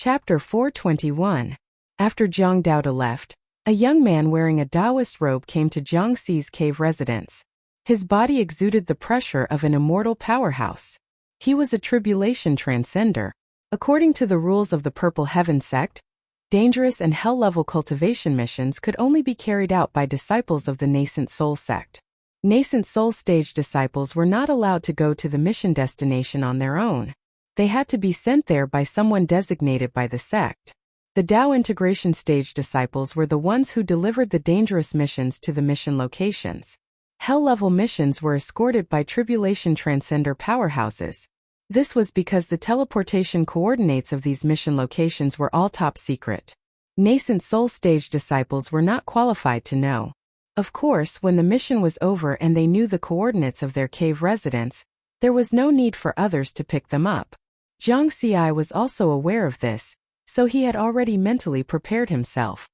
Chapter 421. After Zhang Daoda left, a young man wearing a Taoist robe came to Zhang Xi's cave residence. His body exuded the pressure of an immortal powerhouse. He was a tribulation transcender. According to the rules of the Purple Heaven sect, dangerous and hell-level cultivation missions could only be carried out by disciples of the Nascent Soul sect. Nascent Soul stage disciples were not allowed to go to the mission destination on their own. They had to be sent there by someone designated by the sect. The Dao integration stage disciples were the ones who delivered the dangerous missions to the mission locations. Hell-level missions were escorted by tribulation transcender powerhouses. This was because the teleportation coordinates of these mission locations were all top secret. Nascent Soul stage disciples were not qualified to know. Of course, when the mission was over and they knew the coordinates of their cave residence, there was no need for others to pick them up. Zhang Xi was also aware of this, so he had already mentally prepared himself.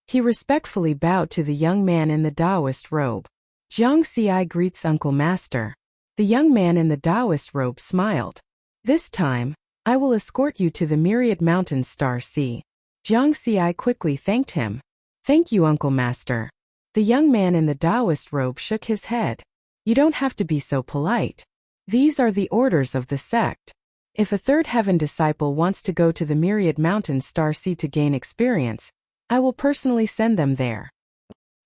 He respectfully bowed to the young man in the Taoist robe. Zhang Xi greets Uncle Master. The young man in the Taoist robe smiled. This time, I will escort you to the Myriad Mountains Star Sea. Zhang Xi quickly thanked him. Thank you, Uncle Master. The young man in the Taoist robe shook his head. You don't have to be so polite. These are the orders of the sect. If a third heaven disciple wants to go to the Myriad Mountains Star Sea to gain experience, I will personally send them there.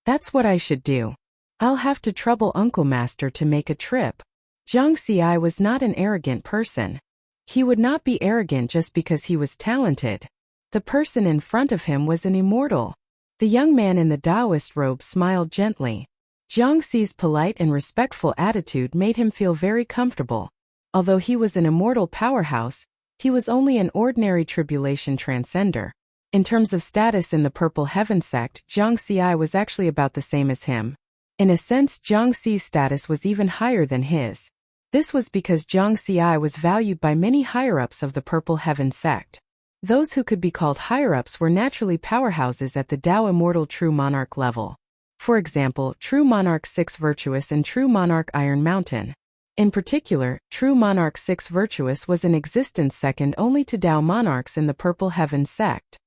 That's what I should do. I'll have to trouble Uncle Master to make a trip. Zhang Xi was not an arrogant person. He would not be arrogant just because he was talented. The person in front of him was an immortal. The young man in the Taoist robe smiled gently. Zhang Xi's polite and respectful attitude made him feel very comfortable. Although he was an immortal powerhouse, he was only an ordinary tribulation transcender. In terms of status in the Purple Heaven sect, Zhang Xi was actually about the same as him. In a sense, Zhang Xi's status was even higher than his. This was because Zhang Xi was valued by many higher-ups of the Purple Heaven sect. Those who could be called higher-ups were naturally powerhouses at the Tao Immortal True Monarch level. For example, True Monarch 6 Virtuous and True Monarch Iron Mountain. In particular, True Monarch 6 Virtuous was in existence second only to Tao Monarchs in the Purple Heaven sect.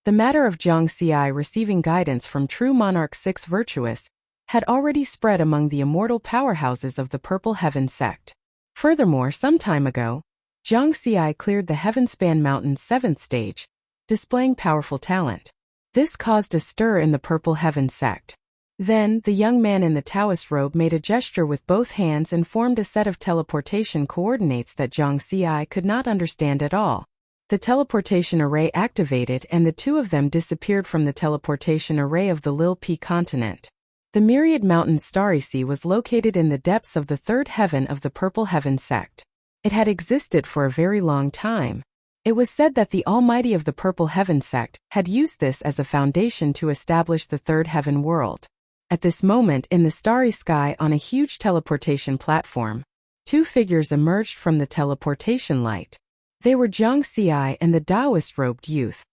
The matter of Zhang Xi receiving guidance from True Monarch 6 Virtuous had already spread among the immortal powerhouses of the Purple Heaven sect. Furthermore, some time ago, Zhang Xi cleared the Heavenspan Mountain's 7th stage, displaying powerful talent. This caused a stir in the Purple Heaven sect. Then, the young man in the Taoist robe made a gesture with both hands and formed a set of teleportation coordinates that Zhang Xi could not understand at all. The teleportation array activated and the two of them disappeared from the teleportation array of the Lil Pi continent. The Myriad Mountains Starry Sea was located in the depths of the third heaven of the Purple Heaven sect. It had existed for a very long time. It was said that the Almighty of the Purple Heaven sect had used this as a foundation to establish the third heaven world. At this moment in the starry sky on a huge teleportation platform, two figures emerged from the teleportation light. They were Zhang Xi and the Taoist-robed youth.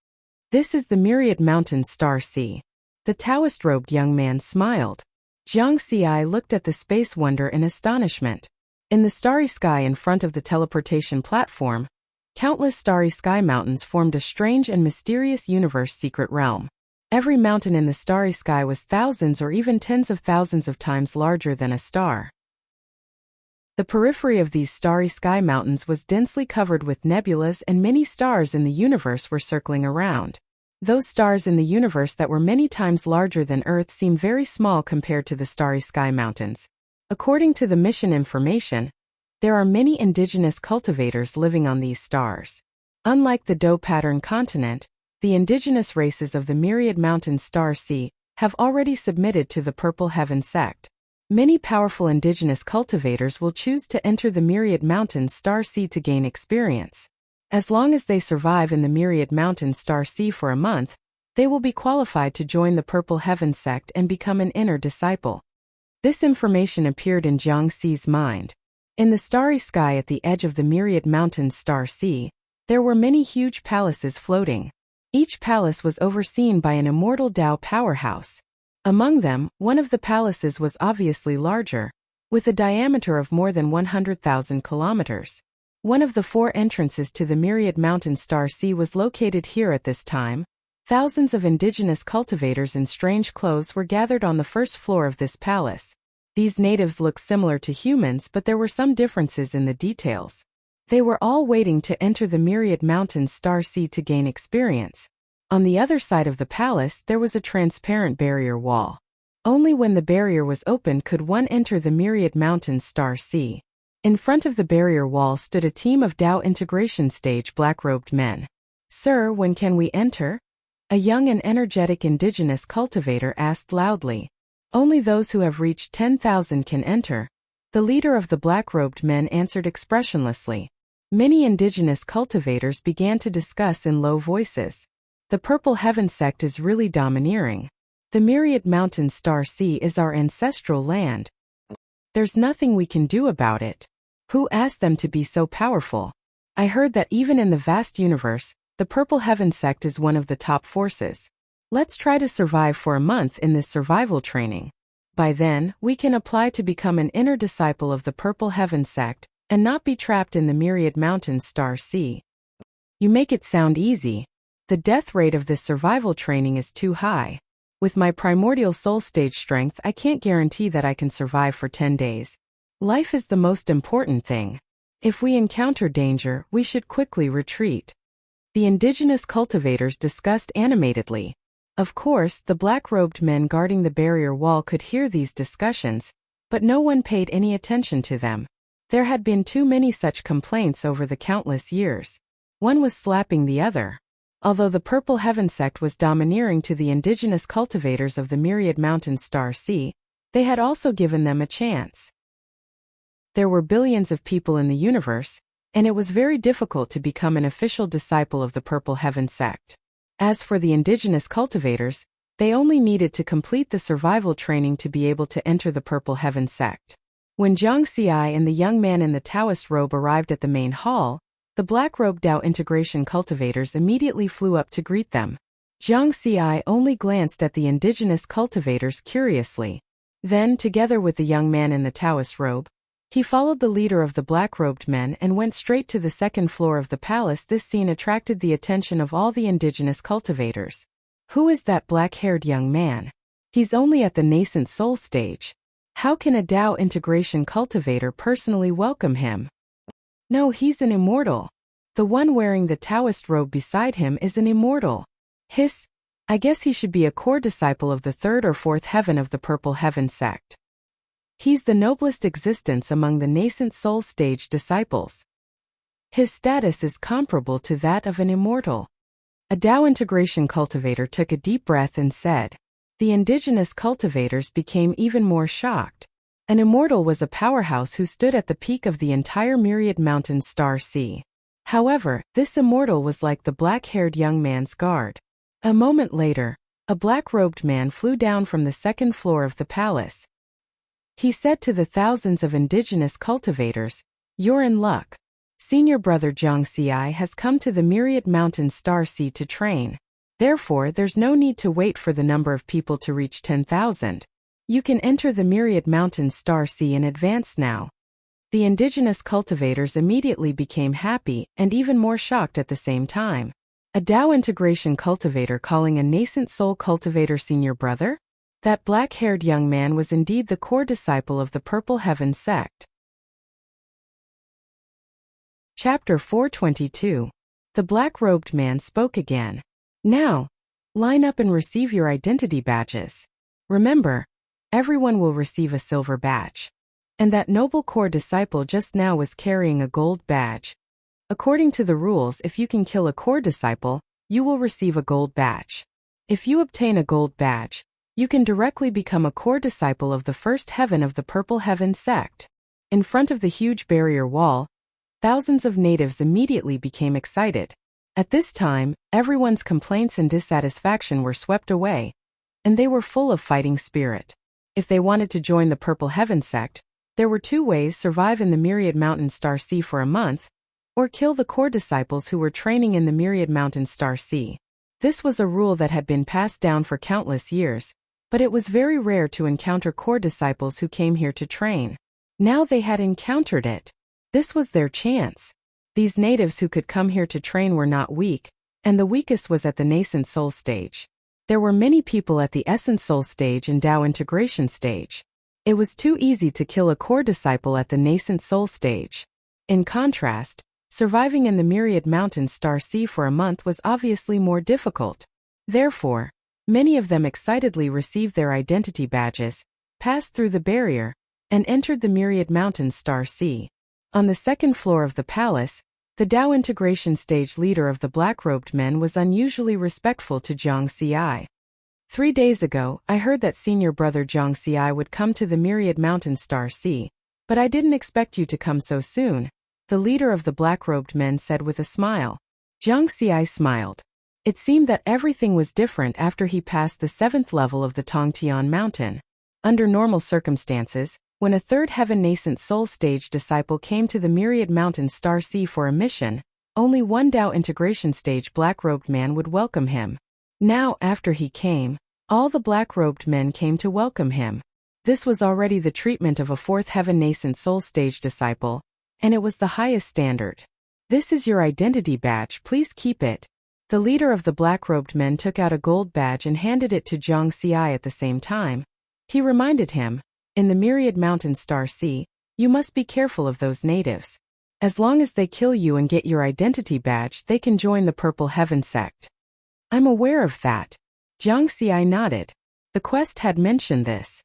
This is the Myriad Mountains Star Sea. The Taoist-robed young man smiled. Zhang Xi looked at the space wonder in astonishment. In the starry sky in front of the teleportation platform, countless starry sky mountains formed a strange and mysterious universe secret realm. Every mountain in the starry sky was thousands or even tens of thousands of times larger than a star. The periphery of these starry sky mountains was densely covered with nebulas and many stars in the universe were circling around. Those stars in the universe that were many times larger than Earth seemed very small compared to the starry sky mountains. According to the mission information, there are many indigenous cultivators living on these stars. Unlike the Dou Pattern continent, the indigenous races of the Myriad Mountains Star Sea have already submitted to the Purple Heaven sect. Many powerful indigenous cultivators will choose to enter the Myriad Mountains Star Sea to gain experience. As long as they survive in the Myriad Mountains Star Sea for a month, they will be qualified to join the Purple Heaven sect and become an inner disciple. This information appeared in Zhang Xi's mind. In the starry sky at the edge of the Myriad Mountains Star Sea, there were many huge palaces floating. Each palace was overseen by an immortal Tao powerhouse. Among them, one of the palaces was obviously larger, with a diameter of more than 100,000 kilometers. One of the 4 entrances to the Myriad Mountain Star Sea was located here at this time. Thousands of indigenous cultivators in strange clothes were gathered on the first floor of this palace. These natives looked similar to humans, but there were some differences in the details. They were all waiting to enter the Myriad Mountain Star Sea to gain experience. On the other side of the palace, there was a transparent barrier wall. Only when the barrier was opened could one enter the Myriad Mountain Star Sea. In front of the barrier wall stood a team of Dao integration stage black-robed men. "Sir, when can we enter?" A young and energetic indigenous cultivator asked loudly. "Only those who have reached 10,000 can enter," the leader of the black-robed men answered expressionlessly. Many indigenous cultivators began to discuss in low voices. "The Purple Heaven sect is really domineering. The Myriad Mountain Star Sea is our ancestral land. There's nothing we can do about it. Who asked them to be so powerful? I heard that even in the vast universe, the Purple Heaven sect is one of the top forces. Let's try to survive for a month in this survival training. By then, we can apply to become an inner disciple of the Purple Heaven sect and not be trapped in the Myriad Mountain Star Sea." You make it sound easy. The death rate of this survival training is too high. With my primordial soul stage strength, I can't guarantee that I can survive for 10 days. Life is the most important thing. If we encounter danger, we should quickly retreat. The indigenous cultivators discussed animatedly. Of course, the black-robed men guarding the barrier wall could hear these discussions, but no one paid any attention to them. There had been too many such complaints over the countless years. One was slapping the other. Although the Purple Heaven sect was domineering to the indigenous cultivators of the Myriad Mountain Star Sea, they had also given them a chance. There were billions of people in the universe, and it was very difficult to become an official disciple of the Purple Heaven sect. As for the indigenous cultivators, they only needed to complete the survival training to be able to enter the Purple Heaven sect. When Zhang Xi and the young man in the Taoist robe arrived at the main hall, the black-robed Dao integration cultivators immediately flew up to greet them. Zhang Xi only glanced at the indigenous cultivators curiously. Then, together with the young man in the Taoist robe, he followed the leader of the black-robed men and went straight to the second floor of the palace. This scene attracted the attention of all the indigenous cultivators. Who is that black-haired young man? He's only at the nascent soul stage. How can a Dao integration cultivator personally welcome him? No, he's an immortal. The one wearing the Taoist robe beside him is an immortal. Hiss, I guess he should be a core disciple of the 3rd or 4th heaven of the Purple Heaven sect. He's the noblest existence among the nascent soul stage disciples. His status is comparable to that of an immortal. A Dao integration cultivator took a deep breath and said. The indigenous cultivators became even more shocked. An immortal was a powerhouse who stood at the peak of the entire Myriad Mountain Star Sea. However, this immortal was like the black-haired young man's guard. A moment later, a black-robed man flew down from the second floor of the palace. He said to the thousands of indigenous cultivators, "You're in luck. Senior brother Zhang Xi has come to the Myriad Mountain Star Sea to train. Therefore, there's no need to wait for the number of people to reach 10,000. You can enter the Myriad Mountain Star Sea in advance now." The indigenous cultivators immediately became happy and even more shocked at the same time. A Dao integration cultivator calling a nascent soul cultivator senior brother? That black-haired young man was indeed the core disciple of the Purple Heaven sect. Chapter 422. The black-robed man spoke again. Now, line up and receive your identity badges. Remember, everyone will receive a silver badge. And that noble core disciple just now was carrying a gold badge. According to the rules, if you can kill a core disciple, you will receive a gold badge. If you obtain a gold badge, you can directly become a core disciple of the 1st heaven of the Purple Heaven sect. In front of the huge barrier wall, thousands of natives immediately became excited. At this time, everyone's complaints and dissatisfaction were swept away, and they were full of fighting spirit. If they wanted to join the Purple Heaven sect, there were 2 ways: survive in the Myriad Mountain Star Sea for a month, or kill the core disciples who were training in the Myriad Mountain Star Sea. This was a rule that had been passed down for countless years, but it was very rare to encounter core disciples who came here to train. Now they had encountered it. This was their chance. These natives who could come here to train were not weak, and the weakest was at the nascent soul stage. There were many people at the essence soul stage and Tao integration stage. It was too easy to kill a core disciple at the nascent soul stage. In contrast, surviving in the Myriad Mountain Star Sea for a month was obviously more difficult. Therefore, many of them excitedly received their identity badges, passed through the barrier, and entered the Myriad Mountain Star Sea. On the second floor of the palace, the Tao integration stage leader of the black-robed men was unusually respectful to Zhang Xi. 3 days ago, I heard that senior brother Zhang Xi would come to the Myriad Mountain Star Sea, but I didn't expect you to come so soon, the leader of the black-robed men said with a smile. Zhang Xi smiled. It seemed that everything was different after he passed the 7th level of the Tongtian Mountain. Under normal circumstances, when a third heaven nascent soul stage disciple came to the Myriad Mountain Star Sea for a mission, only one Tao integration stage black-robed man would welcome him. Now, after he came, all the black-robed men came to welcome him. This was already the treatment of a fourth heaven nascent soul stage disciple, and it was the highest standard. This is your identity badge, please keep it. The leader of the black-robed men took out a gold badge and handed it to Zhang Xi at the same time. He reminded him, in the Myriad Mountain Star Sea, you must be careful of those natives. As long as they kill you and get your identity badge, they can join the Purple Heaven sect. I'm aware of that. Zhang Xi nodded. The quest had mentioned this.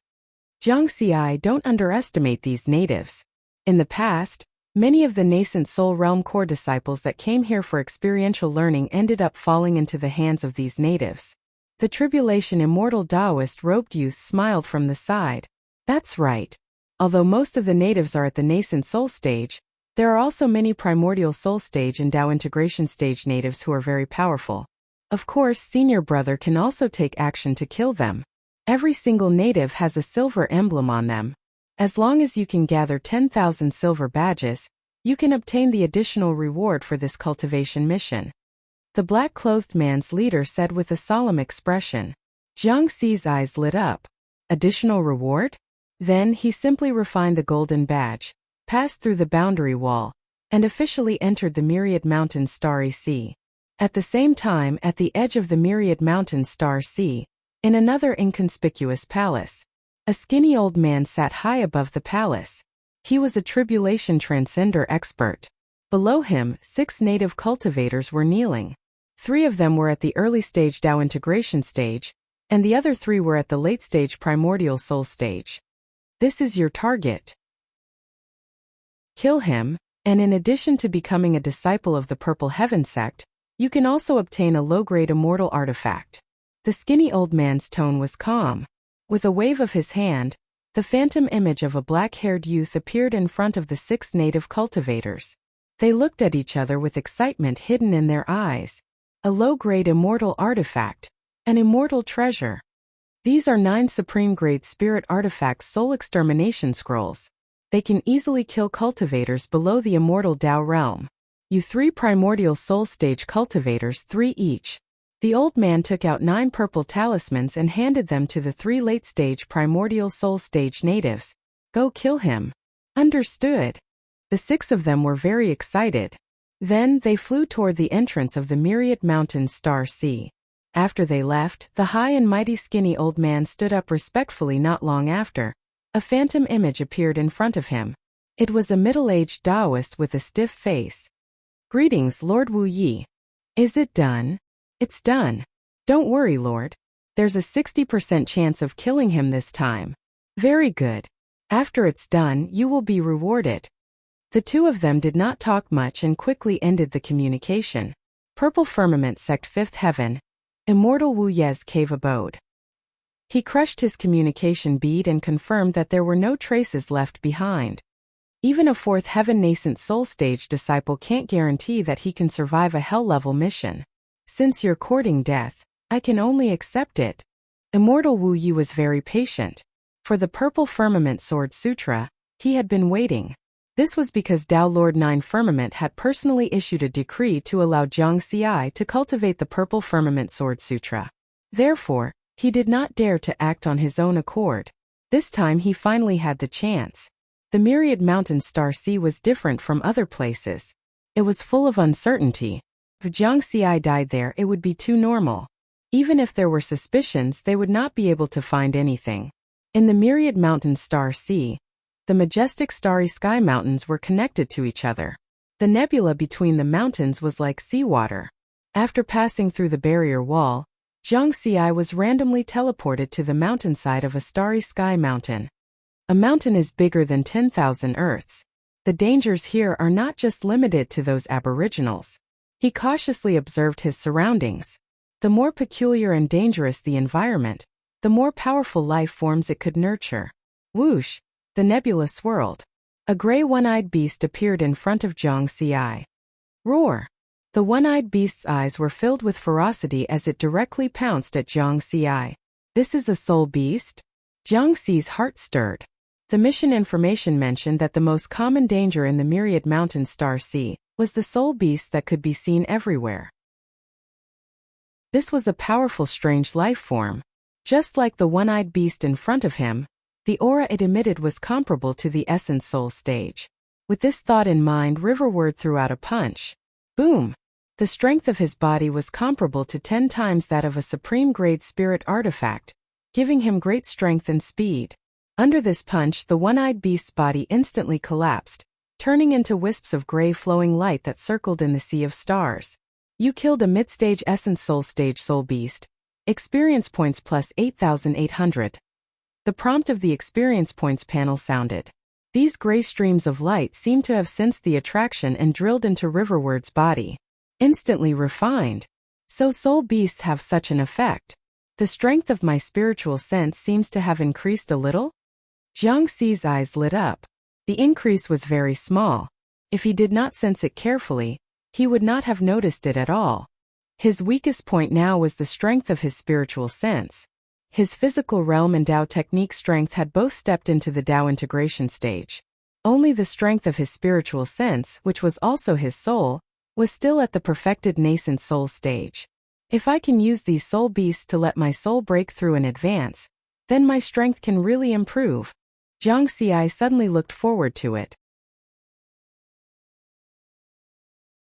Zhang Xi, don't underestimate these natives. In the past, many of the nascent soul realm core disciples that came here for experiential learning ended up falling into the hands of these natives. The tribulation immortal Taoist robed youth smiled from the side. That's right. Although most of the natives are at the nascent soul stage, there are also many primordial soul stage and Tao integration stage natives who are very powerful. Of course, senior brother can also take action to kill them. Every single native has a silver emblem on them. As long as you can gather 10,000 silver badges, you can obtain the additional reward for this cultivation mission. The black-clothed man's leader said with a solemn expression. Zhang Xi's eyes lit up. Additional reward? Then he simply refined the golden badge, passed through the boundary wall, and officially entered the Myriad Mountain Starry Sea. At the same time, at the edge of the Myriad Mountain Star Sea, in another inconspicuous palace, a skinny old man sat high above the palace. He was a tribulation transcender expert. Below him, 6 native cultivators were kneeling. 3 of them were at the early stage Tao integration stage, and the other 3 were at the late stage primordial soul stage. This is your target. Kill him, and in addition to becoming a disciple of the Purple Heaven sect, you can also obtain a low-grade immortal artifact. The skinny old man's tone was calm. With a wave of his hand, the phantom image of a black-haired youth appeared in front of the 6 native cultivators. They looked at each other with excitement hidden in their eyes. A low-grade immortal artifact, an immortal treasure. These are 9 supreme-grade spirit artifacts soul extermination scrolls. They can easily kill cultivators below the immortal Tao realm. You 3 primordial soul stage cultivators, 3 each. The old man took out 9 purple talismans and handed them to the 3 late-stage primordial soul stage natives. Go kill him. Understood. The 6 of them were very excited. Then they flew toward the entrance of the Myriad Mountain Star Sea. After they left, the high and mighty skinny old man stood up respectfully. Not long after, a phantom image appeared in front of him. It was a middle-aged Taoist with a stiff face. Greetings, Lord Wu Yi. Is it done? It's done. Don't worry, Lord. There's a 60% chance of killing him this time. Very good. After it's done, you will be rewarded. The 2 of them did not talk much and quickly ended the communication. Purple Firmament Sect 5th Heaven. Immortal Wu Ye's cave abode. He crushed his communication bead and confirmed that there were no traces left behind. Even a 4th Heaven nascent soul stage disciple can't guarantee that he can survive a hell-level mission. Since you're courting death, I can only accept it. Immortal Wu Yi was very patient. For the Purple Firmament Sword Sutra, he had been waiting. This was because Tao Lord 9 Firmament had personally issued a decree to allow Zhang Xi to cultivate the Purple Firmament Sword Sutra. Therefore, he did not dare to act on his own accord. This time he finally had the chance. The Myriad Mountain Star Sea was different from other places. It was full of uncertainty. If Jiang Xi died there, it would be too normal. Even if there were suspicions, they would not be able to find anything. In the myriad mountain star sea, the majestic starry sky mountains were connected to each other. The nebula between the mountains was like seawater. After passing through the barrier wall, Jiang Xi was randomly teleported to the mountainside of a starry sky mountain. A mountain is bigger than 10,000 Earths. The dangers here are not just limited to those aboriginals. He cautiously observed his surroundings. The more peculiar and dangerous the environment, the more powerful life forms it could nurture. Whoosh! The nebula swirled. A gray one-eyed beast appeared in front of Jiang Xi. Roar! The one-eyed beast's eyes were filled with ferocity as it directly pounced at Jiang Xi. This is a soul beast? Jiang Xi's heart stirred. The mission information mentioned that the most common danger in the myriad mountain star sea was the soul beast that could be seen everywhere. This was a powerful strange life form. Just like the one-eyed beast in front of him, the aura it emitted was comparable to the essence soul stage. With this thought in mind, Riverward threw out a punch. Boom! The strength of his body was comparable to 10 times that of a supreme-grade spirit artifact, giving him great strength and speed. Under this punch, the one-eyed beast's body instantly collapsed, turning into wisps of gray flowing light that circled in the sea of stars. You killed a mid-stage essence soul stage soul beast. Experience points plus 8,800. The prompt of the experience points panel sounded. These gray streams of light seemed to have sensed the attraction and drilled into Riverward's body. Instantly refined. So soul beasts have such an effect. The strength of my spiritual sense seems to have increased a little? Jiang Xi's eyes lit up. The increase was very small. If he did not sense it carefully, he would not have noticed it at all. His weakest point now was the strength of his spiritual sense. His physical realm and Tao technique strength had both stepped into the Tao integration stage. Only the strength of his spiritual sense, which was also his soul, was still at the perfected nascent soul stage. If I can use these soul beasts to let my soul break through and advance, then my strength can really improve. Jiang Xi suddenly looked forward to it.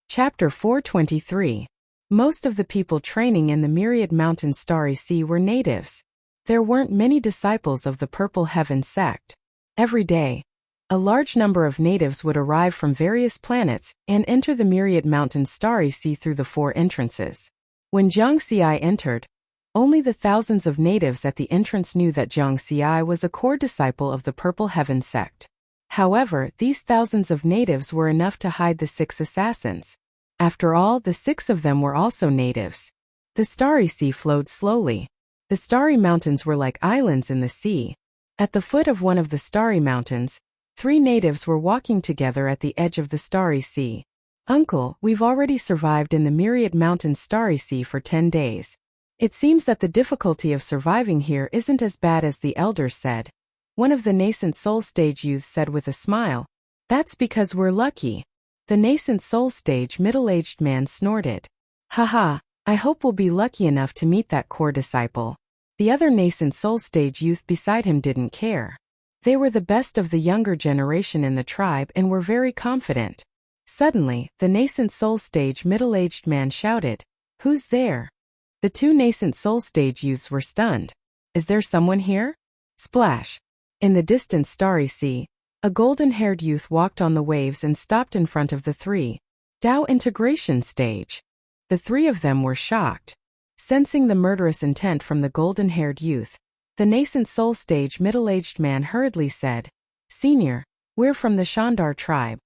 Chapter 423. Most of the people training in the Myriad Mountain Starry Sea were natives. There weren't many disciples of the Purple Heaven sect. Every day, a large number of natives would arrive from various planets and enter the Myriad Mountain Starry Sea through the 4 entrances. When Jiang Xi entered, only the thousands of natives at the entrance knew that Jiang Xi was a core disciple of the Purple Heaven sect. However, these thousands of natives were enough to hide the 6 assassins. After all, the 6 of them were also natives. The Starry Sea flowed slowly. The starry mountains were like islands in the sea. At the foot of one of the starry mountains, 3 natives were walking together at the edge of the Starry Sea. Uncle, we've already survived in the Myriad Mountain Starry Sea for 10 days. It seems that the difficulty of surviving here isn't as bad as the elders said. One of the nascent soul stage youths said with a smile. That's because we're lucky. The nascent soul stage middle-aged man snorted. Haha, I hope we'll be lucky enough to meet that core disciple. The other nascent soul stage youth beside him didn't care. They were the best of the younger generation in the tribe and were very confident. Suddenly, the nascent soul stage middle-aged man shouted, "Who's there?" The 2 nascent soul stage youths were stunned. Is there someone here? Splash! In the distant Starry Sea, a golden-haired youth walked on the waves and stopped in front of the 3 Tao integration stage. The 3 of them were shocked. Sensing the murderous intent from the golden-haired youth, the nascent soul stage middle-aged man hurriedly said, "Senior, we're from the Shandar tribe."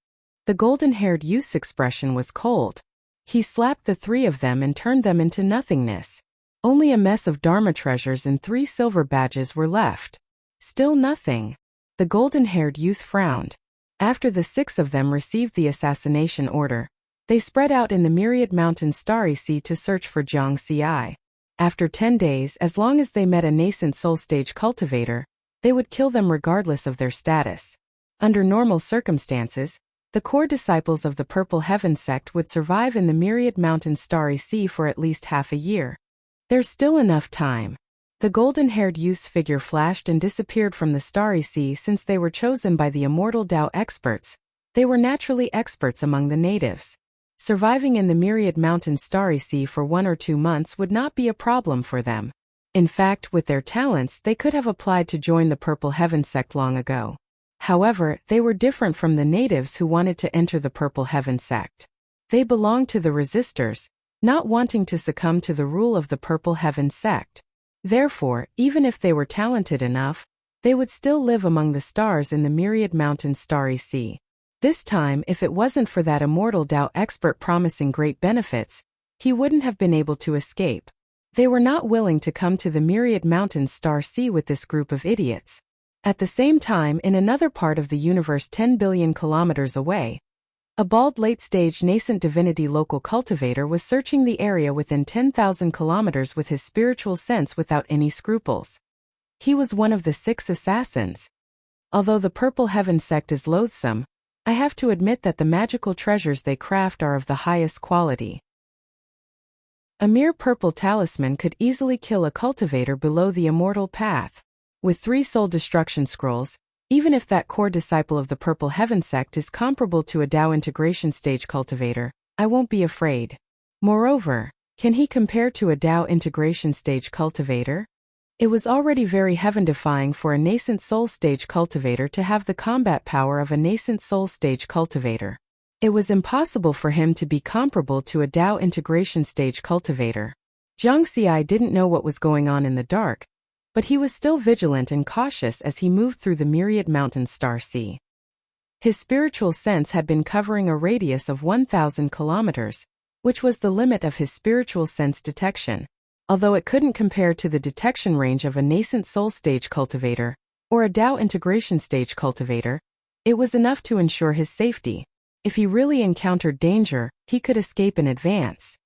The golden-haired youth's expression was cold. He slapped the 3 of them and turned them into nothingness. Only a mess of Dharma treasures and 3 silver badges were left. Still nothing. The golden-haired youth frowned. After the 6 of them received the assassination order, they spread out in the Myriad Mountain Starry Sea to search for Jiang Xi. After 10 days, as long as they met a nascent soul stage cultivator, they would kill them regardless of their status. Under normal circumstances, the core disciples of the Purple Heaven sect would survive in the Myriad Mountain Starry Sea for at least half a year. There's still enough time. The golden-haired youth's figure flashed and disappeared from the Starry Sea. Since they were chosen by the immortal Tao experts, they were naturally experts among the natives. Surviving in the myriad mountain starry sea for 1 or 2 months would not be a problem for them. In fact, with their talents, they could have applied to join the Purple Heaven sect long ago. However, they were different from the natives who wanted to enter the Purple Heaven sect. They belonged to the resistors, not wanting to succumb to the rule of the Purple Heaven sect. Therefore, even if they were talented enough, they would still live among the stars in the myriad mountain starry sea. This time, if it wasn't for that immortal Tao expert promising great benefits, he wouldn't have been able to escape. They were not willing to come to the myriad mountain star sea with this group of idiots. At the same time, in another part of the universe 10 billion kilometers away, a bald late-stage nascent divinity local cultivator was searching the area within 10,000 kilometers with his spiritual sense without any scruples. He was one of the 6 assassins. Although the Purple Heaven sect is loathsome, I have to admit that the magical treasures they craft are of the highest quality. A mere purple talisman could easily kill a cultivator below the immortal path. With 3 soul destruction scrolls, even if that core disciple of the Purple Heaven sect is comparable to a Tao integration stage cultivator, I won't be afraid. Moreover, can he compare to a Tao integration stage cultivator? It was already very heaven-defying for a nascent soul stage cultivator to have the combat power of a nascent soul stage cultivator. It was impossible for him to be comparable to a Tao integration stage cultivator. Zhang Xi didn't know what was going on in the dark, but he was still vigilant and cautious as he moved through the myriad mountain star sea. His spiritual sense had been covering a radius of 1,000 kilometers, which was the limit of his spiritual sense detection. Although it couldn't compare to the detection range of a nascent soul stage cultivator or a Tao integration stage cultivator, it was enough to ensure his safety. If he really encountered danger, he could escape in advance.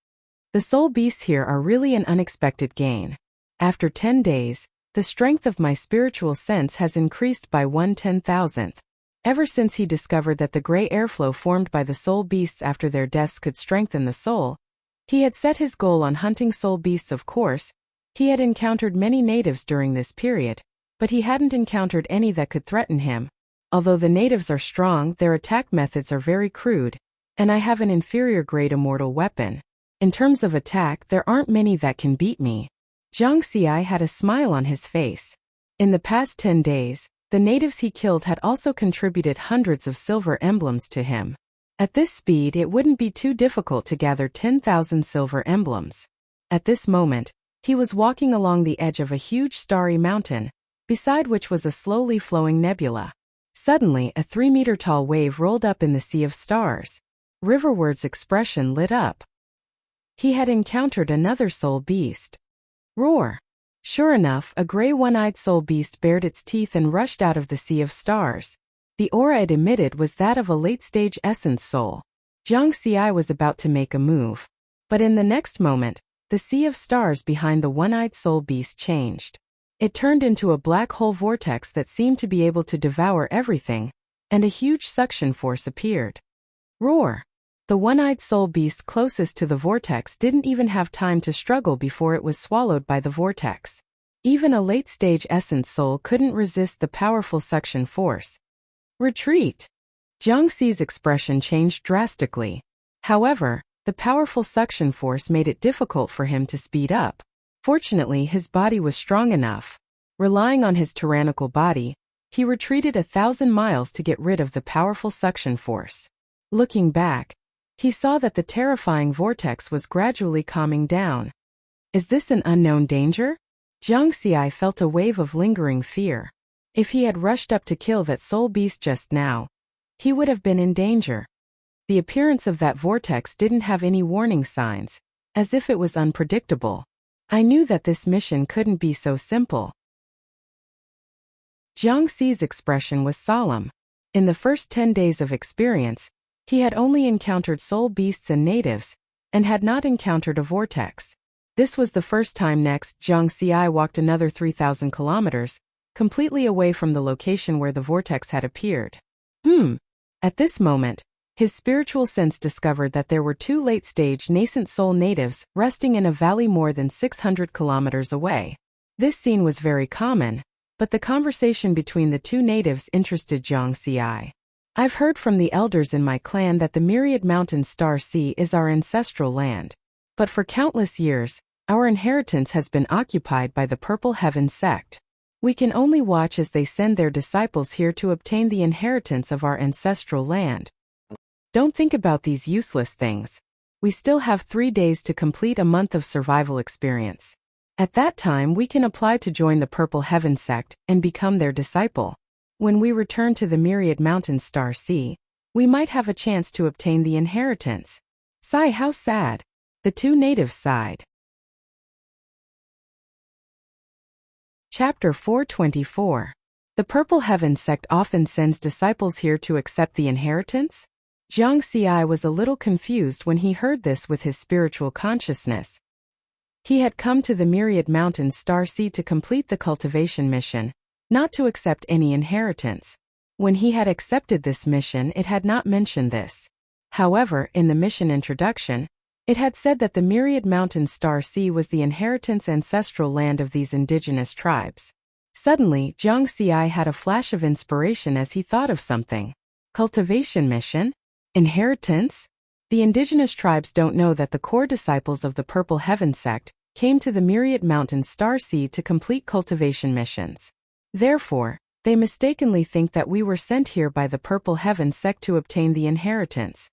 The soul beasts here are really an unexpected gain. After 10 days, the strength of my spiritual sense has increased by 1/10,000th. Ever since he discovered that the gray airflow formed by the soul beasts after their deaths could strengthen the soul, he had set his goal on hunting soul beasts. Of course, he had encountered many natives during this period, but he hadn't encountered any that could threaten him. Although the natives are strong, their attack methods are very crude, and I have an inferior grade immortal weapon. In terms of attack, there aren't many that can beat me. Zhang Xi had a smile on his face. In the past 10 days, the natives he killed had also contributed hundreds of silver emblems to him. At this speed, it wouldn't be too difficult to gather 10,000 silver emblems. At this moment, he was walking along the edge of a huge starry mountain, beside which was a slowly flowing nebula. Suddenly, a 3-meter-tall wave rolled up in the sea of stars. Riverward's expression lit up. He had encountered another soul beast. Roar! Sure enough, a gray one-eyed soul beast bared its teeth and rushed out of the sea of stars. The aura it emitted was that of a late-stage essence soul. Zhang Xi was about to make a move. But in the next moment, the sea of stars behind the one-eyed soul beast changed. It turned into a black hole vortex that seemed to be able to devour everything, and a huge suction force appeared. Roar! The one-eyed soul beast closest to the vortex didn't even have time to struggle before it was swallowed by the vortex. Even a late-stage essence soul couldn't resist the powerful suction force. Retreat! Zhang Xi's expression changed drastically. However, the powerful suction force made it difficult for him to speed up. Fortunately, his body was strong enough. Relying on his tyrannical body, he retreated 1,000 miles to get rid of the powerful suction force. Looking back, he saw that the terrifying vortex was gradually calming down. Is this an unknown danger? Zhang Xi felt a wave of lingering fear. If he had rushed up to kill that soul beast just now, he would have been in danger. The appearance of that vortex didn't have any warning signs, as if it was unpredictable. I knew that this mission couldn't be so simple. Zhang Xi's expression was solemn. In the first 10 days of experience, he had only encountered soul beasts and natives, and had not encountered a vortex. This was the first time. Next, Zhang Xi walked another 3,000 kilometers, completely away from the location where the vortex had appeared. At this moment, his spiritual sense discovered that there were 2 late-stage nascent soul natives resting in a valley more than 600 kilometers away. This scene was very common, but the conversation between the 2 natives interested Zhang Xi. I've heard from the elders in my clan that the Myriad Mountain Star Sea is our ancestral land. But for countless years, our inheritance has been occupied by the Purple Heaven sect. We can only watch as they send their disciples here to obtain the inheritance of our ancestral land. Don't think about these useless things. We still have 3 days to complete a month of survival experience. At that time we can apply to join the Purple Heaven sect and become their disciple. When we return to the Myriad Mountain Star Sea, we might have a chance to obtain the inheritance. Sigh, how sad. The two natives sighed. Chapter 424. The Purple Heaven sect often sends disciples here to accept the inheritance? Jiang Xi was a little confused when he heard this with his spiritual consciousness. He had come to the Myriad Mountain Star Sea to complete the cultivation mission, not to accept any inheritance. When he had accepted this mission, it had not mentioned this. However, in the mission introduction, it had said that the Myriad Mountain Star Sea was the inheritance ancestral land of these indigenous tribes. Suddenly, Jiang Xi had a flash of inspiration as he thought of something. Cultivation mission? Inheritance? The indigenous tribes don't know that the core disciples of the Purple Heaven sect came to the Myriad Mountain Star Sea to complete cultivation missions. Therefore, they mistakenly think that we were sent here by the Purple Heaven sect to obtain the inheritance.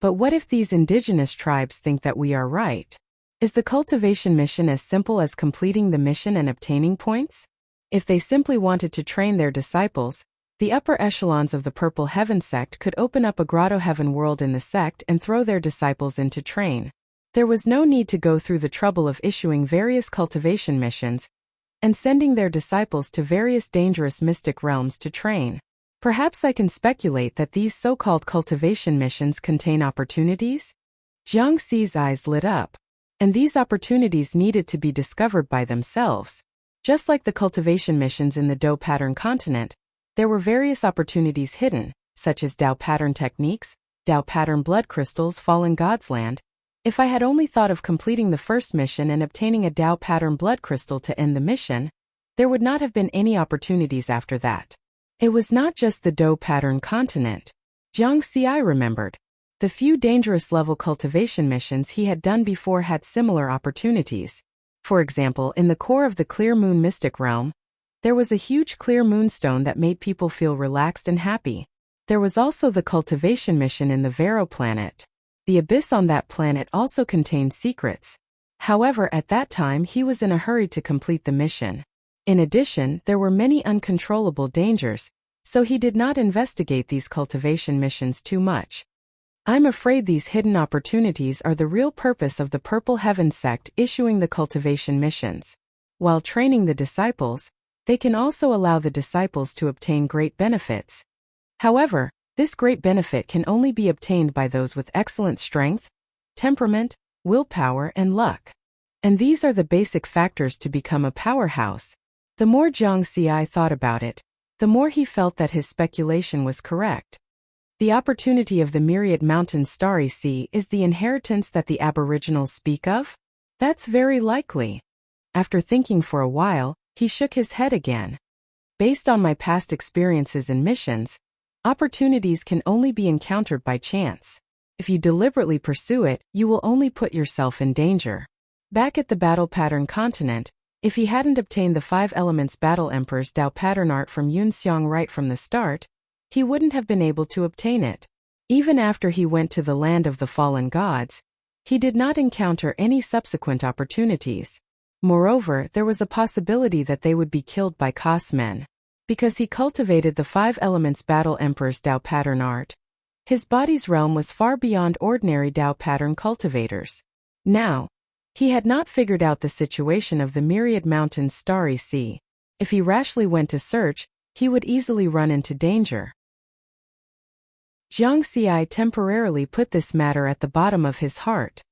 But what if these indigenous tribes think that we are right? Is the cultivation mission as simple as completing the mission and obtaining points? If they simply wanted to train their disciples, the upper echelons of the Purple Heaven sect could open up a grotto heaven world in the sect and throw their disciples in to train. There was no need to go through the trouble of issuing various cultivation missions and sending their disciples to various dangerous mystic realms to train. Perhaps I can speculate that these so-called cultivation missions contain opportunities? Jiang Xi's eyes lit up, and these opportunities needed to be discovered by themselves. Just like the cultivation missions in the Dao pattern continent, there were various opportunities hidden, such as Dao pattern techniques, Dao pattern blood crystals, fallen God's land. If I had only thought of completing the first mission and obtaining a Dao pattern blood crystal to end the mission, there would not have been any opportunities after that. It was not just the Dao pattern continent. Jiang Xi remembered. The few dangerous level cultivation missions he had done before had similar opportunities. For example, in the core of the Clear Moon Mystic Realm, there was a huge clear moonstone that made people feel relaxed and happy. There was also the cultivation mission in the Vero planet. The abyss on that planet also contained secrets. However, at that time he was in a hurry to complete the mission. In addition, there were many uncontrollable dangers, so he did not investigate these cultivation missions too much. I'm afraid these hidden opportunities are the real purpose of the Purple Heaven sect issuing the cultivation missions. While training the disciples, they can also allow the disciples to obtain great benefits. However, this great benefit can only be obtained by those with excellent strength, temperament, willpower, and luck. And these are the basic factors to become a powerhouse. The more Jiang Xi thought about it, the more he felt that his speculation was correct. The opportunity of the Myriad Mountain Starry Sea is the inheritance that the Aboriginals speak of? That's very likely. After thinking for a while, he shook his head again. Based on my past experiences and missions, opportunities can only be encountered by chance. If you deliberately pursue it, you will only put yourself in danger. Back at the Battle Pattern continent, if he hadn't obtained the 5 Elements Battle Emperor's Dao pattern art from Yunxiang right from the start, he wouldn't have been able to obtain it. Even after he went to the land of the fallen gods, he did not encounter any subsequent opportunities. Moreover, there was a possibility that they would be killed by Cosmen. Because he cultivated the 5 Elements Battle Emperor's Dao pattern art, his body's realm was far beyond ordinary Dao pattern cultivators. Now, he had not figured out the situation of the Myriad Mountain Starry Sea. If he rashly went to search, he would easily run into danger. Jiang Xi temporarily put this matter at the bottom of his heart.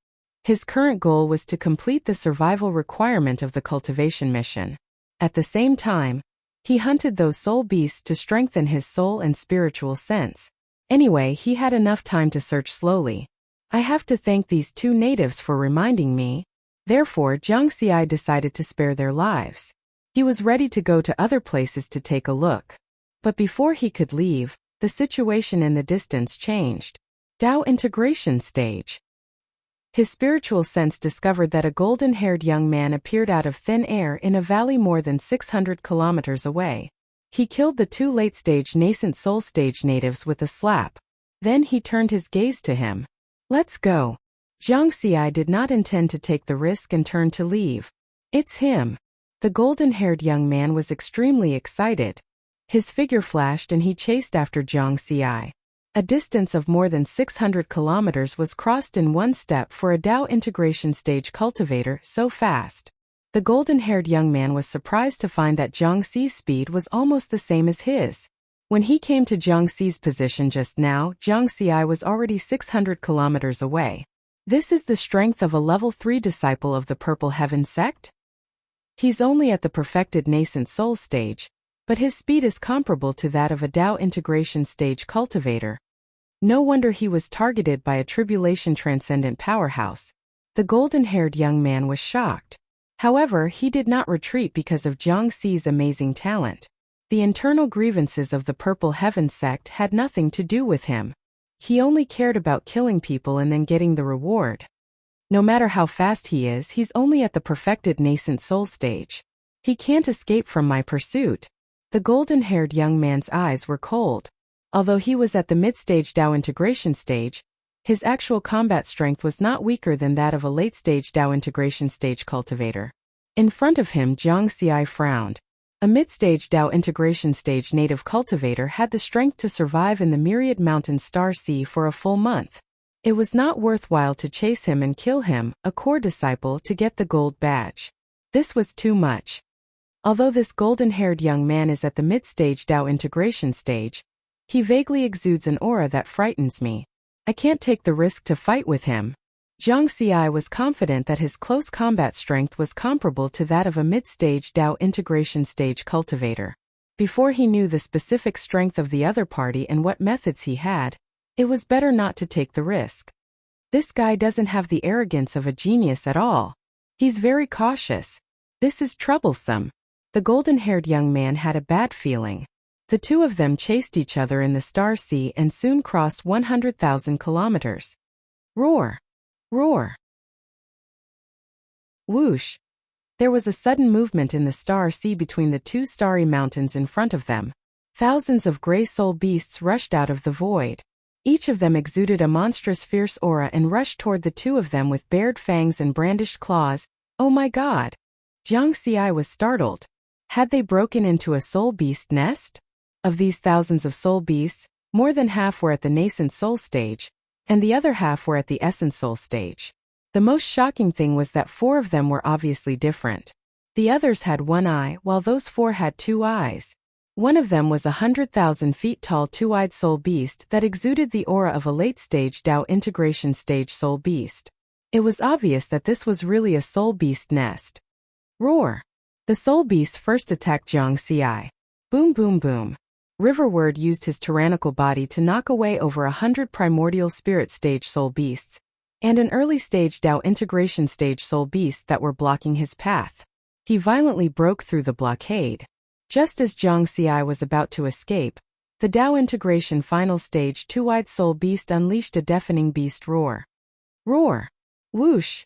His current goal was to complete the survival requirement of the cultivation mission. At the same time, he hunted those soul beasts to strengthen his soul and spiritual sense. Anyway, he had enough time to search slowly. I have to thank these 2 natives for reminding me. Therefore, Jiang Xi decided to spare their lives. He was ready to go to other places to take a look. But before he could leave, the situation in the distance changed. Dao integration stage. His spiritual sense discovered that a golden-haired young man appeared out of thin air in a valley more than 600 kilometers away. He killed the two late-stage nascent soul stage natives with a slap. Then he turned his gaze to him. Let's go. Zhang Xi did not intend to take the risk and turned to leave. It's him. The golden-haired young man was extremely excited. His figure flashed and he chased after Zhang Xi. A distance of more than 600 kilometers was crossed in one step for a Dao integration stage cultivator so fast. The golden-haired young man was surprised to find that Zhang Xi's speed was almost the same as his. When he came to Zhang Xi's position just now, Zhang Xi was already 600 kilometers away. This is the strength of a level 3 disciple of the Purple Heaven sect? He's only at the perfected nascent soul stage, but his speed is comparable to that of a Dao integration stage cultivator. No wonder he was targeted by a tribulation transcendent powerhouse. The golden-haired young man was shocked. However, he did not retreat because of Zhang Xi's amazing talent. The internal grievances of the Purple Heaven sect had nothing to do with him. He only cared about killing people and then getting the reward. No matter how fast he is, he's only at the perfected nascent soul stage. He can't escape from my pursuit. The golden-haired young man's eyes were cold. Although he was at the mid-stage Dao integration stage, his actual combat strength was not weaker than that of a late-stage Dao integration stage cultivator. In front of him, Zhang Xi frowned. A mid-stage Dao integration stage native cultivator had the strength to survive in the Myriad Mountain Star Sea for a full month. It was not worthwhile to chase him and kill him, a core disciple, to get the gold badge. This was too much. Although this golden-haired young man is at the mid-stage Dao integration stage, he vaguely exudes an aura that frightens me. I can't take the risk to fight with him. Zhang Xi was confident that his close combat strength was comparable to that of a mid-stage Dao integration stage cultivator. Before he knew the specific strength of the other party and what methods he had, it was better not to take the risk. This guy doesn't have the arrogance of a genius at all. He's very cautious. This is troublesome. The golden-haired young man had a bad feeling. The two of them chased each other in the Star Sea and soon crossed 100,000 kilometers. Roar! Roar! Whoosh! There was a sudden movement in the Star Sea between the two starry mountains in front of them. Thousands of gray soul beasts rushed out of the void. Each of them exuded a monstrous fierce aura and rushed toward the two of them with bared fangs and brandished claws. Oh my god! Zhang Xi was startled. Had they broken into a soul beast nest? Of these thousands of soul beasts, more than half were at the nascent soul stage, and the other half were at the essence soul stage. The most shocking thing was that 4 of them were obviously different. The others had 1 eye, while those 4 had 2 eyes. One of them was 100,000 feet tall two-eyed soul beast that exuded the aura of a late-stage Dao integration stage soul beast. It was obvious that this was really a soul beast nest. Roar! The soul beast first attacked Zhang Xi. Boom boom boom. Riverward used his tyrannical body to knock away over 100 primordial spirit stage soul beasts, and an early stage Dao integration stage soul beasts that were blocking his path. He violently broke through the blockade. Just as Zhang Xi was about to escape, the Dao integration final stage two-eyed soul beast unleashed a deafening beast roar. Roar! Whoosh!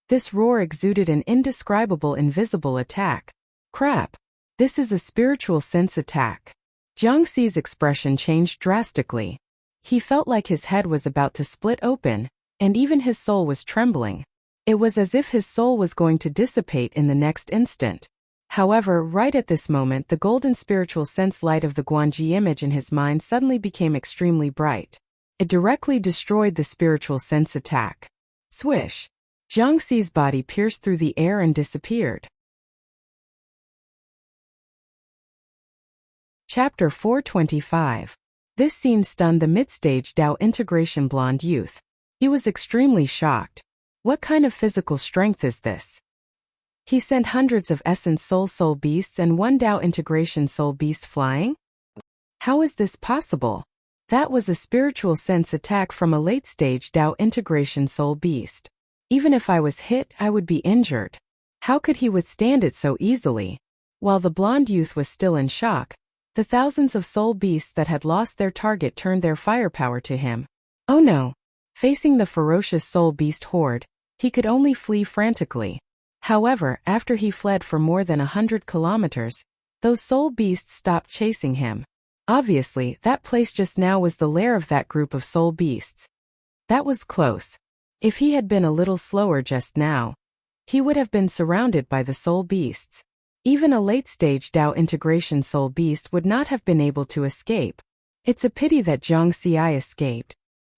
This roar exuded an indescribable invisible attack. Crap! This is a spiritual sense attack. Zhang Xi's expression changed drastically. He felt like his head was about to split open, and even his soul was trembling. It was as if his soul was going to dissipate in the next instant. However, right at this moment, the golden spiritual sense light of the Guanji image in his mind suddenly became extremely bright. It directly destroyed the spiritual sense attack. Swish! Zhang Xi's body pierced through the air and disappeared. Chapter 425. This scene stunned the mid-stage Dao integration blonde youth. He was extremely shocked. What kind of physical strength is this? He sent hundreds of essence soul beasts and 1 Dao integration soul beast flying? How is this possible? That was a spiritual sense attack from a late-stage Dao integration soul beast. Even if I was hit, I would be injured. How could he withstand it so easily? While the blonde youth was still in shock, The thousands of soul beasts that had lost their target turned their firepower to him. Oh no! Facing the ferocious soul beast horde, he could only flee frantically. However, after he fled for more than 100 kilometers, those soul beasts stopped chasing him. Obviously, that place just now was the lair of that group of soul beasts. That was close. If he had been a little slower just now, he would have been surrounded by the soul beasts. Even a late-stage Dao integration soul beast would not have been able to escape. It's a pity that Zhang Xi escaped.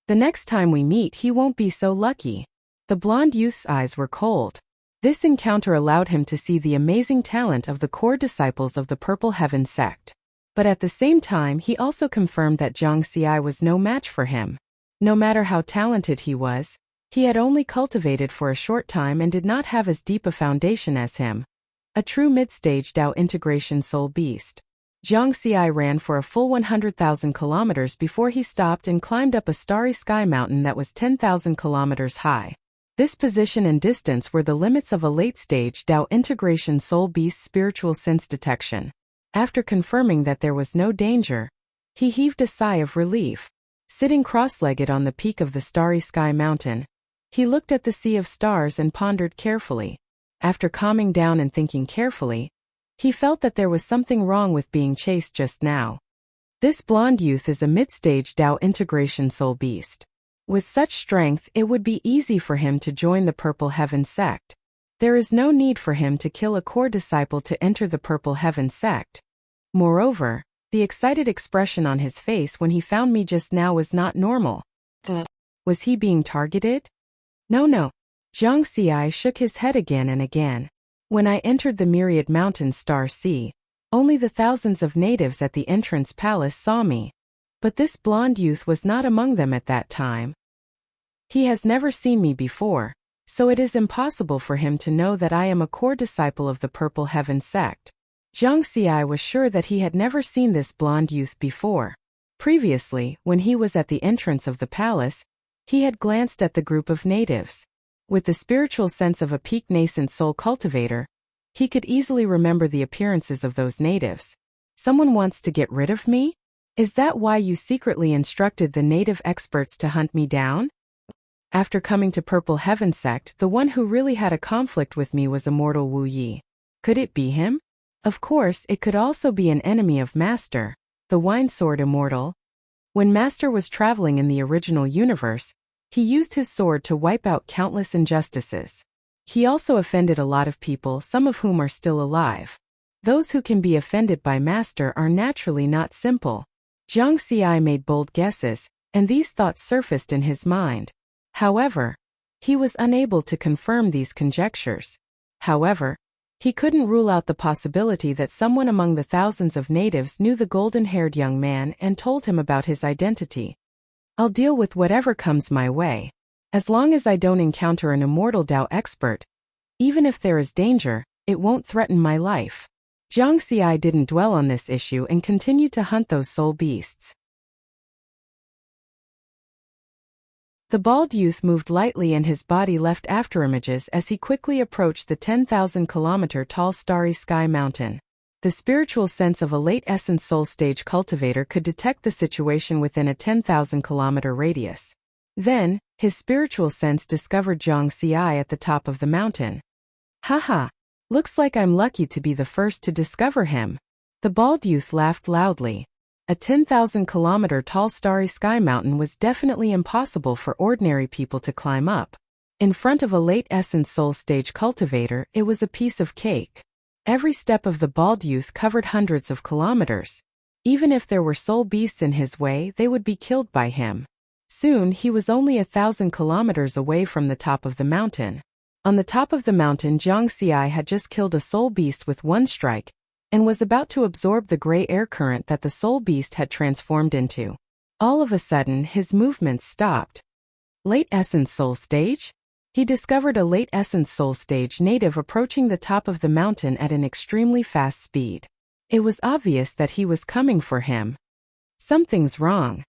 The next time we meet he won't be so lucky. The blonde youth's eyes were cold. This encounter allowed him to see the amazing talent of the core disciples of the Purple Heaven sect. But at the same time he also confirmed that Zhang Xi was no match for him. No matter how talented he was, he had only cultivated for a short time and did not have as deep a foundation as him. A true mid-stage Dao integration soul beast. Zhang Xi ran for a full 100,000 kilometers before he stopped and climbed up a starry sky mountain that was 10,000 kilometers high. This position and distance were the limits of a late-stage Dao integration soul beast's spiritual sense detection. After confirming that there was no danger, he heaved a sigh of relief. Sitting cross-legged on the peak of the starry sky mountain, he looked at the sea of stars and pondered carefully. After calming down and thinking carefully, he felt that there was something wrong with being chased just now. This blonde youth is a mid-stage Dao integration soul beast. With such strength, it would be easy for him to join the Purple Heaven sect. There is no need for him to kill a core disciple to enter the Purple Heaven sect. Moreover, the excited expression on his face when he found me just now was not normal. Was he being targeted? No. Zhang Xi shook his head again and again. When I entered the myriad mountain star sea, only the thousands of natives at the entrance palace saw me. But this blonde youth was not among them at that time. He has never seen me before, so it is impossible for him to know that I am a core disciple of the Purple Heaven sect. Zhang Xi was sure that he had never seen this blonde youth before. Previously, when he was at the entrance of the palace, he had glanced at the group of natives. With the spiritual sense of a peak nascent soul cultivator, he could easily remember the appearances of those natives. Someone wants to get rid of me? Is that why you secretly instructed the native experts to hunt me down? After coming to Purple Heaven sect, the one who really had a conflict with me was immortal Wu Yi. Could it be him? Of course, it could also be an enemy of Master, the Wine Sword Immortal. When Master was traveling in the original universe, he used his sword to wipe out countless injustices. He also offended a lot of people, some of whom are still alive. Those who can be offended by Master are naturally not simple. Zhang Xi made bold guesses, and these thoughts surfaced in his mind. However, he was unable to confirm these conjectures. However, he couldn't rule out the possibility that someone among the thousands of natives knew the golden-haired young man and told him about his identity. I'll deal with whatever comes my way. As long as I don't encounter an immortal Dao expert, even if there is danger, it won't threaten my life. Zhang Xi didn't dwell on this issue and continued to hunt those soul beasts. The bald youth moved lightly and his body left afterimages as he quickly approached the 10,000-kilometer tall starry sky mountain. The spiritual sense of a late essence soul stage cultivator could detect the situation within a 10,000-kilometer radius. Then, his spiritual sense discovered Zhang Xi at the top of the mountain. Haha, looks like I'm lucky to be the first to discover him. The bald youth laughed loudly. A 10,000-kilometer tall starry sky mountain was definitely impossible for ordinary people to climb up. In front of a late essence soul stage cultivator, it was a piece of cake. Every step of the bald youth covered hundreds of kilometers. Even if there were soul beasts in his way, they would be killed by him. Soon he was only 1,000 kilometers away from the top of the mountain. On the top of the mountain, Zhang Xi had just killed a soul beast with one strike, and was about to absorb the gray air current that the soul beast had transformed into. All of a sudden, his movements stopped. Late essence soul stage? He discovered a late essence soul stage native approaching the top of the mountain at an extremely fast speed. It was obvious that he was coming for him. Something's wrong.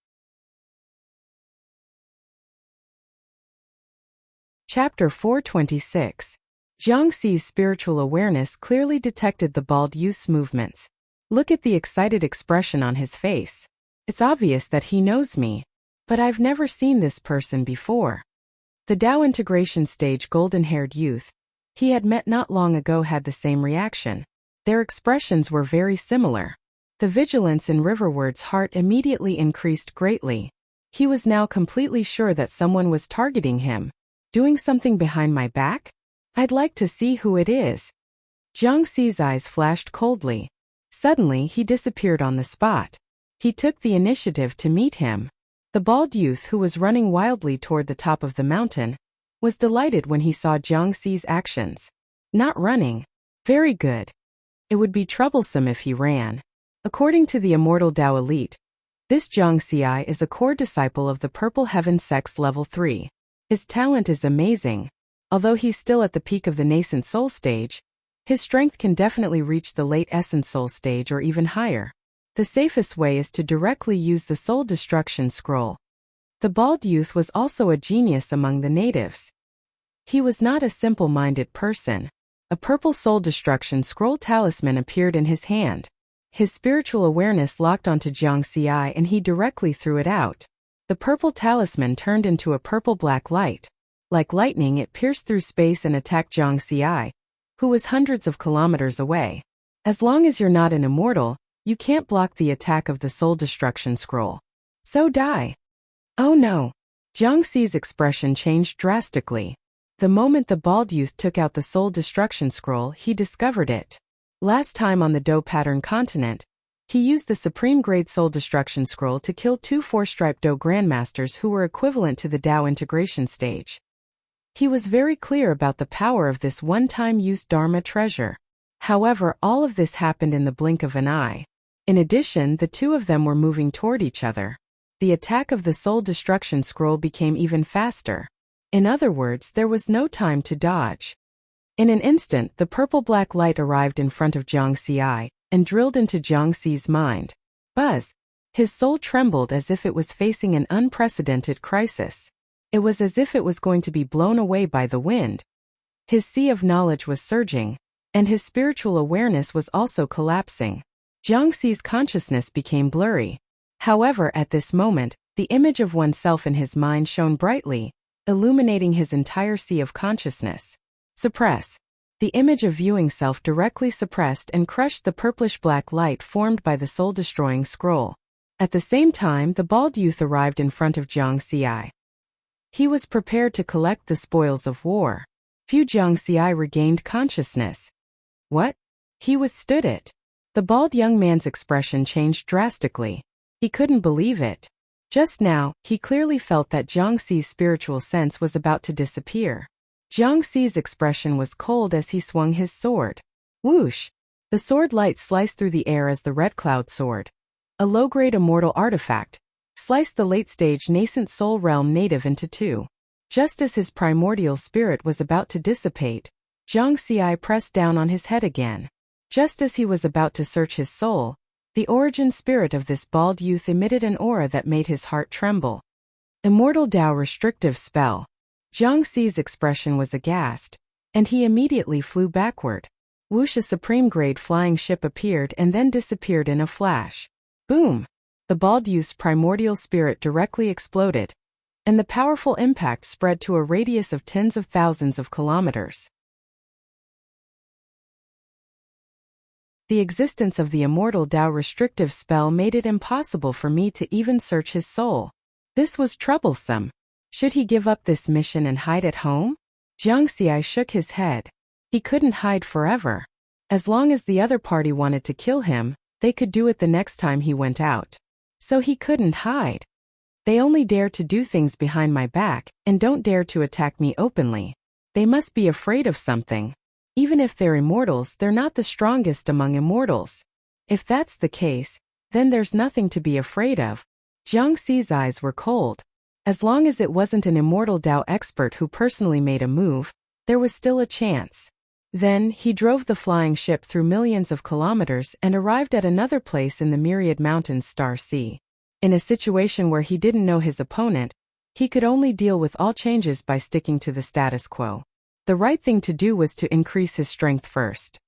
Chapter 426. Zhang Xi's spiritual awareness clearly detected the bald youth's movements. Look at the excited expression on his face. It's obvious that he knows me. But I've never seen this person before. The Tao integration stage golden-haired youth he had met not long ago had the same reaction. Their expressions were very similar. The vigilance in Riverwood's heart immediately increased greatly. He was now completely sure that someone was targeting him. Doing something behind my back? I'd like to see who it is. Jiang Xi's eyes flashed coldly. Suddenly he disappeared on the spot. He took the initiative to meet him. The bald youth who was running wildly toward the top of the mountain was delighted when he saw Jiang Xi's actions. Not running. Very good. It would be troublesome if he ran. According to the Immortal Tao Elite, this Jiang Xi is a core disciple of the Purple Heaven Sex Level 3. His talent is amazing. Although he's still at the peak of the nascent soul stage, his strength can definitely reach the late essence soul stage or even higher. The safest way is to directly use the soul destruction scroll. The bald youth was also a genius among the natives. He was not a simple-minded person. A purple soul destruction scroll talisman appeared in his hand. His spiritual awareness locked onto Jiang Xi and he directly threw it out. The purple talisman turned into a purple-black light. Like lightning, it pierced through space and attacked Jiang Xi, who was hundreds of kilometers away. As long as you're not an immortal, you can't block the attack of the soul destruction scroll. So die. Oh no. Jiang Xi's expression changed drastically. The moment the bald youth took out the soul destruction scroll, he discovered it. Last time on the Do Pattern continent, he used the Supreme Grade Soul Destruction Scroll to kill 2 4-striped Do Grandmasters who were equivalent to the Tao integration stage. He was very clear about the power of this one-time use Dharma treasure. However, all of this happened in the blink of an eye. In addition, the two of them were moving toward each other. The attack of the Soul Destruction Scroll became even faster. In other words, there was no time to dodge. In an instant, the purple-black light arrived in front of Jiang Xi and drilled into Jiang Xi's mind. Buzz! His soul trembled as if it was facing an unprecedented crisis. It was as if it was going to be blown away by the wind. His sea of knowledge was surging, and his spiritual awareness was also collapsing. Jiang Xi's consciousness became blurry. However, at this moment, the image of oneself in his mind shone brightly, illuminating his entire sea of consciousness. Suppress. The image of viewing self directly suppressed and crushed the purplish-black light formed by the soul-destroying scroll. At the same time, the bald youth arrived in front of Jiang Xi. He was prepared to collect the spoils of war. Few Jiang Xi regained consciousness. What? He withstood it. The bald young man's expression changed drastically. He couldn't believe it. Just now, he clearly felt that Jiang Xi's spiritual sense was about to disappear. Jiang Xi's expression was cold as he swung his sword. Whoosh! The sword light sliced through the air as the Red Cloud Sword, a low-grade immortal artifact, sliced the late-stage nascent soul realm native into two. Just as his primordial spirit was about to dissipate, Jiang Xi pressed down on his head again. Just as he was about to search his soul, the origin spirit of this bald youth emitted an aura that made his heart tremble. Immortal Tao restrictive spell. Jiang Xi's expression was aghast, and he immediately flew backward. Whoosh! A supreme-grade flying ship appeared and then disappeared in a flash. Boom! The bald youth's primordial spirit directly exploded, and the powerful impact spread to a radius of tens of thousands of kilometers. The existence of the Immortal Tao restrictive spell made it impossible for me to even search his soul. This was troublesome. Should he give up this mission and hide at home? Jiang Xi shook his head. He couldn't hide forever. As long as the other party wanted to kill him, they could do it the next time he went out. So he couldn't hide. They only dare to do things behind my back and don't dare to attack me openly. They must be afraid of something. Even if they're immortals, they're not the strongest among immortals. If that's the case, then there's nothing to be afraid of. Jiang Xi's eyes were cold. As long as it wasn't an Immortal Tao expert who personally made a move, there was still a chance. Then, he drove the flying ship through millions of kilometers and arrived at another place in the Myriad Mountains Star Sea. In a situation where he didn't know his opponent, he could only deal with all changes by sticking to the status quo. The right thing to do was to increase his strength first.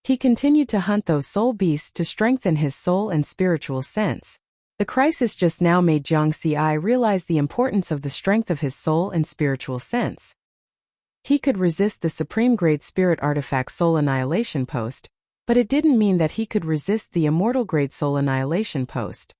He continued to hunt those soul beasts to strengthen his soul and spiritual sense. The crisis just now made Jiang Xi realize the importance of the strength of his soul and spiritual sense. He could resist the supreme-grade spirit artifact Soul Annihilation Post, but it didn't mean that he could resist the immortal-grade Soul Annihilation Post.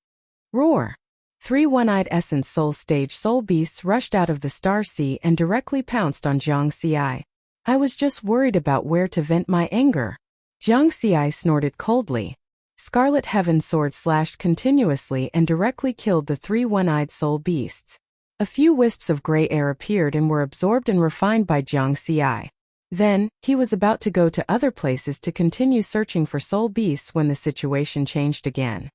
Roar! 3 one-eyed essence soul stage soul beasts rushed out of the star sea and directly pounced on Jiang Xi. I was just worried about where to vent my anger. Jiang Xi snorted coldly. Scarlet Heaven Sword slashed continuously and directly killed the 3 one-eyed soul beasts. A few wisps of gray air appeared and were absorbed and refined by Jiang Xi. Then, he was about to go to other places to continue searching for soul beasts when the situation changed again.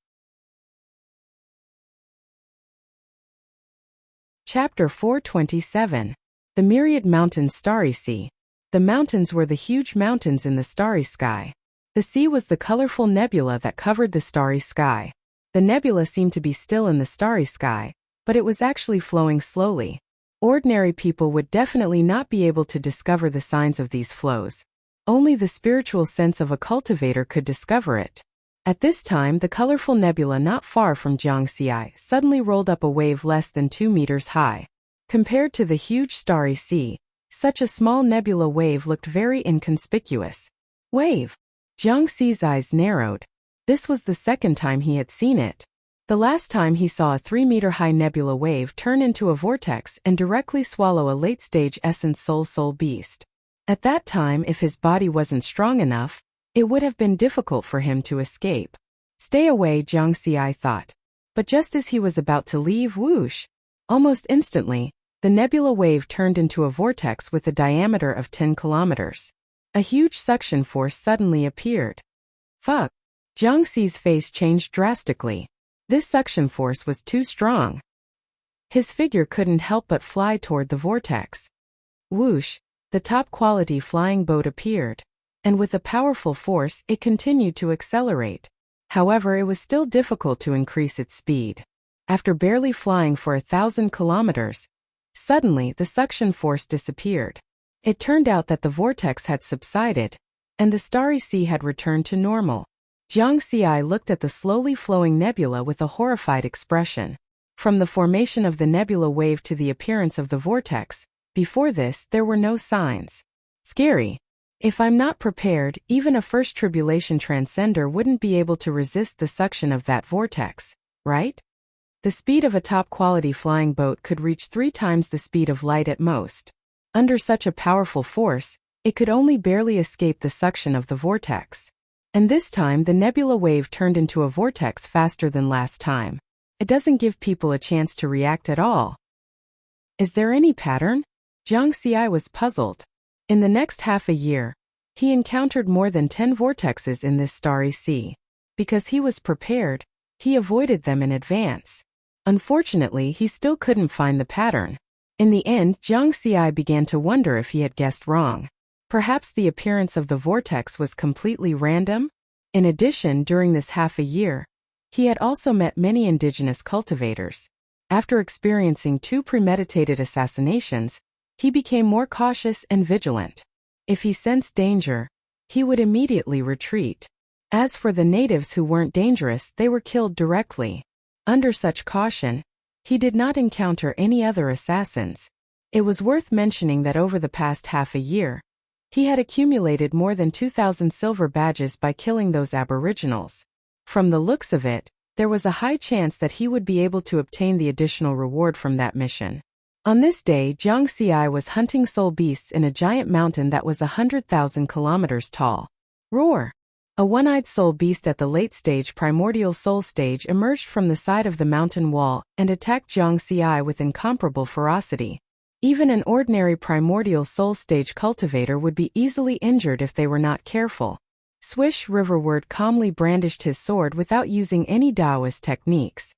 Chapter 427. The Myriad Mountains Starry Sea. The mountains were the huge mountains in the starry sky. The sea was the colorful nebula that covered the starry sky. The nebula seemed to be still in the starry sky, but it was actually flowing slowly. Ordinary people would definitely not be able to discover the signs of these flows. Only the spiritual sense of a cultivator could discover it. At this time, the colorful nebula not far from Jiang Xi suddenly rolled up a wave less than 2 meters high. Compared to the huge starry sea, such a small nebula wave looked very inconspicuous. Wave! Jiang Xi's eyes narrowed. This was the second time he had seen it. The last time he saw a 3-meter-high nebula wave turn into a vortex and directly swallow a late-stage essence soul beast. At that time, if his body wasn't strong enough, it would have been difficult for him to escape. Stay away, Jiang Xi thought. But just as he was about to leave, whoosh! Almost instantly, the nebula wave turned into a vortex with a diameter of 10 kilometers. A huge suction force suddenly appeared. Fuck! Jiang Xi's face changed drastically. This suction force was too strong. His figure couldn't help but fly toward the vortex. Whoosh! The top-quality flying boat appeared. And with a powerful force, it continued to accelerate. However, it was still difficult to increase its speed. After barely flying for 1,000 kilometers, suddenly the suction force disappeared. It turned out that the vortex had subsided, and the starry sea had returned to normal. Jiang Xi looked at the slowly flowing nebula with a horrified expression. From the formation of the nebula wave to the appearance of the vortex, before this there were no signs. Scary. If I'm not prepared, even a first tribulation transcender wouldn't be able to resist the suction of that vortex, right? The speed of a top-quality flying boat could reach 3 times the speed of light at most. Under such a powerful force, it could only barely escape the suction of the vortex. And this time the nebula wave turned into a vortex faster than last time. It doesn't give people a chance to react at all. Is there any pattern? Jiang Xi was puzzled. In the next half a year, he encountered more than 10 vortexes in this starry sea. Because he was prepared, he avoided them in advance. Unfortunately, he still couldn't find the pattern. In the end, Jiang Xi began to wonder if he had guessed wrong. Perhaps the appearance of the vortex was completely random? In addition, during this half a year, he had also met many indigenous cultivators. After experiencing 2 premeditated assassinations, he became more cautious and vigilant. If he sensed danger, he would immediately retreat. As for the natives who weren't dangerous, they were killed directly. Under such caution, he did not encounter any other assassins. It was worth mentioning that over the past half a year, he had accumulated more than 2,000 silver badges by killing those aboriginals. From the looks of it, there was a high chance that he would be able to obtain the additional reward from that mission. On this day, Jiang Xi was hunting soul beasts in a giant mountain that was 100,000 kilometers tall. Roar! A one-eyed soul beast at the late-stage primordial soul stage emerged from the side of the mountain wall and attacked Jiang Xi with incomparable ferocity. Even an ordinary primordial soul stage cultivator would be easily injured if they were not careful. Swish Riverward calmly brandished his sword without using any Taoist techniques.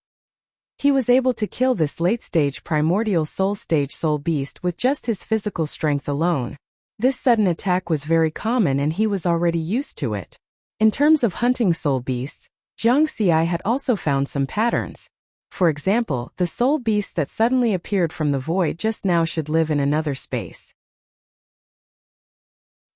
He was able to kill this late-stage primordial soul stage soul beast with just his physical strength alone. This sudden attack was very common and he was already used to it. In terms of hunting soul beasts, Jiang Xi had also found some patterns. For example, the soul beast that suddenly appeared from the void just now should live in another space.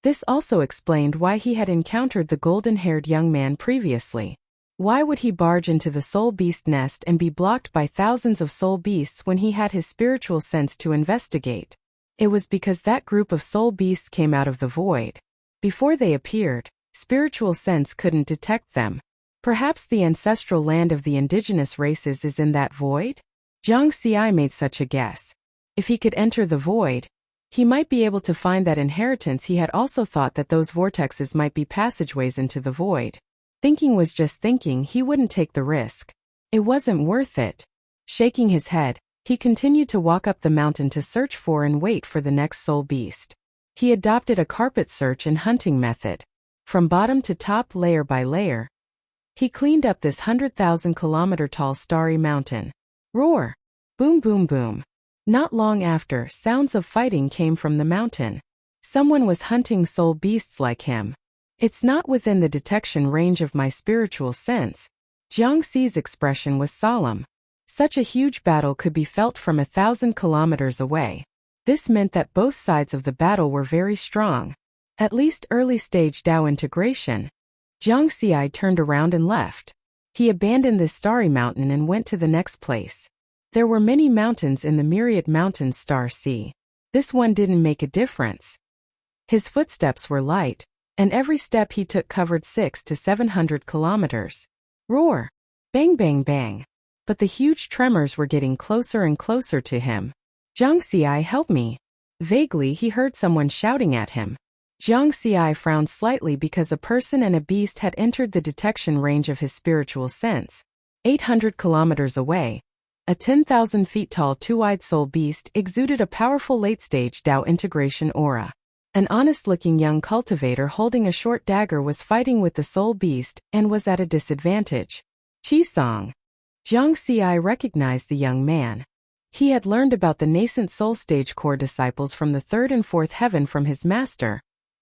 This also explained why he had encountered the golden-haired young man previously. Why would he barge into the soul beast nest and be blocked by thousands of soul beasts when he had his spiritual sense to investigate? It was because that group of soul beasts came out of the void. Before they appeared, spiritual sense couldn't detect them. Perhaps the ancestral land of the indigenous races is in that void? Zhang Xi made such a guess. If he could enter the void, he might be able to find that inheritance. He had also thought that those vortexes might be passageways into the void. Thinking was just thinking. He wouldn't take the risk. It wasn't worth it. Shaking his head, he continued to walk up the mountain to search for and wait for the next soul beast. He adopted a carpet search and hunting method. From bottom to top, layer by layer, he cleaned up this 100,000-kilometer tall starry mountain. Roar! Boom boom boom. Not long after, sounds of fighting came from the mountain. Someone was hunting soul beasts like him. It's not within the detection range of my spiritual sense. Jiang Xi's expression was solemn. Such a huge battle could be felt from 1,000 kilometers away. This meant that both sides of the battle were very strong. At least early-stage Dao integration. Jiang Xi turned around and left. He abandoned this starry mountain and went to the next place. There were many mountains in the myriad mountains star sea. This one didn't make a difference. His footsteps were light, and every step he took covered 600 to 700 kilometers. Roar! Bang bang bang. But the huge tremors were getting closer and closer to him. Jiang Xi, help me. Vaguely he heard someone shouting at him. Jiang Xi frowned slightly because a person and a beast had entered the detection range of his spiritual sense. 800 kilometers away, a 10,000 feet tall two-eyed soul beast exuded a powerful late-stage Dao integration aura. An honest-looking young cultivator holding a short dagger was fighting with the soul beast and was at a disadvantage. Qisong. Jiang Xi recognized the young man. He had learned about the nascent soul stage core disciples from the third and fourth heaven from his master,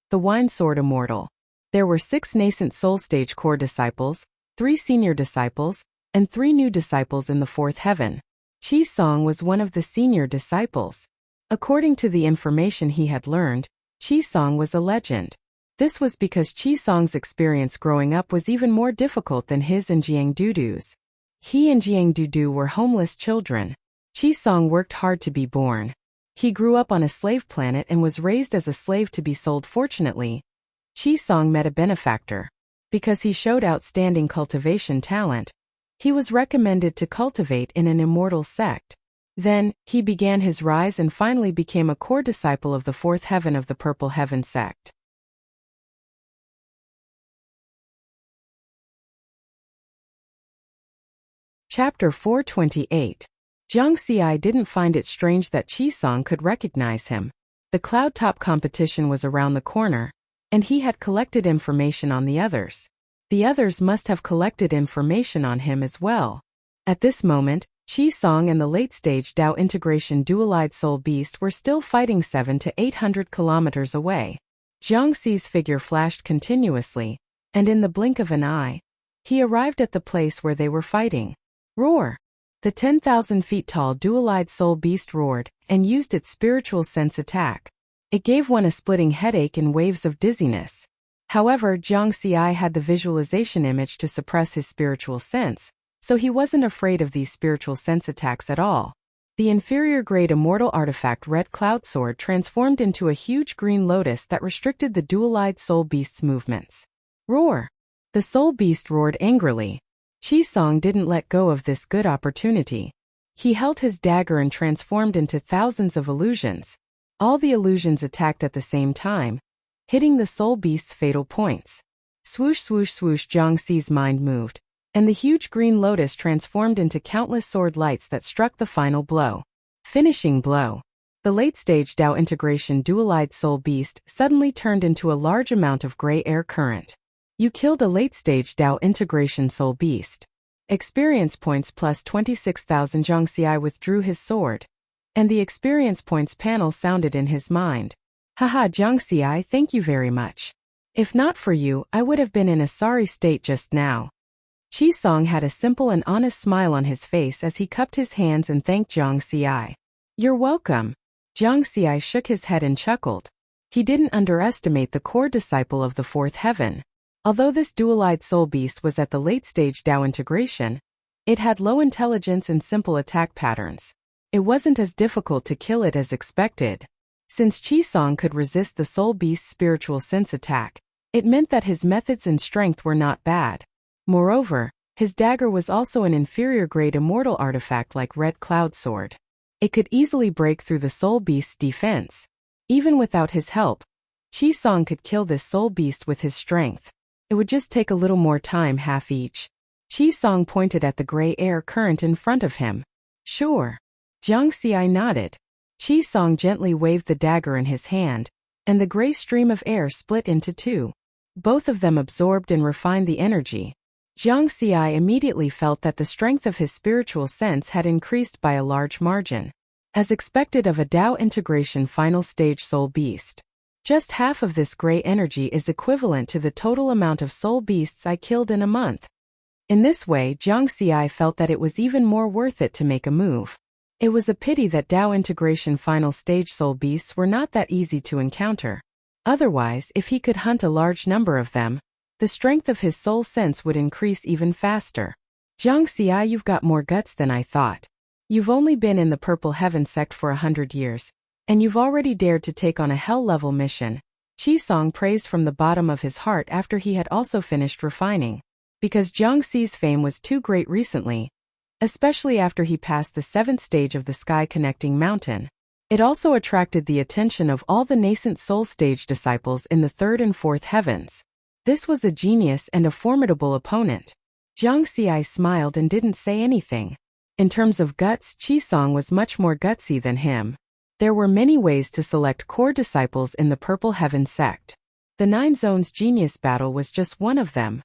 the Wine Sword Immortal. There were 6 nascent soul stage core disciples, 3 senior disciples, and 3 new disciples in the fourth heaven. Qisong was one of the senior disciples. According to the information he had learned, Qisong was a legend. This was because Qisong's experience growing up was even more difficult than his and Jiang Dudu's. He and Jiang Dudu were homeless children. Qisong worked hard to be born. He grew up on a slave planet and was raised as a slave to be sold. Fortunately, Qisong met a benefactor. Because he showed outstanding cultivation talent, he was recommended to cultivate in an immortal sect. Then, he began his rise and finally became a core disciple of the fourth heaven of the Purple Heaven sect. Chapter 428. Jiang Xi didn't find it strange that Qisong could recognize him. The cloud top competition was around the corner, and he had collected information on the others. The others must have collected information on him as well. At this moment, Qisong and the late-stage Dao integration dual-eyed soul beast were still fighting 700 to 800 kilometers away. Jiang Xi's figure flashed continuously, and in the blink of an eye, he arrived at the place where they were fighting. Roar! The 10,000 feet tall dual-eyed soul beast roared and used its spiritual sense attack. It gave one a splitting headache and waves of dizziness. However, Jiang Xi had the visualization image to suppress his spiritual sense, so he wasn't afraid of these spiritual sense attacks at all. The inferior-grade immortal artifact Red Cloud Sword transformed into a huge green lotus that restricted the dual-eyed soul beast's movements. Roar! The soul beast roared angrily. Qisong didn't let go of this good opportunity. He held his dagger and transformed into thousands of illusions. All the illusions attacked at the same time, hitting the soul beast's fatal points. Swoosh swoosh swoosh, Jiang Xi's mind moved, and the huge green lotus transformed into countless sword lights that struck the final blow. Finishing blow. The late-stage Dao integration dual-eyed soul beast suddenly turned into a large amount of gray air current. You killed a late-stage Dao integration soul beast. Experience points plus 26,000. Jiang Xi withdrew his sword, and the experience points panel sounded in his mind. Haha, Jiang Xi, thank you very much. If not for you, I would have been in a sorry state just now. Qisong had a simple and honest smile on his face as he cupped his hands and thanked Jiang Xi. You're welcome. Jiang Xi shook his head and chuckled. He didn't underestimate the core disciple of the fourth heaven. Although this dual-eyed soul beast was at the late stage Tao integration, it had low intelligence and simple attack patterns. It wasn't as difficult to kill it as expected. Since Qisong could resist the soul beast's spiritual sense attack, it meant that his methods and strength were not bad. Moreover, his dagger was also an inferior-grade immortal artifact like Red Cloud Sword. It could easily break through the soul beast's defense. Even without his help, Qisong could kill this soul beast with his strength. It would just take a little more time half each. Qisong pointed at the gray air current in front of him. Sure. Jiang Xi nodded. Qisong gently waved the dagger in his hand, and the gray stream of air split into two. Both of them absorbed and refined the energy. Jiang Xi immediately felt that the strength of his spiritual sense had increased by a large margin. As expected of a Tao integration final stage soul beast. Just half of this gray energy is equivalent to the total amount of soul beasts I killed in a month. In this way, Jiang Xi felt that it was even more worth it to make a move. It was a pity that Tao integration final stage soul beasts were not that easy to encounter. Otherwise, if he could hunt a large number of them, the strength of his soul sense would increase even faster. Jiang Xi, you've got more guts than I thought. You've only been in the Purple Heaven sect for 100 years. And you've already dared to take on a hell-level mission. Qisong praised from the bottom of his heart after he had also finished refining. Because Jiang Xi's fame was too great recently, especially after he passed the 7th stage of the sky-connecting mountain. It also attracted the attention of all the nascent soul stage disciples in the 3rd and 4th heavens. This was a genius and a formidable opponent. Jiang Xi smiled and didn't say anything. In terms of guts, Qisong was much more gutsy than him. There were many ways to select core disciples in the Purple Heaven sect. The 9 Zones Genius Battle was just one of them.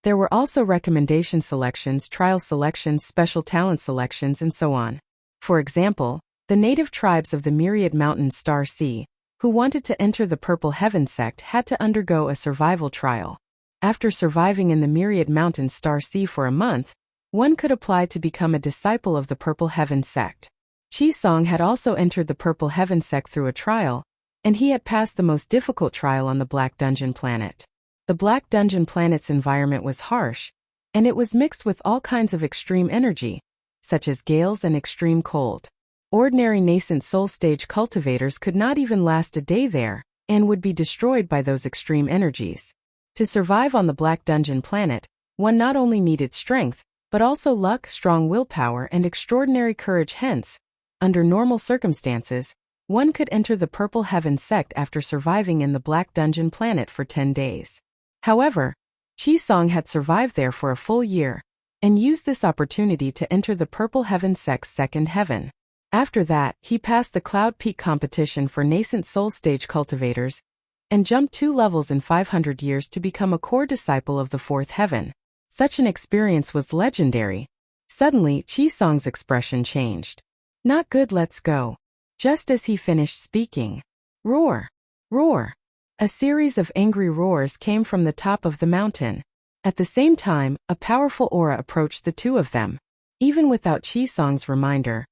There were also recommendation selections, trial selections, special talent selections, and so on. For example, the native tribes of the Myriad Mountain Star Sea, who wanted to enter the Purple Heaven sect, had to undergo a survival trial. After surviving in the Myriad Mountain Star Sea for a month, one could apply to become a disciple of the Purple Heaven sect. Qisong had also entered the Purple Heaven sect through a trial, and he had passed the most difficult trial on the Black Dungeon planet. The Black Dungeon planet's environment was harsh, and it was mixed with all kinds of extreme energy, such as gales and extreme cold. Ordinary nascent soul stage cultivators could not even last a day there, and would be destroyed by those extreme energies. To survive on the Black Dungeon planet, one not only needed strength, but also luck, strong willpower, and extraordinary courage. Hence, under normal circumstances, one could enter the Purple Heaven sect after surviving in the Black Dungeon planet for 10 days. However, Qisong had survived there for a full year, and used this opportunity to enter the Purple Heaven sect's 2nd heaven. After that, he passed the Cloud Peak competition for nascent soul stage cultivators, and jumped 2 levels in 500 years to become a core disciple of the 4th heaven. Such an experience was legendary. Suddenly, Qisong's expression changed. Not good, let's go. Just as he finished speaking. Roar! Roar! A series of angry roars came from the top of the mountain. At the same time, a powerful aura approached the two of them. Even without Qisong's reminder,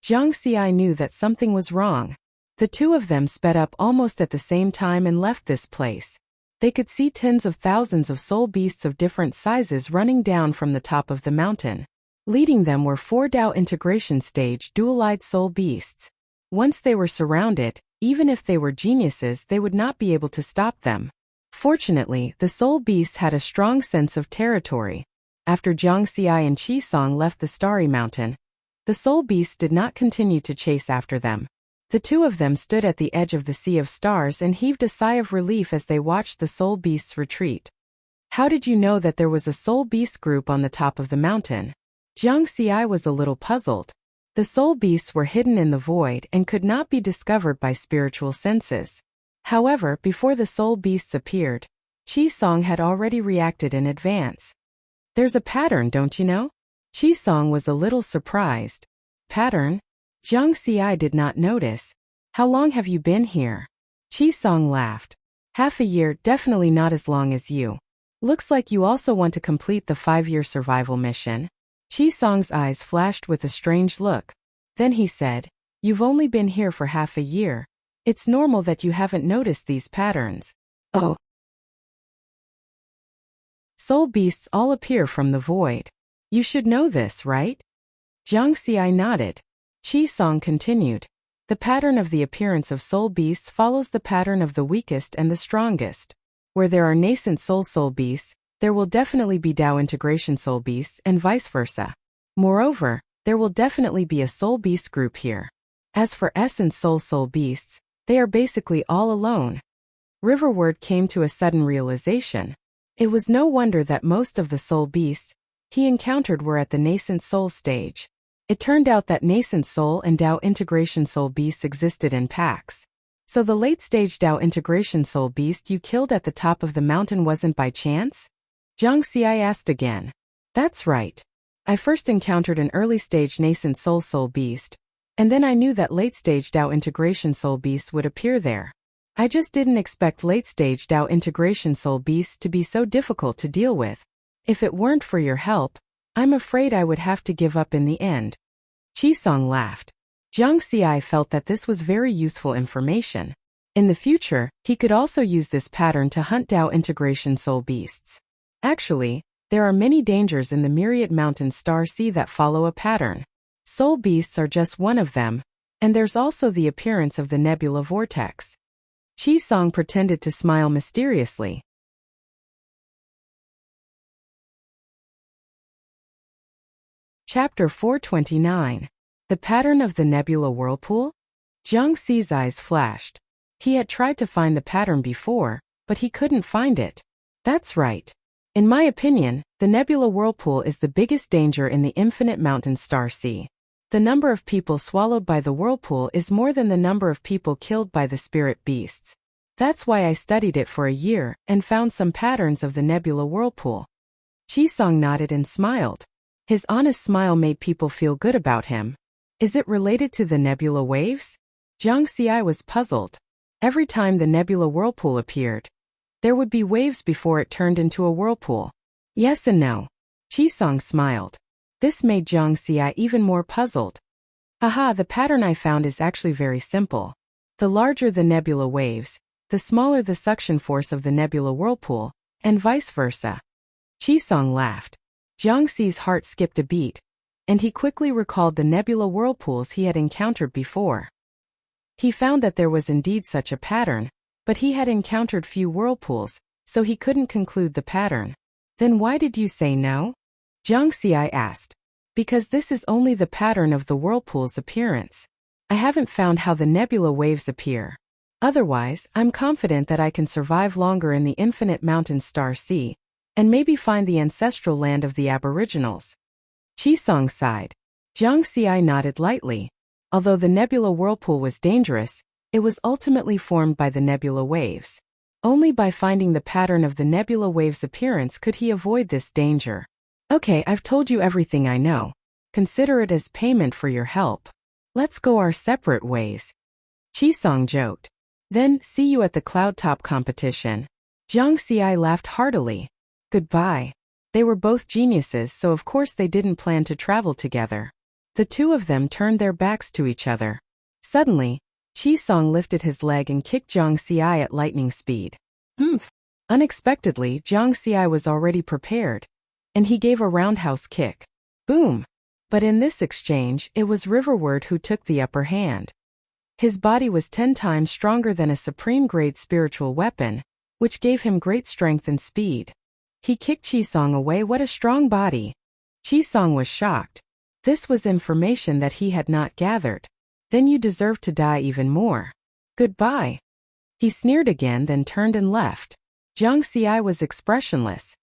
Jiang Xi knew that something was wrong. The two of them sped up almost at the same time and left this place. They could see tens of thousands of soul beasts of different sizes running down from the top of the mountain. Leading them were 4 Tao integration stage dual-eyed soul beasts. Once they were surrounded, even if they were geniuses, they would not be able to stop them. Fortunately, the soul beasts had a strong sense of territory. After Jiang Xi and Qisong left the Starry Mountain, the soul beasts did not continue to chase after them. The two of them stood at the edge of the Sea of Stars and heaved a sigh of relief as they watched the soul beasts retreat. How did you know that there was a soul beast group on the top of the mountain? Jiang Xi was a little puzzled. The soul beasts were hidden in the void and could not be discovered by spiritual senses. However, before the soul beasts appeared, Qisong had already reacted in advance. There's a pattern, don't you know? Qisong was a little surprised. Pattern? Jiang Xi did not notice. How long have you been here? Qisong laughed. Half a year, definitely not as long as you. Looks like you also want to complete the 5-year survival mission. Qisong's eyes flashed with a strange look. Then he said, "You've only been here for half a year. It's normal that you haven't noticed these patterns. Oh. Soul beasts all appear from the void. You should know this, right? Jiang Xi nodded. Qi Song continued. The pattern of the appearance of soul beasts follows the pattern of the weakest and the strongest. Where there are nascent soul beasts, there will definitely be Dao integration soul beasts and vice versa. Moreover, there will definitely be a soul beast group here. As for essence soul beasts, they are basically all alone. Riverward came to a sudden realization. It was no wonder that most of the soul beasts he encountered were at the nascent soul stage. It turned out that nascent soul and Dao integration soul beasts existed in packs. So the late-stage Dao integration soul beast you killed at the top of the mountain wasn't by chance? Jiang Xi asked again. That's right. I first encountered an early-stage nascent soul beast, and then I knew that late-stage Dao integration soul beasts would appear there. I just didn't expect late-stage Dao integration soul beasts to be so difficult to deal with. If it weren't for your help, I'm afraid I would have to give up in the end. Qi Song laughed. Jiang Xi felt that this was very useful information. In the future, he could also use this pattern to hunt Dao integration soul beasts. Actually, there are many dangers in the myriad mountain star sea that follow a pattern. Soul beasts are just one of them, and there's also the appearance of the nebula vortex. Qi Song pretended to smile mysteriously. Chapter 429. The Pattern of the Nebula Whirlpool? Jiang Xi's eyes flashed. He had tried to find the pattern before, but he couldn't find it. That's right. In my opinion, the nebula whirlpool is the biggest danger in the infinite mountain star sea. The number of people swallowed by the whirlpool is more than the number of people killed by the spirit beasts. That's why I studied it for a year and found some patterns of the nebula whirlpool. Qi Song nodded and smiled. His honest smile made people feel good about him. Is it related to the nebula waves? Jiang Xi was puzzled. Every time the nebula whirlpool appeared, there would be waves before it turned into a whirlpool. Yes and no. Qi Song smiled. This made Jiang Xi even more puzzled. Haha, the pattern I found is actually very simple. The larger the nebula waves, the smaller the suction force of the nebula whirlpool, and vice versa. Qi Song laughed. Jiang Xi's heart skipped a beat, and he quickly recalled the nebula whirlpools he had encountered before. He found that there was indeed such a pattern, but he had encountered few whirlpools, so he couldn't conclude the pattern. Then why did you say no? Jiang Xi asked. Because this is only the pattern of the whirlpool's appearance. I haven't found how the nebula waves appear. Otherwise, I'm confident that I can survive longer in the infinite mountain star sea, and maybe find the ancestral land of the aboriginals. Qi Song sighed. Jiang Xi nodded lightly. Although the nebula whirlpool was dangerous, it was ultimately formed by the nebula waves. Only by finding the pattern of the nebula waves' appearance could he avoid this danger. Okay, I've told you everything I know. Consider it as payment for your help. Let's go our separate ways. Qi Song joked. Then, see you at the cloud top competition. Jiang Xi laughed heartily. Goodbye. They were both geniuses, so of course they didn't plan to travel together. The two of them turned their backs to each other. Suddenly, Qi Song lifted his leg and kicked Jiang Xi at lightning speed. Humph! Unexpectedly, Jiang Xi was already prepared, and he gave a roundhouse kick. Boom! But in this exchange, it was Riverward who took the upper hand. His body was 10 times stronger than a supreme-grade spiritual weapon, which gave him great strength and speed. He kicked Qi Song away. What a strong body! Qi Song was shocked. This was information that he had not gathered. Then you deserve to die even more. Goodbye. He sneered again, then turned and left. Jiang Xi was expressionless.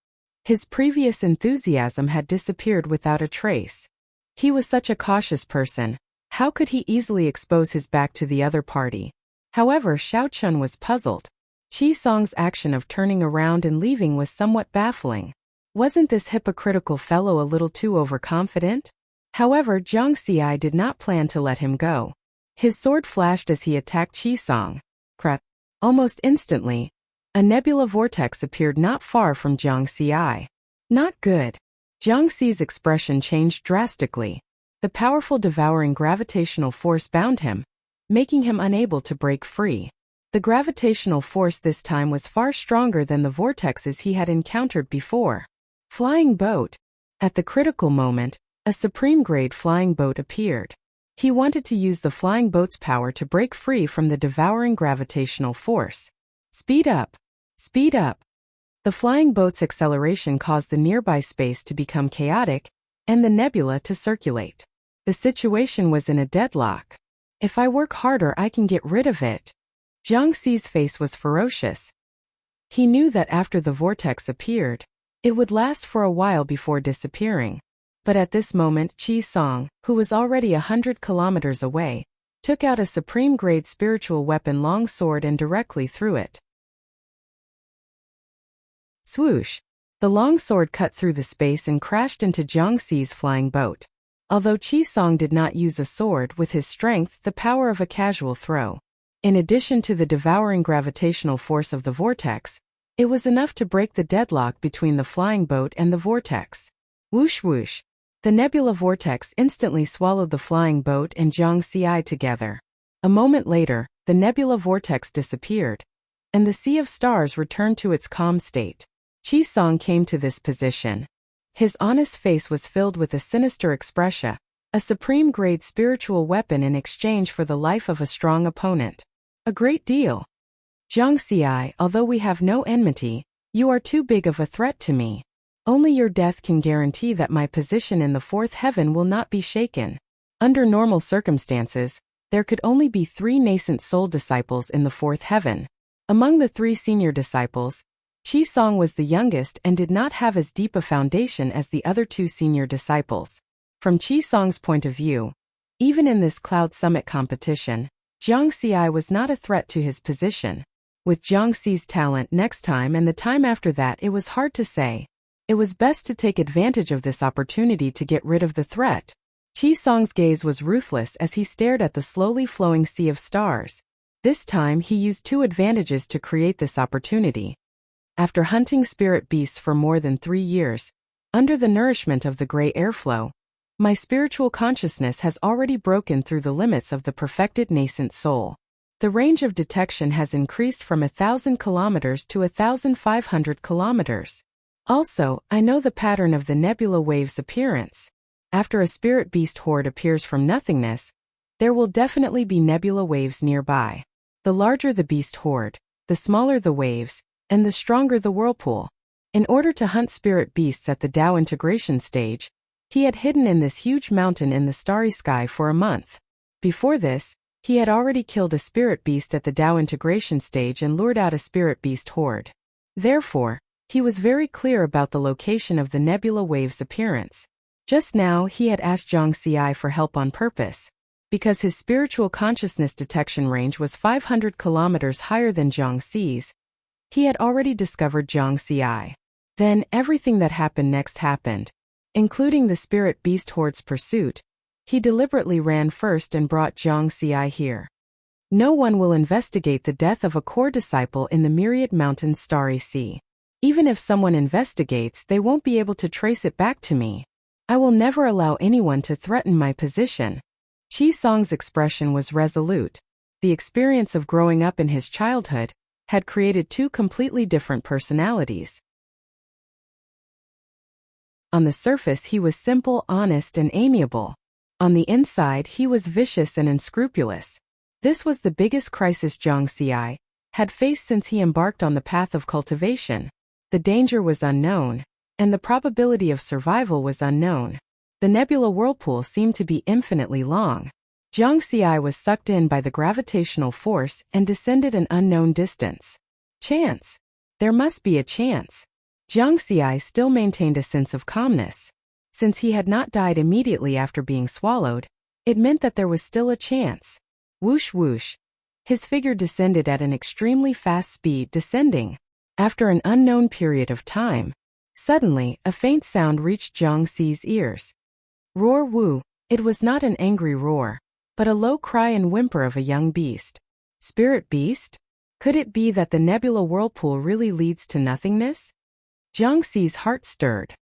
His previous enthusiasm had disappeared without a trace. He was such a cautious person. How could he easily expose his back to the other party? However, Xiao Chun was puzzled. Qi Song's action of turning around and leaving was somewhat baffling. Wasn't this hypocritical fellow a little too overconfident? However, Jiang Xi did not plan to let him go. His sword flashed as he attacked Qi Song. Crap! Almost instantly, a nebula vortex appeared not far from Jiang Xi. Not good. Jiang Xi's expression changed drastically. The powerful devouring gravitational force bound him, making him unable to break free. The gravitational force this time was far stronger than the vortexes he had encountered before. Flying boat. At the critical moment, a supreme-grade flying boat appeared. He wanted to use the flying boat's power to break free from the devouring gravitational force. Speed up! Speed up! The flying boat's acceleration caused the nearby space to become chaotic and the nebula to circulate. The situation was in a deadlock. If I work harder, I can get rid of it. Jiang Xi's face was ferocious. He knew that after the vortex appeared, it would last for a while before disappearing. But at this moment, Qi Song, who was already 100 kilometers away, took out a supreme-grade spiritual weapon long sword and directly threw it. Swoosh! The long sword cut through the space and crashed into Jiang Xi's flying boat. Although Qi Song did not use a sword with his strength, the power of a casual throw, in addition to the devouring gravitational force of the vortex, it was enough to break the deadlock between the flying boat and the vortex. Whoosh whoosh! The nebula vortex instantly swallowed the flying boat and Jiang Xi together. A moment later, the nebula vortex disappeared, and the sea of stars returned to its calm state. Qi Song came to this position. His honest face was filled with a sinister expression, a supreme-grade spiritual weapon in exchange for the life of a strong opponent. A great deal. Jiang Xi, although we have no enmity, you are too big of a threat to me. Only your death can guarantee that my position in the fourth heaven will not be shaken. Under normal circumstances, there could only be 3 nascent soul disciples in the fourth heaven. Among the 3 senior disciples, Qi Song was the youngest and did not have as deep a foundation as the other 2 senior disciples. From Qi Song's point of view, even in this Cloud Summit competition, Jiang Xi was not a threat to his position. With Jiang Xi's talent next time and the time after that, it was hard to say. It was best to take advantage of this opportunity to get rid of the threat. Qi Song's gaze was ruthless as he stared at the slowly flowing sea of stars. This time he used 2 advantages to create this opportunity. After hunting spirit beasts for more than 3 years, under the nourishment of the gray airflow, my spiritual consciousness has already broken through the limits of the perfected nascent soul. The range of detection has increased from 1,000 kilometers to 1,500 kilometers. Also, I know the pattern of the nebula wave's appearance. After a spirit beast horde appears from nothingness, there will definitely be nebula waves nearby. The larger the beast horde, the smaller the waves, and the stronger the whirlpool. In order to hunt spirit beasts at the Tao integration stage, he had hidden in this huge mountain in the starry sky for a month. Before this, he had already killed a spirit beast at the Tao integration stage and lured out a spirit beast horde. Therefore, he was very clear about the location of the nebula wave's appearance. Just now he had asked Jiang Xi for help on purpose. Because his spiritual consciousness detection range was 500 kilometers higher than Jiang Xi's, he had already discovered Jiang Xi. Then everything that happened next happened, including the spirit beast horde's pursuit. He deliberately ran first and brought Jiang Xi here. No one will investigate the death of a core disciple in the Myriad Mountains starry sea. Even if someone investigates, they won't be able to trace it back to me. I will never allow anyone to threaten my position. Qi Song's expression was resolute. The experience of growing up in his childhood had created 2 completely different personalities. On the surface he was simple, honest, and amiable. On the inside he was vicious and unscrupulous. This was the biggest crisis Jiang Xi had faced since he embarked on the path of cultivation. The danger was unknown, and the probability of survival was unknown. The nebula whirlpool seemed to be infinitely long. Jiang Xi was sucked in by the gravitational force and descended an unknown distance. Chance. There must be a chance. Jiang Xi still maintained a sense of calmness. Since he had not died immediately after being swallowed, it meant that there was still a chance. Whoosh whoosh. His figure descended at an extremely fast speed, descending. After an unknown period of time, suddenly a faint sound reached Jiang Xi's ears. Roar woo. It was not an angry roar, but a low cry and whimper of a young beast. Spirit beast? Could it be that the nebula whirlpool really leads to nothingness? Jiang Xi's heart stirred.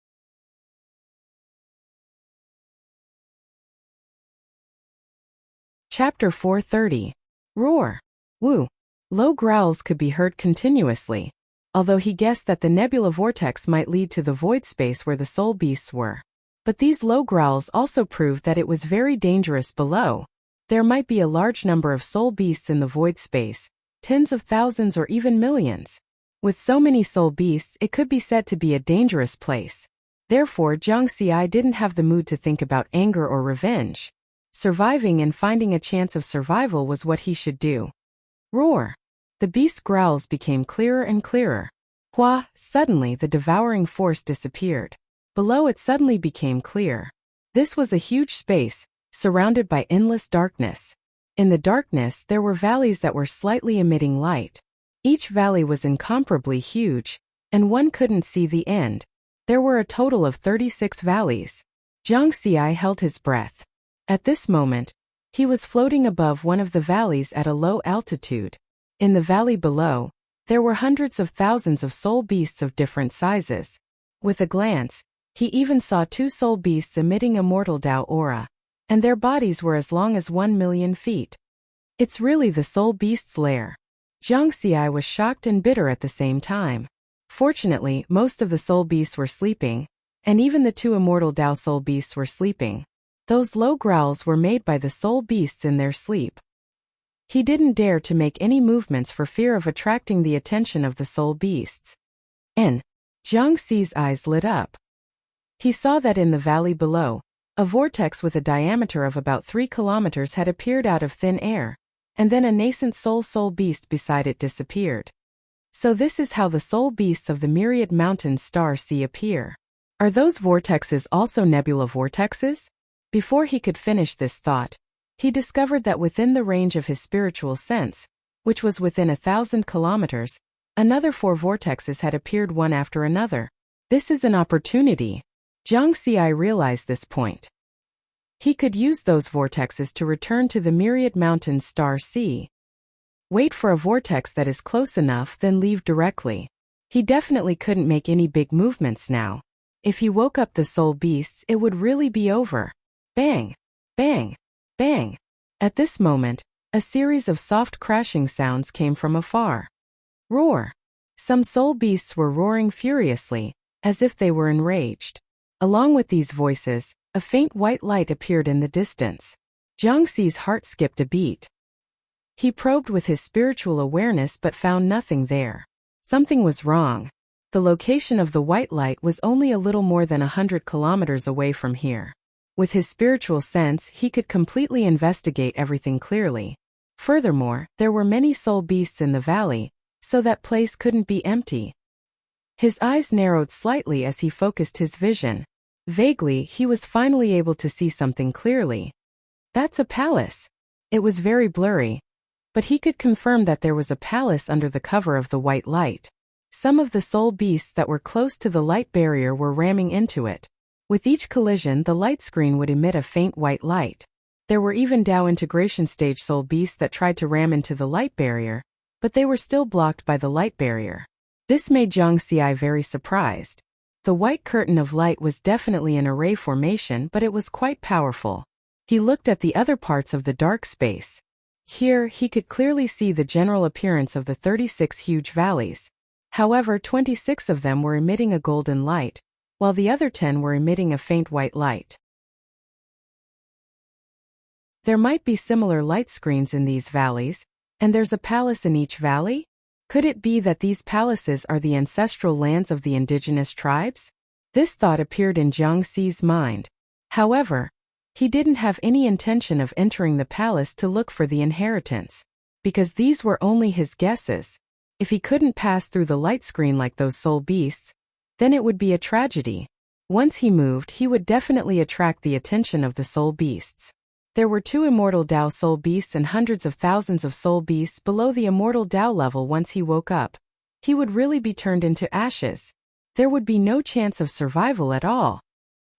Chapter 430. Roar! Woo! Low growls could be heard continuously, although he guessed that the nebula vortex might lead to the void space where the soul beasts were. But these low growls also proved that it was very dangerous below. There might be a large number of soul beasts in the void space, tens of thousands or even millions. With so many soul beasts, it could be said to be a dangerous place. Therefore, Jiang Xi didn't have the mood to think about anger or revenge. Surviving and finding a chance of survival was what he should do. Roar! The beast's growls became clearer and clearer. Hua! Suddenly the devouring force disappeared. Below it suddenly became clear. This was a huge space, surrounded by endless darkness. In the darkness there were valleys that were slightly emitting light. Each valley was incomparably huge, and one couldn't see the end. There were a total of 36 valleys. Jiang Xi held his breath. At this moment, he was floating above one of the valleys at a low altitude. In the valley below, there were hundreds of thousands of soul beasts of different sizes. With a glance, he even saw 2 soul beasts emitting a mortal Dao aura, and their bodies were as long as 1,000,000 feet. It's really the soul beast's lair. Jiang Xi was shocked and bitter at the same time. Fortunately, most of the soul beasts were sleeping, and even the 2 immortal Dao soul beasts were sleeping. Those low growls were made by the soul beasts in their sleep. He didn't dare to make any movements for fear of attracting the attention of the soul beasts. Jiang Xi's eyes lit up. He saw that in the valley below, a vortex with a diameter of about 3 kilometers had appeared out of thin air, and then a nascent soul beast beside it disappeared. So this is how the soul beasts of the myriad mountain star sea appear. Are those vortexes also nebula vortexes? Before he could finish this thought, he discovered that within the range of his spiritual sense, which was within 1,000 kilometers, another 4 vortexes had appeared one after another. This is an opportunity. Jiang Xi realized this point. He could use those vortexes to return to the myriad mountain star sea. Wait for a vortex that is close enough, then leave directly. He definitely couldn't make any big movements now. If he woke up the soul beasts, it would really be over. Bang! Bang! Bang! At this moment, a series of soft crashing sounds came from afar. Roar! Some soul beasts were roaring furiously, as if they were enraged. Along with these voices, a faint white light appeared in the distance. Jiang Xi's heart skipped a beat. He probed with his spiritual awareness but found nothing there. Something was wrong. The location of the white light was only a little more than 100 kilometers away from here. With his spiritual sense, he could completely investigate everything clearly. Furthermore, there were many soul beasts in the valley, so that place couldn't be empty. His eyes narrowed slightly as he focused his vision. Vaguely, he was finally able to see something clearly. That's a palace. It was very blurry, but he could confirm that there was a palace under the cover of the white light. Some of the soul beasts that were close to the light barrier were ramming into it. With each collision, the light screen would emit a faint white light. There were even Dao integration stage soul beasts that tried to ram into the light barrier, but they were still blocked by the light barrier. This made Jiang Xi very surprised. The white curtain of light was definitely an array formation, but it was quite powerful. He looked at the other parts of the dark space. Here, he could clearly see the general appearance of the 36 huge valleys. However, 26 of them were emitting a golden light, while the other 10 were emitting a faint white light. There might be similar light screens in these valleys, and there's a palace in each valley? Could it be that these palaces are the ancestral lands of the indigenous tribes? This thought appeared in Jiang Xi's mind. However, he didn't have any intention of entering the palace to look for the inheritance, because these were only his guesses. If he couldn't pass through the light screen like those soul beasts, then it would be a tragedy. Once he moved, he would definitely attract the attention of the soul beasts. There were 2 immortal Dao soul beasts and hundreds of thousands of soul beasts below the immortal Dao level. Once he woke up, he would really be turned into ashes. There would be no chance of survival at all.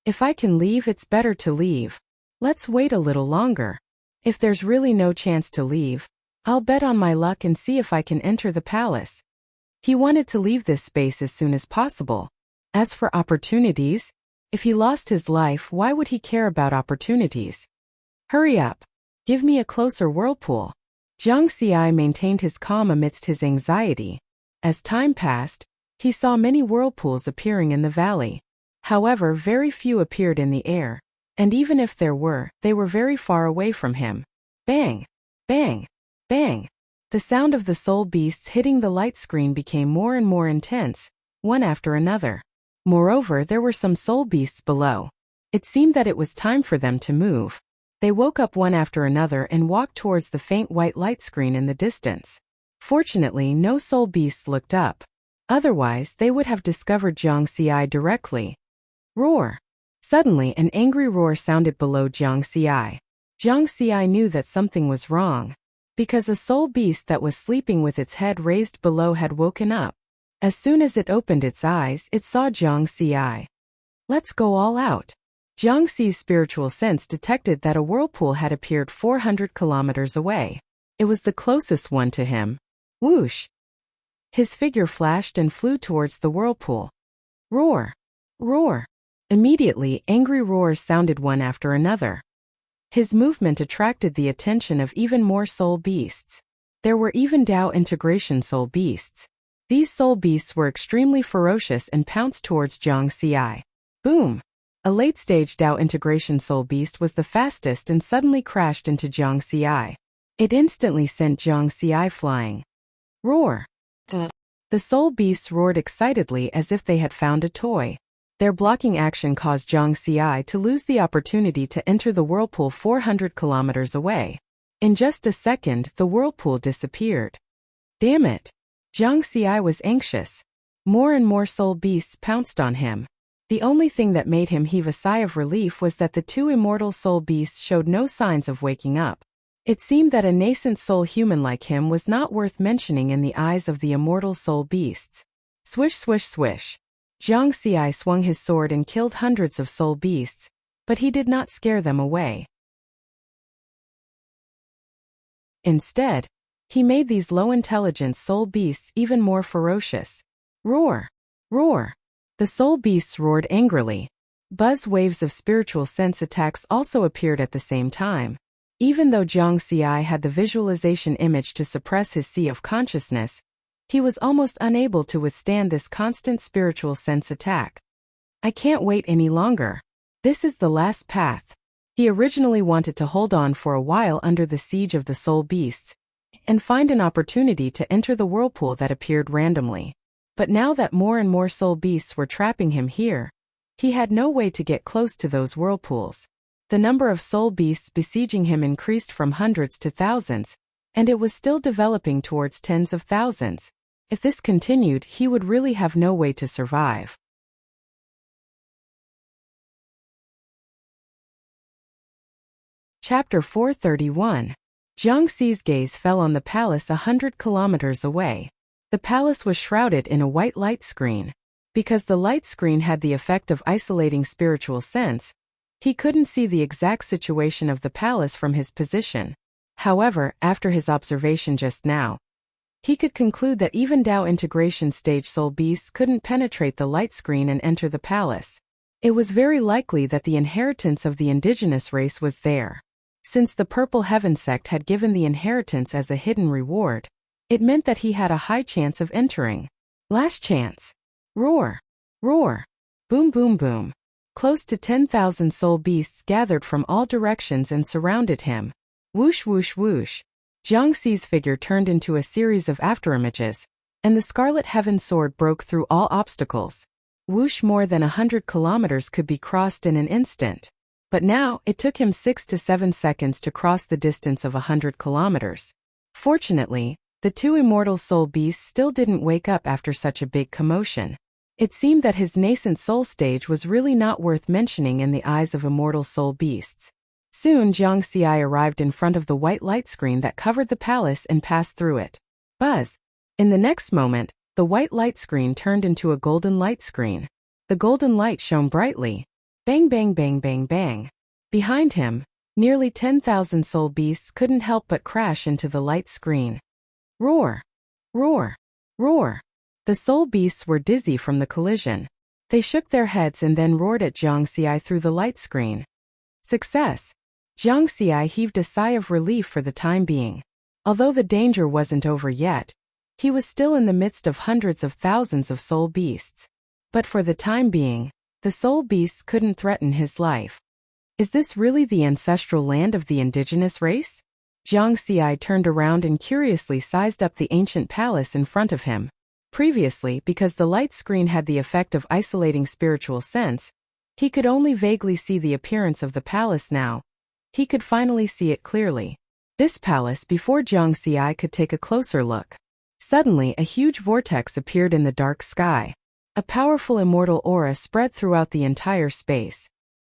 If I can leave, it's better to leave. Let's wait a little longer. If there's really no chance to leave, I'll bet on my luck and see if I can enter the palace. He wanted to leave this space as soon as possible. As for opportunities, if he lost his life, why would he care about opportunities? Hurry up. Give me a closer whirlpool. Jiang Xi maintained his calm amidst his anxiety. As time passed, he saw many whirlpools appearing in the valley. However, very few appeared in the air, and even if there were, they were very far away from him. Bang! Bang! Bang! The sound of the soul beasts hitting the light screen became more and more intense, one after another. Moreover, there were some soul beasts below. It seemed that it was time for them to move. They woke up one after another and walked towards the faint white light screen in the distance. Fortunately, no soul beasts looked up. Otherwise, they would have discovered Jiang Xi directly. Roar! Suddenly, an angry roar sounded below Jiang Xi. Jiang Xi knew that something was wrong, because a soul beast that was sleeping with its head raised below had woken up. As soon as it opened its eyes, it saw Jiang Xi. Let's go all out. Jiang Xi's spiritual sense detected that a whirlpool had appeared 400 kilometers away. It was the closest one to him. Whoosh! His figure flashed and flew towards the whirlpool. Roar! Roar! Immediately, angry roars sounded one after another. His movement attracted the attention of even more soul beasts. There were even Dao integration soul beasts. These soul beasts were extremely ferocious and pounced towards Jiang Xi. Boom! A late-stage Dao integration soul beast was the fastest and suddenly crashed into Jiang Xi. It instantly sent Jiang Xi flying. Roar! The soul beasts roared excitedly as if they had found a toy. Their blocking action caused Jiang Xi to lose the opportunity to enter the whirlpool 400 kilometers away. In just a second, the whirlpool disappeared. Damn it! Jiang Xi was anxious. More and more soul beasts pounced on him. The only thing that made him heave a sigh of relief was that the two immortal soul beasts showed no signs of waking up. It seemed that a nascent soul human like him was not worth mentioning in the eyes of the immortal soul beasts. Swish, swish, swish. Jiang Xi swung his sword and killed hundreds of soul beasts, but he did not scare them away. Instead, he made these low-intelligence soul beasts even more ferocious. Roar! Roar! The soul beasts roared angrily. Buzz waves of spiritual sense attacks also appeared at the same time. Even though Jiang Xi had the visualization image to suppress his sea of consciousness, he was almost unable to withstand this constant spiritual sense attack. I can't wait any longer. This is the last path. He originally wanted to hold on for a while under the siege of the soul beasts, and find an opportunity to enter the whirlpool that appeared randomly. But now that more and more soul beasts were trapping him here, he had no way to get close to those whirlpools. The number of soul beasts besieging him increased from hundreds to thousands, and it was still developing towards tens of thousands. If this continued, he would really have no way to survive. Chapter 431. Jiang Xi's gaze fell on the palace 100 kilometers away. The palace was shrouded in a white light screen. Because the light screen had the effect of isolating spiritual sense, he couldn't see the exact situation of the palace from his position. However, after his observation just now, he could conclude that even Dao integration stage soul beasts couldn't penetrate the light screen and enter the palace. It was very likely that the inheritance of the indigenous race was there. Since the Purple Heaven sect had given the inheritance as a hidden reward, it meant that he had a high chance of entering. Last chance. Roar! Roar! Boom, boom, boom. Close to 10,000 soul beasts gathered from all directions and surrounded him. Whoosh, whoosh, whoosh. Jiang Xi's figure turned into a series of afterimages, and the Scarlet Heaven sword broke through all obstacles. Whoosh, more than 100 kilometers could be crossed in an instant. But now, it took him 6 to 7 seconds to cross the distance of 100 kilometers. Fortunately, the two immortal soul beasts still didn't wake up after such a big commotion. It seemed that his nascent soul stage was really not worth mentioning in the eyes of immortal soul beasts. Soon Jiang Xi arrived in front of the white light screen that covered the palace and passed through it. Buzz! In the next moment, the white light screen turned into a golden light screen. The golden light shone brightly. Bang, bang, bang, bang, bang. Behind him, nearly 10,000 soul beasts couldn't help but crash into the light screen. Roar! Roar! Roar! The soul beasts were dizzy from the collision. They shook their heads and then roared at Jiang Xi through the light screen. Success! Jiang Xi heaved a sigh of relief for the time being. Although the danger wasn't over yet, he was still in the midst of hundreds of thousands of soul beasts. But for the time being, the soul beasts couldn't threaten his life. Is this really the ancestral land of the indigenous race? Jiang Xi turned around and curiously sized up the ancient palace in front of him. Previously, because the light screen had the effect of isolating spiritual sense, he could only vaguely see the appearance of the palace. Now he could finally see it clearly. This palace, before Jiang Xi could take a closer look. Suddenly, a huge vortex appeared in the dark sky. A powerful immortal aura spread throughout the entire space.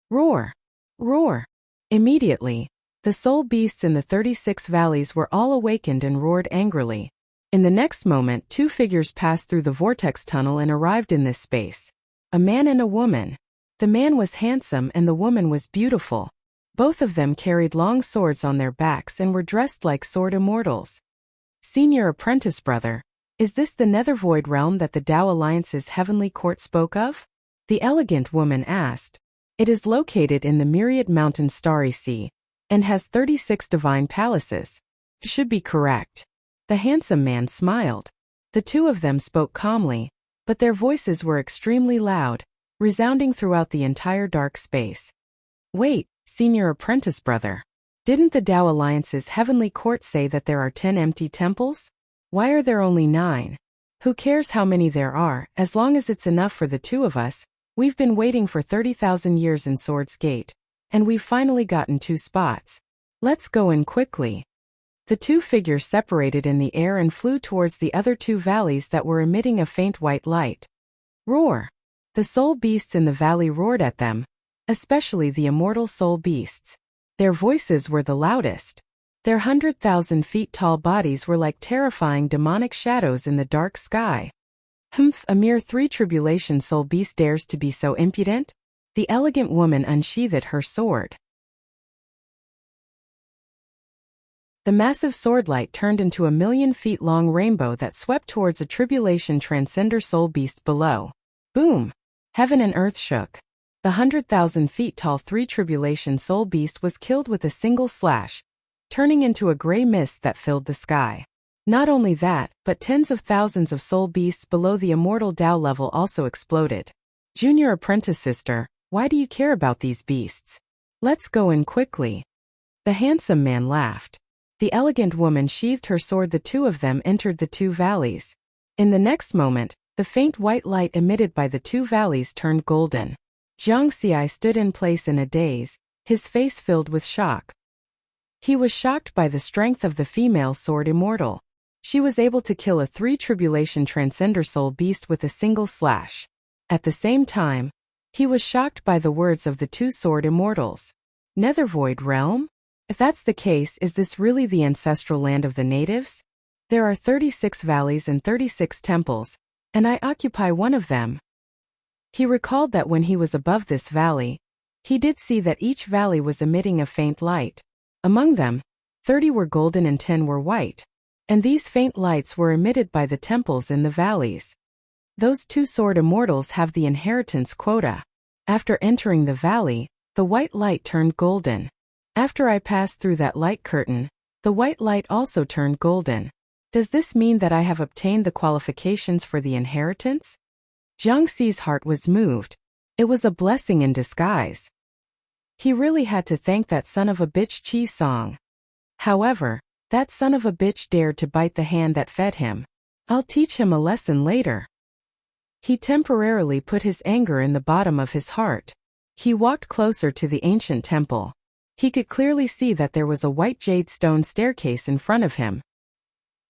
Roar! Roar! Immediately, the soul beasts in the 36 valleys were all awakened and roared angrily. In the next moment, two figures passed through the vortex tunnel and arrived in this space. A man and a woman. The man was handsome and the woman was beautiful. Both of them carried long swords on their backs and were dressed like sword immortals. Senior apprentice brother, is this the Nethervoid realm that the Tao Alliance's heavenly court spoke of? The elegant woman asked. It is located in the Myriad Mountain Starry Sea, and has 36 divine palaces. Should be correct. The handsome man smiled. The two of them spoke calmly, but their voices were extremely loud, resounding throughout the entire dark space. Wait, senior apprentice brother. Didn't the Tao Alliance's heavenly court say that there are 10 empty temples? Why are there only 9? Who cares how many there are, as long as it's enough for the two of us? We've been waiting for 30,000 years in Swords Gate, and we've finally gotten 2 spots. Let's go in quickly. The two figures separated in the air and flew towards the other 2 valleys that were emitting a faint white light. Roar! The soul beasts in the valley roared at them, especially the immortal soul beasts. Their voices were the loudest. Their 100,000 feet tall bodies were like terrifying demonic shadows in the dark sky. Humph, a mere 3 tribulation soul beast dares to be so impudent? The elegant woman unsheathed her sword. The massive swordlight turned into a 1,000,000 feet long rainbow that swept towards a tribulation transcender soul beast below. Boom! Heaven and earth shook. The 100,000 feet tall 3 tribulation soul beast was killed with a single slash, turning into a gray mist that filled the sky. Not only that, but tens of thousands of soul beasts below the immortal Tao level also exploded. Junior apprentice sister, why do you care about these beasts? Let's go in quickly. The handsome man laughed. The elegant woman sheathed her sword. The two of them entered the 2 valleys. In the next moment, the faint white light emitted by the 2 valleys turned golden. Jiang Xi stood in place in a daze, his face filled with shock. He was shocked by the strength of the female sword immortal. She was able to kill a 3 tribulation transcender soul beast with a single slash. At the same time, he was shocked by the words of the 2 sword immortals. Nethervoid realm? If that's the case, is this really the ancestral land of the natives? There are 36 valleys and 36 temples, and I occupy one of them. He recalled that when he was above this valley, he did see that each valley was emitting a faint light. Among them, 30 were golden and 10 were white. And these faint lights were emitted by the temples in the valleys. Those 2 sword immortals have the inheritance quota. After entering the valley, the white light turned golden. After I passed through that light curtain, the white light also turned golden. Does this mean that I have obtained the qualifications for the inheritance? Jiang Xi's heart was moved. It was a blessing in disguise. He really had to thank that son of a bitch Chi Song. However, that son of a bitch dared to bite the hand that fed him. I'll teach him a lesson later. He temporarily put his anger in the bottom of his heart. He walked closer to the ancient temple. He could clearly see that there was a white jade stone staircase in front of him.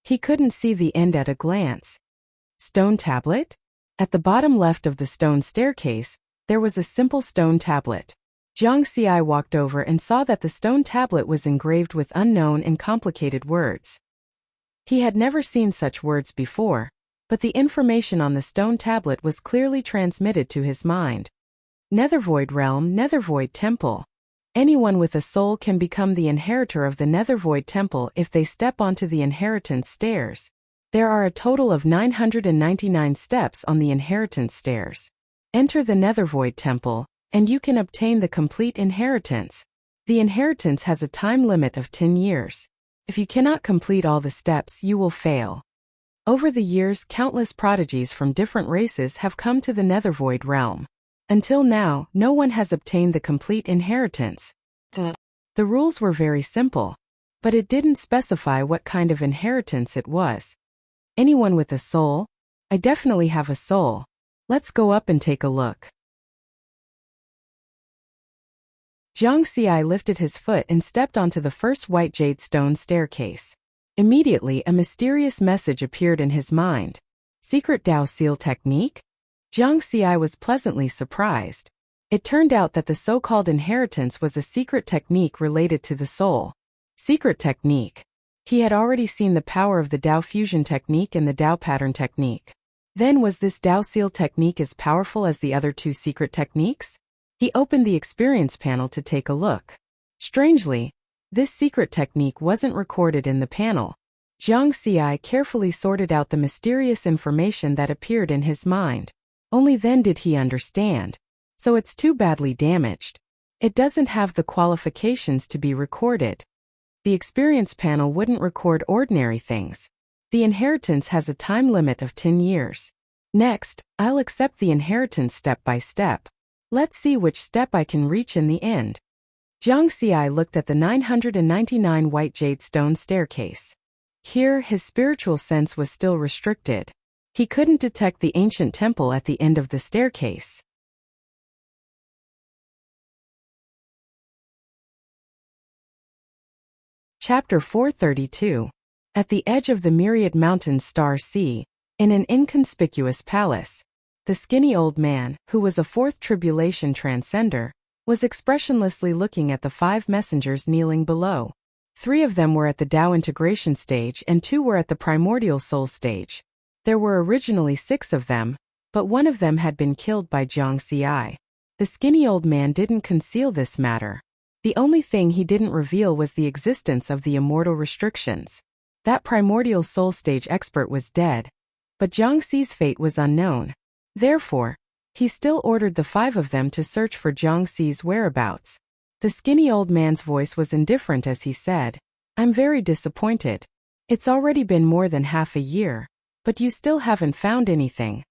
He couldn't see the end at a glance. Stone tablet? At the bottom left of the stone staircase, there was a simple stone tablet. Jiang Xi walked over and saw that the stone tablet was engraved with unknown and complicated words. He had never seen such words before, but the information on the stone tablet was clearly transmitted to his mind. Nethervoid realm, Nethervoid temple. Anyone with a soul can become the inheritor of the Nethervoid temple if they step onto the inheritance stairs. There are a total of 999 steps on the inheritance stairs. Enter the Nethervoid temple, and you can obtain the complete inheritance. The inheritance has a time limit of 10 years. If you cannot complete all the steps, you will fail. Over the years, countless prodigies from different races have come to the Nethervoid realm. Until now, no one has obtained the complete inheritance. The rules were very simple, but it didn't specify what kind of inheritance it was. Anyone with a soul? I definitely have a soul. Let's go up and take a look. Zhang Xi lifted his foot and stepped onto the first white jade stone staircase. Immediately, a mysterious message appeared in his mind. Secret Dao Seal Technique? Zhang Xi was pleasantly surprised. It turned out that the so-called inheritance was a secret technique related to the soul. Secret technique. He had already seen the power of the Dao Fusion Technique and the Dao Pattern Technique. Then was this Dao Seal Technique as powerful as the other two secret techniques? He opened the experience panel to take a look. Strangely, this secret technique wasn't recorded in the panel. Zhang Xi carefully sorted out the mysterious information that appeared in his mind. Only then did he understand. So it's too badly damaged. It doesn't have the qualifications to be recorded. The experience panel wouldn't record ordinary things. The inheritance has a time limit of 10 years. Next, I'll accept the inheritance step by step. Let's see which step I can reach in the end. Zhang Xi looked at the 999 white jade stone staircase. Here, his spiritual sense was still restricted. He couldn't detect the ancient temple at the end of the staircase. Chapter 432. At the edge of the myriad mountains Star Sea, in an inconspicuous palace, the skinny old man, who was a fourth tribulation transcender, was expressionlessly looking at the 5 messengers kneeling below. 3 of them were at the Dao integration stage and 2 were at the primordial soul stage. There were originally 6 of them, but 1 of them had been killed by Zhang Xi. The skinny old man didn't conceal this matter. The only thing he didn't reveal was the existence of the immortal restrictions. That primordial soul stage expert was dead, but Zhang Xi's fate was unknown. Therefore, he still ordered the 5 of them to search for Zhang Xi's whereabouts. The skinny old man's voice was indifferent as he said, "I'm very disappointed. It's already been more than half a year, but you still haven't found anything."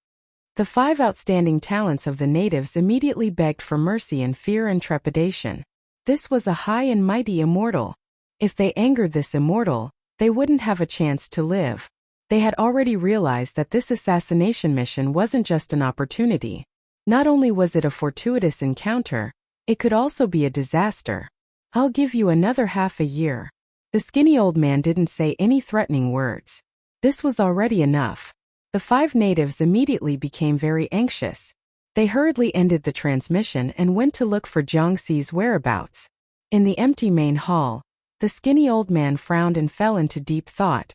The 5 outstanding talents of the natives immediately begged for mercy in fear and trepidation. This was a high and mighty immortal. If they angered this immortal, they wouldn't have a chance to live. They had already realized that this assassination mission wasn't just an opportunity. Not only was it a fortuitous encounter, it could also be a disaster. "I'll give you another half a year." The skinny old man didn't say any threatening words. This was already enough. The 5 natives immediately became very anxious. They hurriedly ended the transmission and went to look for Zhang Xi's whereabouts. In the empty main hall, the skinny old man frowned and fell into deep thought.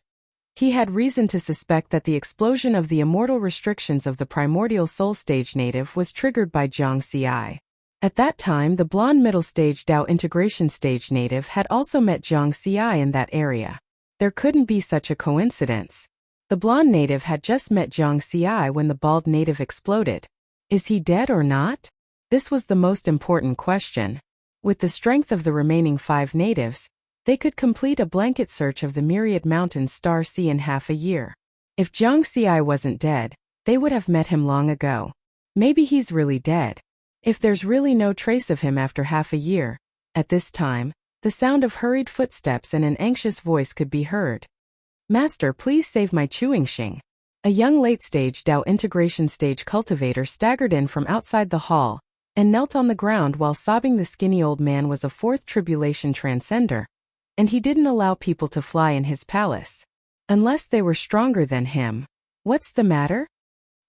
He had reason to suspect that the explosion of the immortal restrictions of the primordial soul stage native was triggered by Zhang Xi. At that time, the blonde middle stage Dao integration stage native had also met Zhang Xi in that area. There couldn't be such a coincidence. The blonde native had just met Zhang Xi when the bald native exploded. Is he dead or not? This was the most important question. With the strength of the remaining 5 natives, they could complete a blanket search of the myriad mountains Star Sea in half a year. If Zhang Xi wasn't dead, they would have met him long ago. Maybe he's really dead. If there's really no trace of him after half a year, at this time, the sound of hurried footsteps and an anxious voice could be heard. "Master, please save my chewing shing." A young late-stage Dao integration stage cultivator staggered in from outside the hall and knelt on the ground while sobbing. The skinny old man was a fourth tribulation transcender, and he didn't allow people to fly in his palace unless they were stronger than him. "What's the matter?"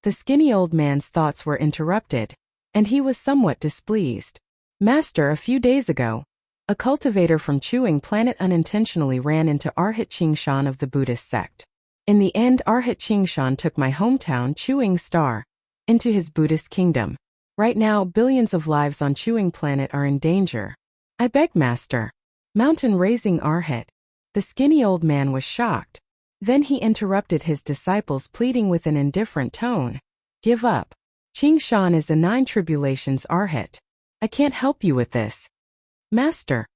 The skinny old man's thoughts were interrupted, and he was somewhat displeased. "Master, a few days ago, a cultivator from Chewing Planet unintentionally ran into Arhat Qingshan of the Buddhist sect. In the end, Arhat Qingshan took my hometown, Chewing Star, into his Buddhist kingdom. Right now, billions of lives on Chewing Planet are in danger. I beg, Master." Mountain raising Arhat. The skinny old man was shocked. Then he interrupted his disciples, pleading with an indifferent tone. "Give up. Qingshan is a 9 tribulations Arhat. I can't help you with this." "Master."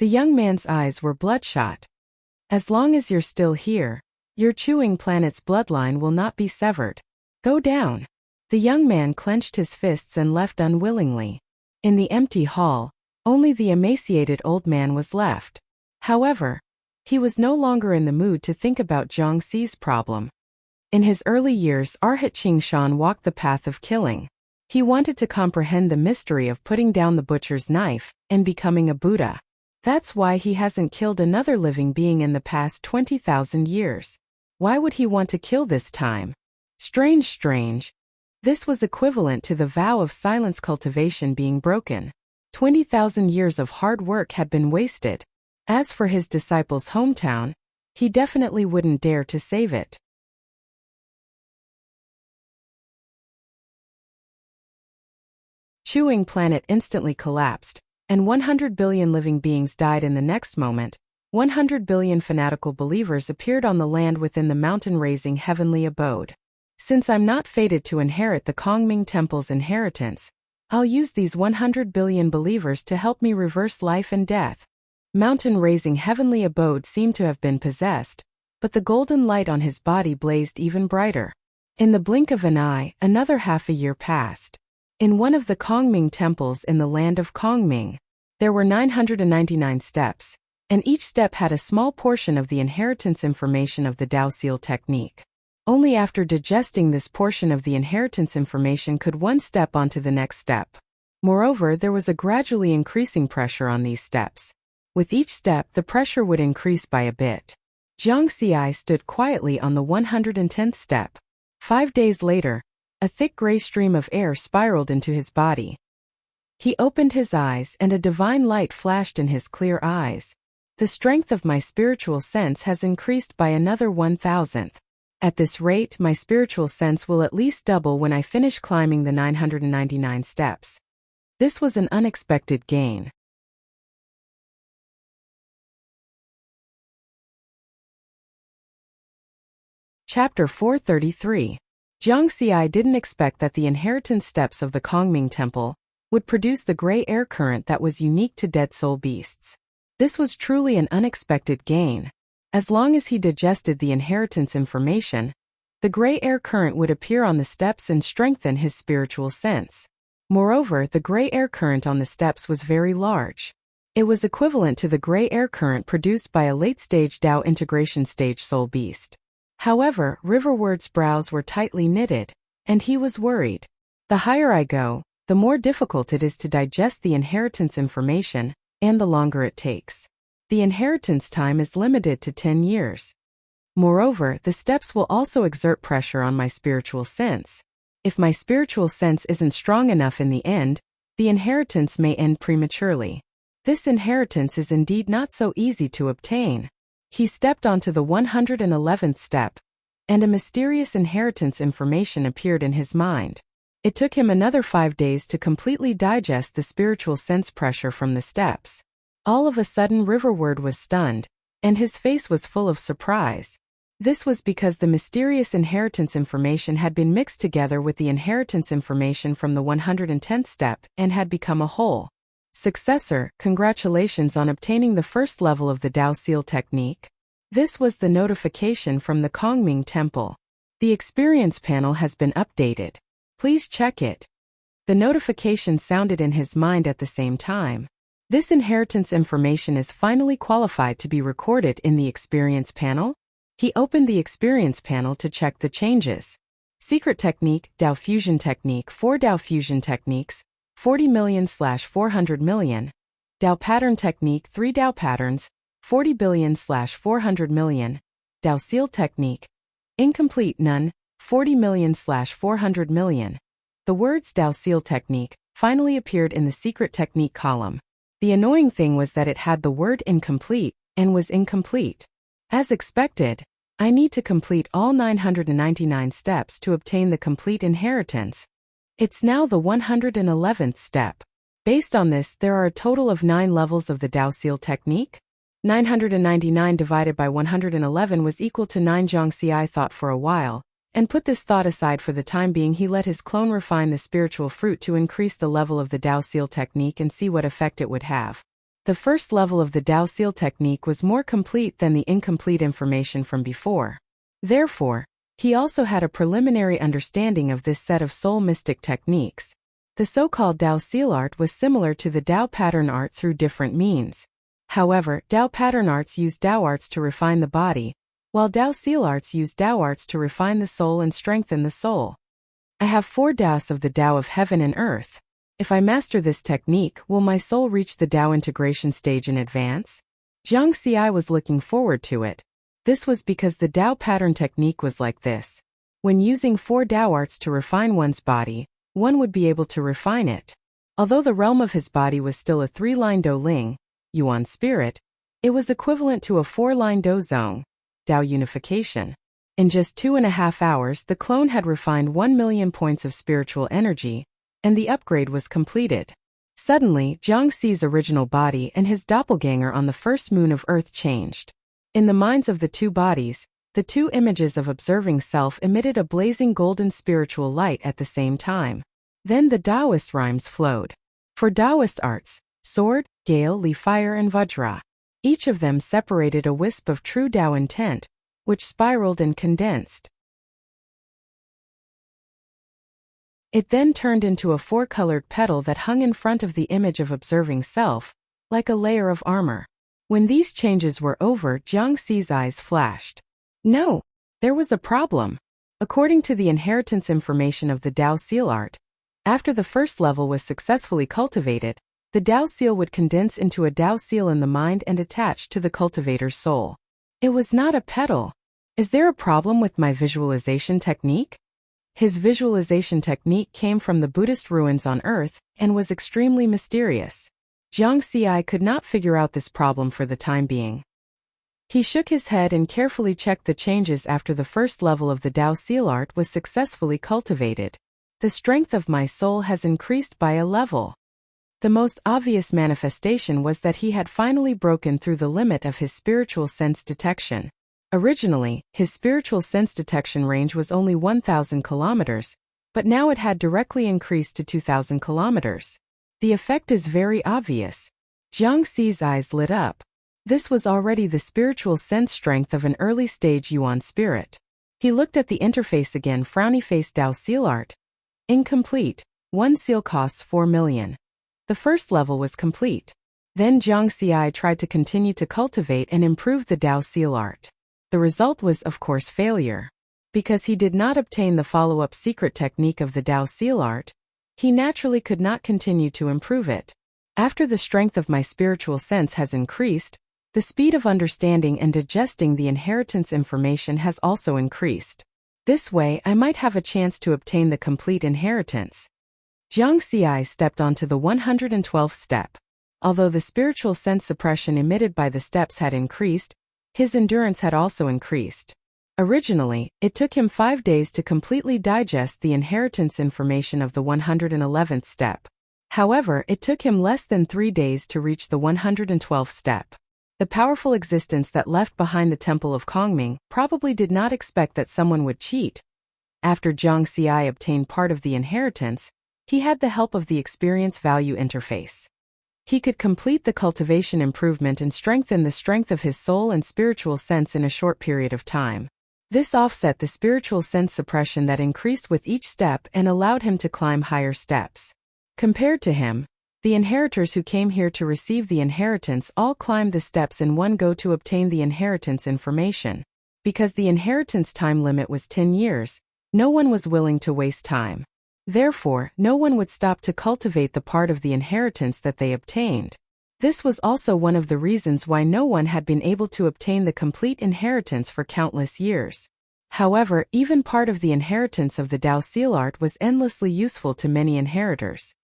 The young man's eyes were bloodshot. As long as you're still here, your chewing planet's bloodline will not be severed. Go down. The young man clenched his fists and left unwillingly. In the empty hall, only the emaciated old man was left. However, he was no longer in the mood to think about Zhang Xi's problem. In his early years, Arhat Qingshan walked the path of killing. He wanted to comprehend the mystery of putting down the butcher's knife and becoming a Buddha. That's why he hasn't killed another living being in the past 20,000 years. Why would he want to kill this time? Strange. This was equivalent to the vow of silence cultivation being broken. 20,000 years of hard work had been wasted. As for his disciple's hometown, he definitely wouldn't dare to save it. Chewing planet instantly collapsed, and 100 billion living beings died in the next moment. 100 billion fanatical believers appeared on the land within the mountain-raising heavenly abode. Since I'm not fated to inherit the Kongming Temple's inheritance, I'll use these 100 billion believers to help me reverse life and death. Mountain-raising heavenly abode seemed to have been possessed, but the golden light on his body blazed even brighter. In the blink of an eye, another half a year passed. In one of the Kongming temples in the land of Kongming, there were 999 steps, and each step had a small portion of the inheritance information of the Dao Seal technique. Only after digesting this portion of the inheritance information could one step onto the next step. Moreover, there was a gradually increasing pressure on these steps. With each step, the pressure would increase by a bit. Zhang Xi stood quietly on the 110th step. 5 days later, a thick gray stream of air spiraled into his body. He opened his eyes and a divine light flashed in his clear eyes. The strength of my spiritual sense has increased by another 1,000th. At this rate, my spiritual sense will at least double when I finish climbing the 999 steps. This was an unexpected gain. Chapter 433. Zhang Xi didn't expect that the inheritance steps of the Kongming Temple would produce the gray air current that was unique to dead soul beasts. This was truly an unexpected gain. As long as he digested the inheritance information, the gray air current would appear on the steps and strengthen his spiritual sense. Moreover, the gray air current on the steps was very large. It was equivalent to the gray air current produced by a late-stage Dao integration stage soul beast. However, Riverward's brows were tightly knitted, and he was worried. The higher I go, the more difficult it is to digest the inheritance information, and the longer it takes. The inheritance time is limited to 10 years. Moreover, the steps will also exert pressure on my spiritual sense. If my spiritual sense isn't strong enough in the end, the inheritance may end prematurely. This inheritance is indeed not so easy to obtain. He stepped onto the 111th step, and a mysterious inheritance information appeared in his mind. It took him another 5 days to completely digest the spiritual sense pressure from the steps. All of a sudden Riverward was stunned, and his face was full of surprise. This was because the mysterious inheritance information had been mixed together with the inheritance information from the 110th step and had become a whole. Successor, congratulations on obtaining the first level of the Dao Seal technique. This was the notification from the Kongming Temple. The experience panel has been updated. Please check it. The notification sounded in his mind at the same time. This inheritance information is finally qualified to be recorded in the experience panel. He opened the experience panel to check the changes. Secret technique, Dao fusion technique, 4 Dao fusion techniques, 40 million/400 million. Dao pattern technique, 3 Dao patterns, 40 billion/400 million. Dao seal technique, incomplete, none, 40 million/400 million. The words Dao seal technique finally appeared in the secret technique column. The annoying thing was that it had the word incomplete and was incomplete. As expected, I need to complete all 999 steps to obtain the complete inheritance. It's now the 111th step. Based on this, there are a total of 9 levels of the Dao Seal technique. 999 divided by 111 was equal to 9. Zhang Xi thought for a while, and put this thought aside for the time being. He let his clone refine the spiritual fruit to increase the level of the Dao Seal technique and see what effect it would have. The first level of the Dao Seal technique was more complete than the incomplete information from before. Therefore, he also had a preliminary understanding of this set of soul mystic techniques. The so-called Dao Seal art was similar to the Dao pattern art through different means. However, Dao pattern arts use Dao arts to refine the body, while Dao Seal arts use Dao arts to refine the soul and strengthen the soul. I have 4 Daos of the Dao of heaven and earth. If I master this technique, will my soul reach the Dao integration stage in advance? Jiang Xi was looking forward to it. This was because the Dao pattern technique was like this. When using 4 Dao arts to refine one's body, one would be able to refine it. Although the realm of his body was still a 3-line Do Ling, Yuan spirit, it was equivalent to a 4-line Do Zong, Dao unification. In just 2.5 hours, the clone had refined 1 million points of spiritual energy, and the upgrade was completed. Suddenly, Jiang Xi's original body and his doppelganger on the first moon of Earth changed. In the minds of the 2 bodies, the 2 images of observing self emitted a blazing golden spiritual light at the same time. Then the Taoist rhymes flowed. For Taoist arts, sword, gale, li fire and vajra. Each of them separated a wisp of true Dao intent, which spiraled and condensed. It then turned into a 4-colored petal that hung in front of the image of observing self, like a layer of armor. When these changes were over, Jiang Xi's eyes flashed. No, there was a problem. According to the inheritance information of the Dao Seal art, after the first level was successfully cultivated, the Dao Seal would condense into a Dao Seal in the mind and attach to the cultivator's soul. It was not a petal. Is there a problem with my visualization technique? His visualization technique came from the Buddhist ruins on Earth and was extremely mysterious. Jiang Xi could not figure out this problem for the time being. He shook his head and carefully checked the changes after the first level of the Dao Seal art was successfully cultivated. The strength of my soul has increased by a level. The most obvious manifestation was that he had finally broken through the limit of his spiritual sense detection. Originally, his spiritual sense detection range was only 1,000 kilometers, but now it had directly increased to 2,000 kilometers. The effect is very obvious. Jiang Xi's eyes lit up. This was already the spiritual sense strength of an early-stage Yuan spirit. He looked at the interface again. Frowny face Dao Seal art. Incomplete. 1 seal costs 4 million. The first level was complete. Then Jiang Xi tried to continue to cultivate and improve the Dao Seal art. The result was, of course, failure. Because he did not obtain the follow-up secret technique of the Dao Seal art, he naturally could not continue to improve it. After the strength of my spiritual sense has increased, the speed of understanding and digesting the inheritance information has also increased. This way, I might have a chance to obtain the complete inheritance. Jiang Xi stepped onto the 112th step. Although the spiritual sense suppression emitted by the steps had increased, his endurance had also increased. Originally, it took him 5 days to completely digest the inheritance information of the 111th step. However, it took him less than 3 days to reach the 112th step. The powerful existence that left behind the Temple of Kongming probably did not expect that someone would cheat. After Jiang Xi obtained part of the inheritance, he had the help of the experience value interface. He could complete the cultivation improvement and strengthen the strength of his soul and spiritual sense in a short period of time. This offset the spiritual sense suppression that increased with each step and allowed him to climb higher steps. Compared to him, the inheritors who came here to receive the inheritance all climbed the steps in one go to obtain the inheritance information. Because the inheritance time limit was 10 years, no one was willing to waste time. Therefore, no one would stop to cultivate the part of the inheritance that they obtained. This was also one of the reasons why no one had been able to obtain the complete inheritance for countless years. However, even part of the inheritance of the Dao Seal art was endlessly useful to many inheritors.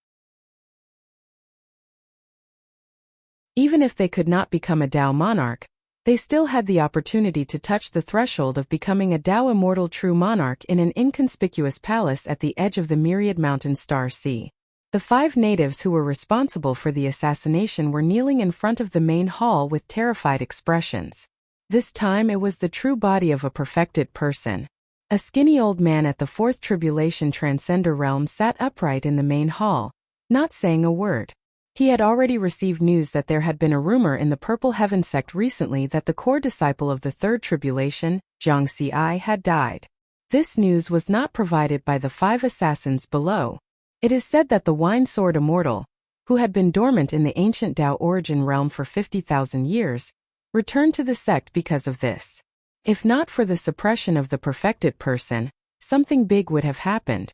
Even if they could not become a Dao monarch, they still had the opportunity to touch the threshold of becoming a Dao immortal true monarch in an inconspicuous palace at the edge of the myriad mountain star sea. The 5 natives who were responsible for the assassination were kneeling in front of the main hall with terrified expressions. This time it was the true body of a perfected person. A skinny old man at the 4th Tribulation Transcender realm sat upright in the main hall, not saying a word. He had already received news that there had been a rumor in the Purple Heaven sect recently that the core disciple of the Third Tribulation, Zhang Xi, had died. This news was not provided by the 5 assassins below. It is said that the Wine Sword Immortal, who had been dormant in the ancient Tao origin realm for 50,000 years, returned to the sect because of this. If not for the suppression of the perfected person, something big would have happened.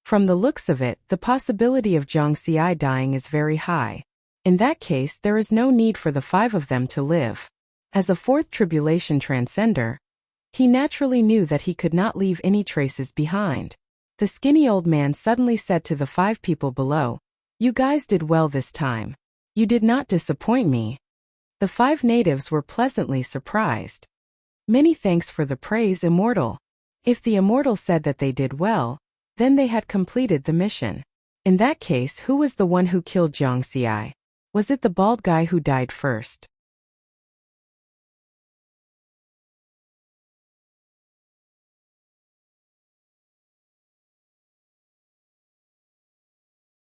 From the looks of it, the possibility of Zhang Xi dying is very high. In that case, there is no need for the 5 of them to live. As a fourth tribulation transcender, he naturally knew that he could not leave any traces behind. The skinny old man suddenly said to the 5 people below, "You guys did well this time. You did not disappoint me." The 5 natives were pleasantly surprised. "Many thanks for the praise, Immortal." If the Immortal said that they did well, then they had completed the mission. In that case, who was the one who killed Zhang Xi? Was it the bald guy who died first?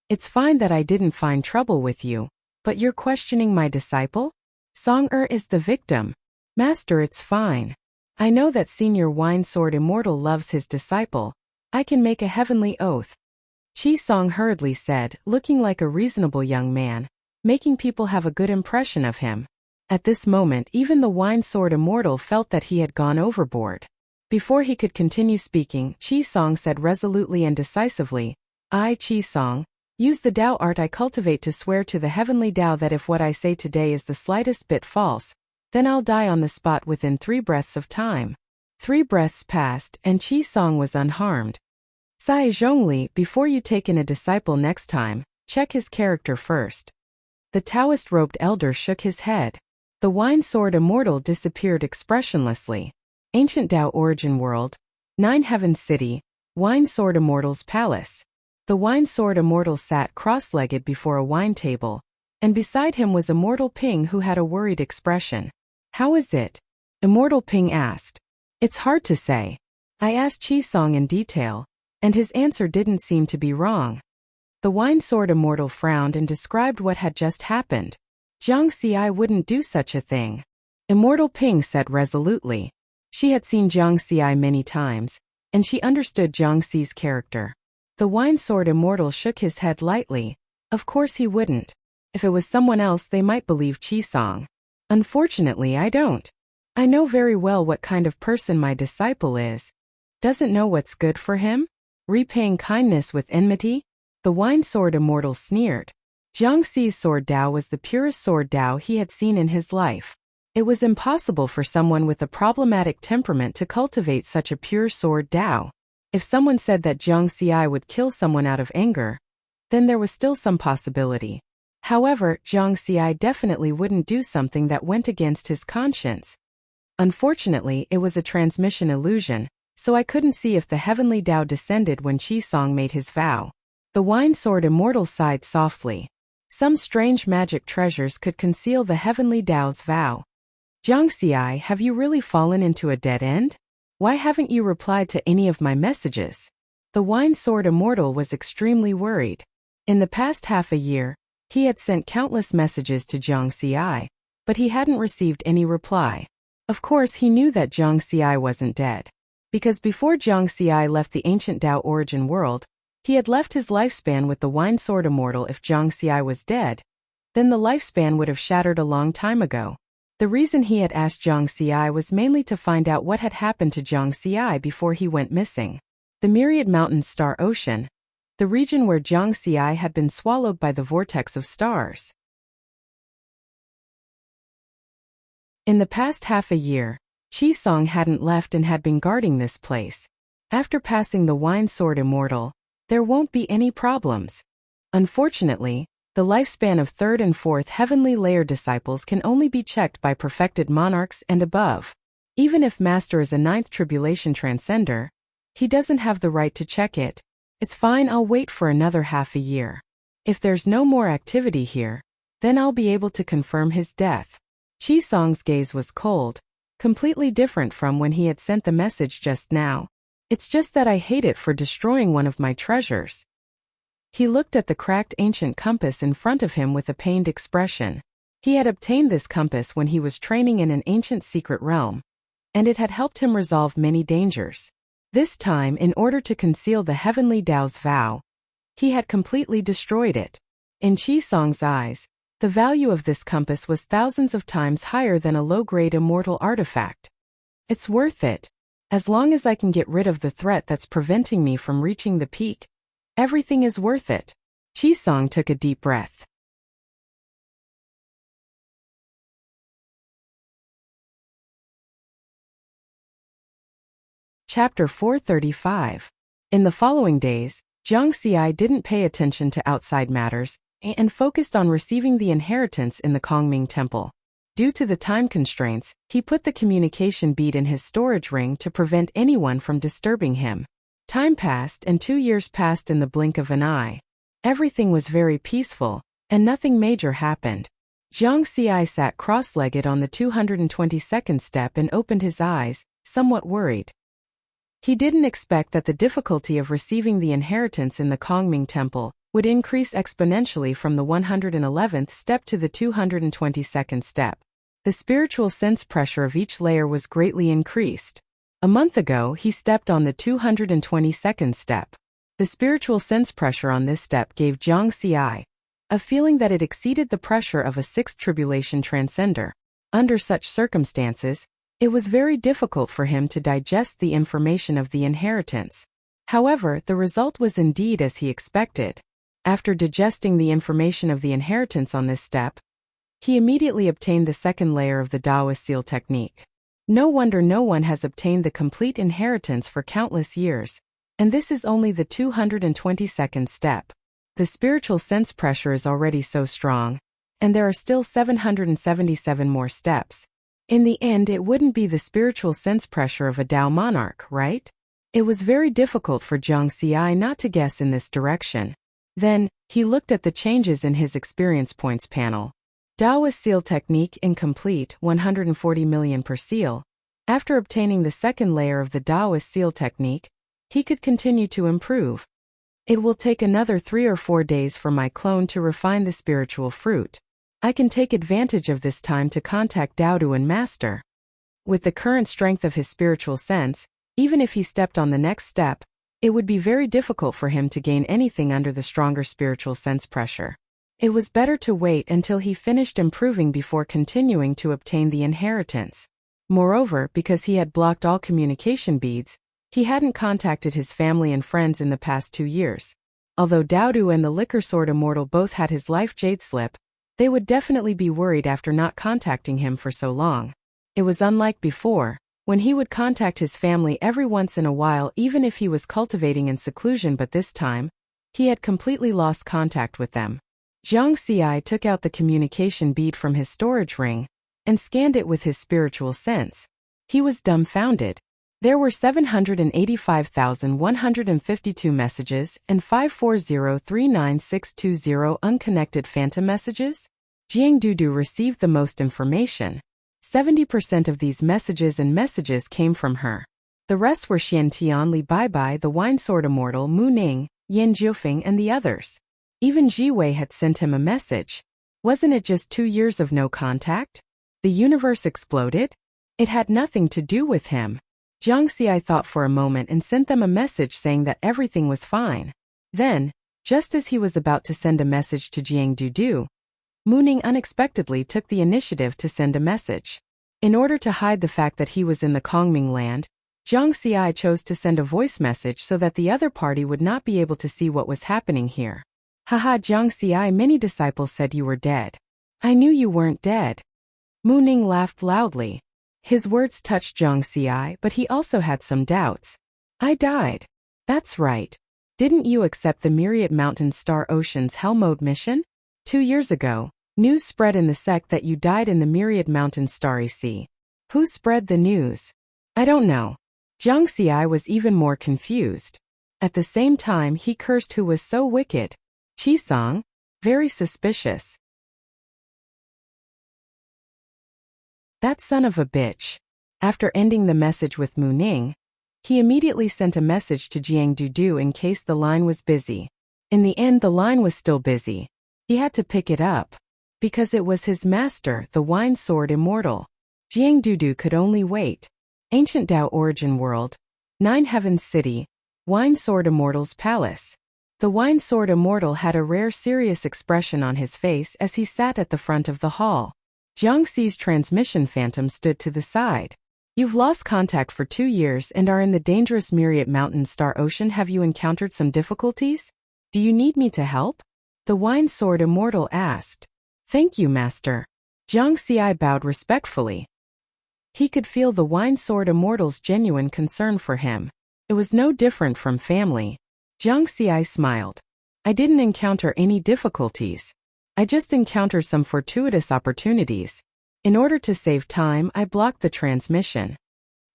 It's fine that I didn't find trouble with you, but you're questioning my disciple? Song-er is the victim. Master, it's fine. I know that Senior Wine Sword Immortal loves his disciple. I can make a heavenly oath. Chi Song hurriedly said, looking like a reasonable young man, making people have a good impression of him. At this moment, even the Wine Sword Immortal felt that he had gone overboard. Before he could continue speaking, Chi Song said resolutely and decisively, "I, Chi Song, use the Tao art I cultivate to swear to the heavenly Tao that if what I say today is the slightest bit false, then I'll die on the spot within 3 breaths of time." 3 breaths passed, and Chi Song was unharmed. Sai Zhongli, before you take in a disciple next time, check his character first. The Taoist robed elder shook his head. The Wine Sword Immortal disappeared expressionlessly. Ancient Tao Origin World, 9 Heaven City, Wine Sword Immortal's Palace. The Wine Sword Immortal sat cross-legged before a wine table, and beside him was Immortal Ping, who had a worried expression. "How is it?" Immortal Ping asked. "It's hard to say." I asked Chi Song in detail, and his answer didn't seem to be wrong. The Wine Sword Immortal frowned and described what had just happened. Zhang Xi wouldn't do such a thing. Immortal Ping said resolutely. She had seen Zhang Xi many times, and she understood Zhang Xi's character. The Wine Sword Immortal shook his head lightly. Of course he wouldn't. If it was someone else, they might believe Chi Song. Unfortunately, I don't. I know very well what kind of person my disciple is. Doesn't know what's good for him? Repaying kindness with enmity? The Wine Sword Immortal sneered. Zhang Xi's sword Tao was the purest sword Tao he had seen in his life. It was impossible for someone with a problematic temperament to cultivate such a pure sword Tao. If someone said that Zhang Xi would kill someone out of anger, then there was still some possibility. However, Zhang Xi definitely wouldn't do something that went against his conscience. Unfortunately, it was a transmission illusion, so I couldn't see if the heavenly Tao descended when Chi Song made his vow. The Wine Sword Immortal sighed softly. Some strange magic treasures could conceal the heavenly Tao's vow. Zhang Xi, have you really fallen into a dead end? Why haven't you replied to any of my messages? The Wine Sword Immortal was extremely worried. In the past half a year, he had sent countless messages to Zhang Xi, but he hadn't received any reply. Of course, he knew that Zhang Xi wasn't dead. Because before Zhang Xi left the ancient Tao origin world, he had left his lifespan with the Wine Sword Immortal. If Zhang Xi was dead, then the lifespan would have shattered a long time ago. The reason he had asked Zhang Xi was mainly to find out what had happened to Zhang Xi before he went missing. The Myriad Mountains Star Ocean, the region where Zhang Xi had been swallowed by the vortex of stars. In the past half a year, Chi Song hadn't left and had been guarding this place. After passing the Wine Sword Immortal, there won't be any problems. Unfortunately, the lifespan of 3rd and 4th heavenly layer disciples can only be checked by perfected monarchs and above. Even if Master is a 9th tribulation transcender, he doesn't have the right to check it. It's fine, I'll wait for another half a year. If there's no more activity here, then I'll be able to confirm his death. Chi Song's gaze was cold, completely different from when he had sent the message just now. It's just that I hate it for destroying one of my treasures. He looked at the cracked ancient compass in front of him with a pained expression. He had obtained this compass when he was training in an ancient secret realm, and it had helped him resolve many dangers. This time, in order to conceal the heavenly Tao's vow, he had completely destroyed it. In Qi Song's eyes, the value of this compass was thousands of times higher than a low-grade immortal artifact. It's worth it. As long as I can get rid of the threat that's preventing me from reaching the peak, everything is worth it. Qi Song took a deep breath. Chapter 435. In the following days, Jiang Xi didn't pay attention to outside matters and focused on receiving the inheritance in the Kongming Temple. Due to the time constraints, he put the communication bead in his storage ring to prevent anyone from disturbing him. Time passed and 2 years passed in the blink of an eye. Everything was very peaceful, and nothing major happened. Jiang Xi sat cross-legged on the 222nd step and opened his eyes, somewhat worried. He didn't expect that the difficulty of receiving the inheritance in the Kongming Temple would increase exponentially from the 111th step to the 222nd step. The spiritual sense pressure of each layer was greatly increased. A month ago, he stepped on the 222nd step. The spiritual sense pressure on this step gave Jiang Xi a feeling that it exceeded the pressure of a sixth tribulation transcender. Under such circumstances, it was very difficult for him to digest the information of the inheritance. However, the result was indeed as he expected. After digesting the information of the inheritance on this step, he immediately obtained the second layer of the Taoist seal technique. No wonder no one has obtained the complete inheritance for countless years, and this is only the 222nd step. The spiritual sense pressure is already so strong, and there are still 777 more steps. In the end, it wouldn't be the spiritual sense pressure of a Tao monarch, right? It was very difficult for Jiang Xi not to guess in this direction. Then, he looked at the changes in his experience points panel. Taoist seal technique incomplete, 140 million per seal. After obtaining the second layer of the Taoist seal technique, he could continue to improve. It will take another 3 or 4 days for my clone to refine the spiritual fruit. I can take advantage of this time to contact Daodu and Master. With the current strength of his spiritual sense, even if he stepped on the next step, it would be very difficult for him to gain anything under the stronger spiritual sense pressure. It was better to wait until he finished improving before continuing to obtain the inheritance. Moreover, because he had blocked all communication beads, he hadn't contacted his family and friends in the past 2 years. Although Daodu and the Liquor Sword Immortal both had his life jade slip, they would definitely be worried after not contacting him for so long. It was unlike before, when he would contact his family every once in a while even if he was cultivating in seclusion, but this time, he had completely lost contact with them. Jiang Xi took out the communication bead from his storage ring and scanned it with his spiritual sense. He was dumbfounded. There were 785,152 messages and 540,39620 unconnected phantom messages. Jiang Dudu received the most information. 70% of these messages came from her. The rest were Xian Tianli Baibai, the Wine Sword Immortal, Mu Ning, Yan Jiufeng, and the others. Even Ji Wei had sent him a message. Wasn't it just 2 years of no contact? The universe exploded? It had nothing to do with him. Jiang Xi thought for a moment and sent them a message saying that everything was fine. Then, just as he was about to send a message to Jiang Dudu, Mu Ning unexpectedly took the initiative to send a message. In order to hide the fact that he was in the Kongming land, Jiang Xi chose to send a voice message so that the other party would not be able to see what was happening here. Haha, Jiang Xi, many disciples said you were dead. I knew you weren't dead. Mu Ning laughed loudly. His words touched Jiang Xi, but he also had some doubts. I died. That's right. Didn't you accept the Myriad Mountain Star Ocean's Hell Mode mission? 2 years ago, news spread in the sect that you died in the Myriad Mountain Starry Sea. Who spread the news? I don't know. Jiang Xi was even more confused. At the same time, he cursed who was so wicked. Qi Song? Very suspicious. That son of a bitch. After ending the message with Mu Ning, he immediately sent a message to Jiang Dudu in case the line was busy. In the end, the line was still busy. He had to pick it up. Because it was his master, the Wine Sword Immortal. Jiang Dudu could only wait. Ancient Tao Origin World. 9 Heavens City. Wine Sword Immortal's Palace. The Wine Sword Immortal had a rare serious expression on his face as he sat at the front of the hall. Jiang Xi's transmission phantom stood to the side. You've lost contact for 2 years and are in the dangerous Myriad Mountain Star Ocean. Have you encountered some difficulties? Do you need me to help? The Wine Sword Immortal asked. Thank you, Master. Jiang Xi bowed respectfully. He could feel the Wine Sword Immortal's genuine concern for him. It was no different from family. Jiang Xi smiled. I didn't encounter any difficulties. I just encountered some fortuitous opportunities. In order to save time, I blocked the transmission.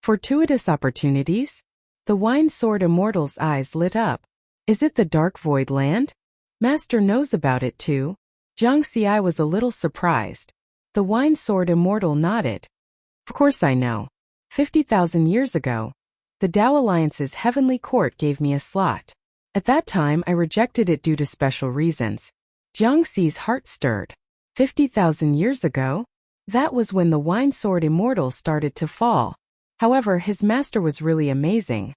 Fortuitous opportunities? The Wine Sword Immortal's eyes lit up. Is it the Dark Void Land? Master knows about it too. Jiang Xi was a little surprised. The Wine Sword Immortal nodded. Of course I know. 50,000 years ago, the Tao Alliance's Heavenly Court gave me a slot. At that time I rejected it due to special reasons. Jiang Xi's heart stirred. 50,000 years ago? That was when the Wine Sword Immortal started to fall. However, his master was really amazing.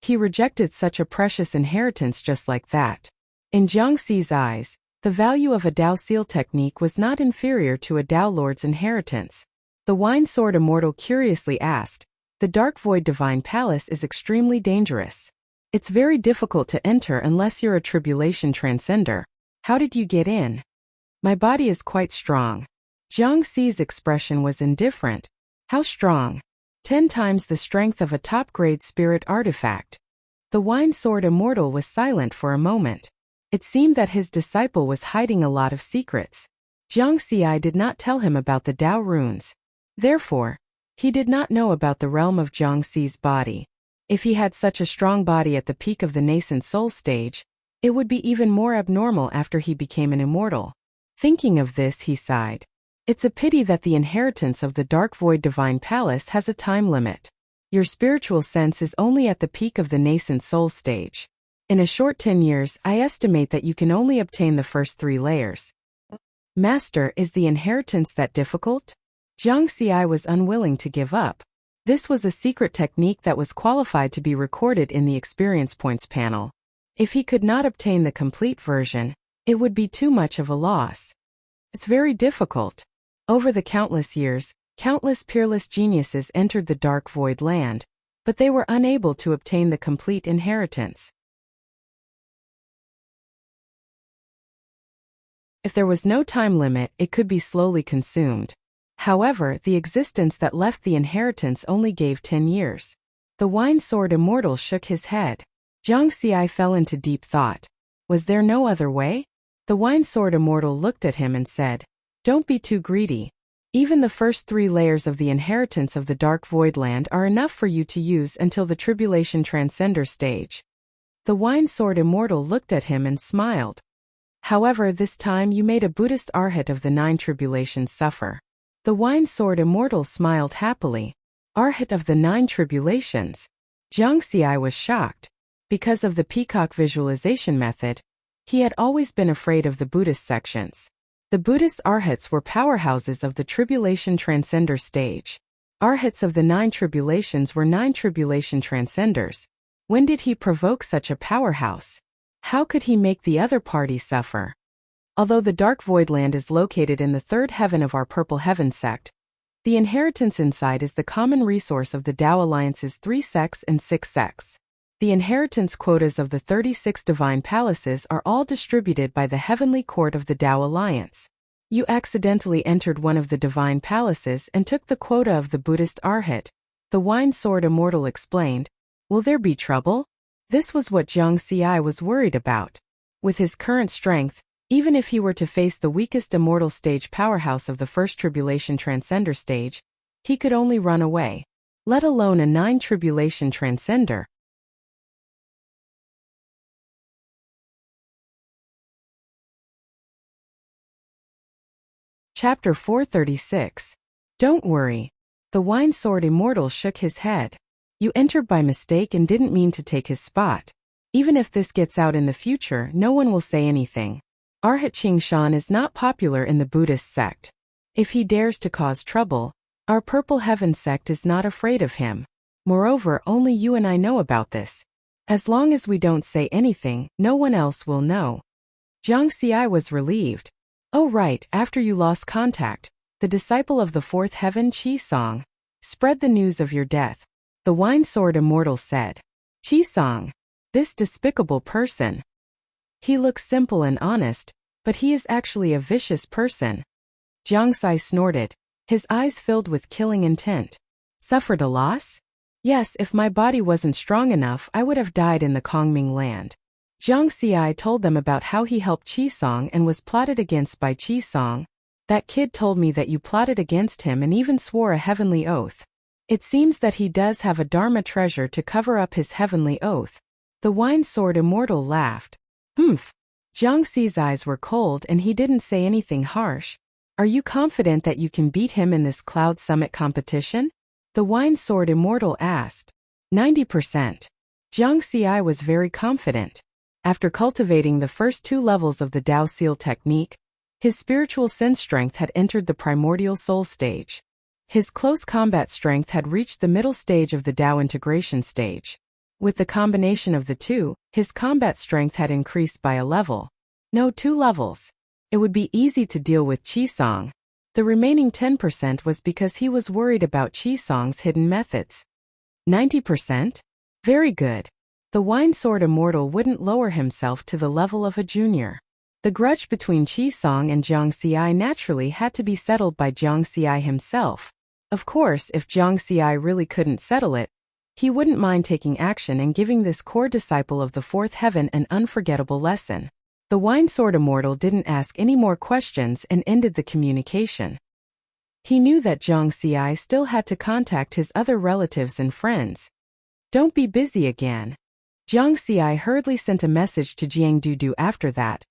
He rejected such a precious inheritance just like that. In Jiang Xi's eyes, the value of a Tao seal technique was not inferior to a Tao Lord's inheritance. The Wine Sword Immortal curiously asked, the Dark Void Divine Palace is extremely dangerous. It's very difficult to enter unless you're a tribulation transcender. How did you get in? My body is quite strong. Jiang Xi's expression was indifferent. How strong? 10 times the strength of a top-grade spirit artifact. The Wine Sword Immortal was silent for a moment. It seemed that his disciple was hiding a lot of secrets. Jiang Xi did not tell him about the Tao runes. Therefore, he did not know about the realm of Jiang Xi's body. If he had such a strong body at the peak of the nascent soul stage, it would be even more abnormal after he became an immortal. Thinking of this, he sighed. It's a pity that the inheritance of the Dark Void Divine Palace has a time limit. Your spiritual sense is only at the peak of the nascent soul stage. In a short 10 years, I estimate that you can only obtain the first 3 layers. Master, is the inheritance that difficult? Jiang Xi was unwilling to give up. This was a secret technique that was qualified to be recorded in the experience points panel. If he could not obtain the complete version, it would be too much of a loss. It's very difficult. Over the countless years, countless peerless geniuses entered the Dark Void Land, but they were unable to obtain the complete inheritance. If there was no time limit, it could be slowly consumed. However, the existence that left the inheritance only gave 10 years. The Wine Sword Immortal shook his head. Jiang Xi fell into deep thought. Was there no other way? The Wine Sword Immortal looked at him and said, don't be too greedy. Even the first 3 layers of the inheritance of the Dark Void Land are enough for you to use until the Tribulation Transcender stage. The Wine Sword Immortal looked at him and smiled. However, this time you made a Buddhist arhat of the 9 tribulations suffer. The Wine Sword Immortal smiled happily. Arhat of the 9 tribulations. Jiang Xi was shocked. Because of the peacock visualization method, he had always been afraid of the Buddhist sections. The Buddhist arhats were powerhouses of the Tribulation Transcender stage. Arhats of the 9 tribulations were 9 tribulation transcenders. When did he provoke such a powerhouse? How could he make the other party suffer? Although the Dark Void Land is located in the 3rd heaven of our Purple Heaven sect, the inheritance inside is the common resource of the Tao Alliance's 3 sects and 6 sects. The inheritance quotas of the 36 divine palaces are all distributed by the Heavenly Court of the Tao Alliance. You accidentally entered one of the divine palaces and took the quota of the Buddhist arhat. The Wine Sword Immortal explained. Will there be trouble? This was what Jiang Xi was worried about. With his current strength, even if he were to face the weakest immortal stage powerhouse of the first tribulation transcender stage, he could only run away. Let alone a 9 tribulation transcender. Chapter 436. Don't worry. The Wine Sword Immortal shook his head. You entered by mistake and didn't mean to take his spot. Even if this gets out in the future, no one will say anything. Arhat Qingshan is not popular in the Buddhist sect. If he dares to cause trouble, our Purple Heaven sect is not afraid of him. Moreover, only you and I know about this. As long as we don't say anything, no one else will know. Jiang Xi was relieved. Oh right, after you lost contact, the disciple of the fourth heaven Qi Song spread the news of your death. The Wine Sword Immortal said. Qi Song. This despicable person. He looks simple and honest, but he is actually a vicious person. Jiang Xi snorted, his eyes filled with killing intent. Suffered a loss? Yes, if my body wasn't strong enough, I would have died in the Kongming land. Jiang Xi told them about how he helped Qi Song and was plotted against by Qi Song. That kid told me that you plotted against him and even swore a heavenly oath. It seems that he does have a Dharma treasure to cover up his heavenly oath. The Wine Sword Immortal laughed. Humph. Jiang Xi's eyes were cold and he didn't say anything harsh. Are you confident that you can beat him in this Cloud Summit competition? The Wine Sword Immortal asked. 90%. Jiang Xi was very confident. After cultivating the first 2 levels of the Dao Seal technique, his spiritual sense strength had entered the primordial soul stage. His close combat strength had reached the middle stage of the Dao integration stage. With the combination of the two, his combat strength had increased by a level. No, 2 levels. It would be easy to deal with Qi Song. The remaining 10% was because he was worried about Qi Song's hidden methods. 90%? Very good. The Wine Sword Immortal wouldn't lower himself to the level of a junior. The grudge between Qi Song and Jiang Xi naturally had to be settled by Jiang Xi himself. Of course, if Jiang Xi really couldn't settle it, he wouldn't mind taking action and giving this core disciple of the fourth heaven an unforgettable lesson. The Wine Sword Immortal didn't ask any more questions and ended the communication. He knew that Jiang Xi still had to contact his other relatives and friends. Don't be busy again. Jiang Xi hurriedly sent a message to Jiang Dudu after that.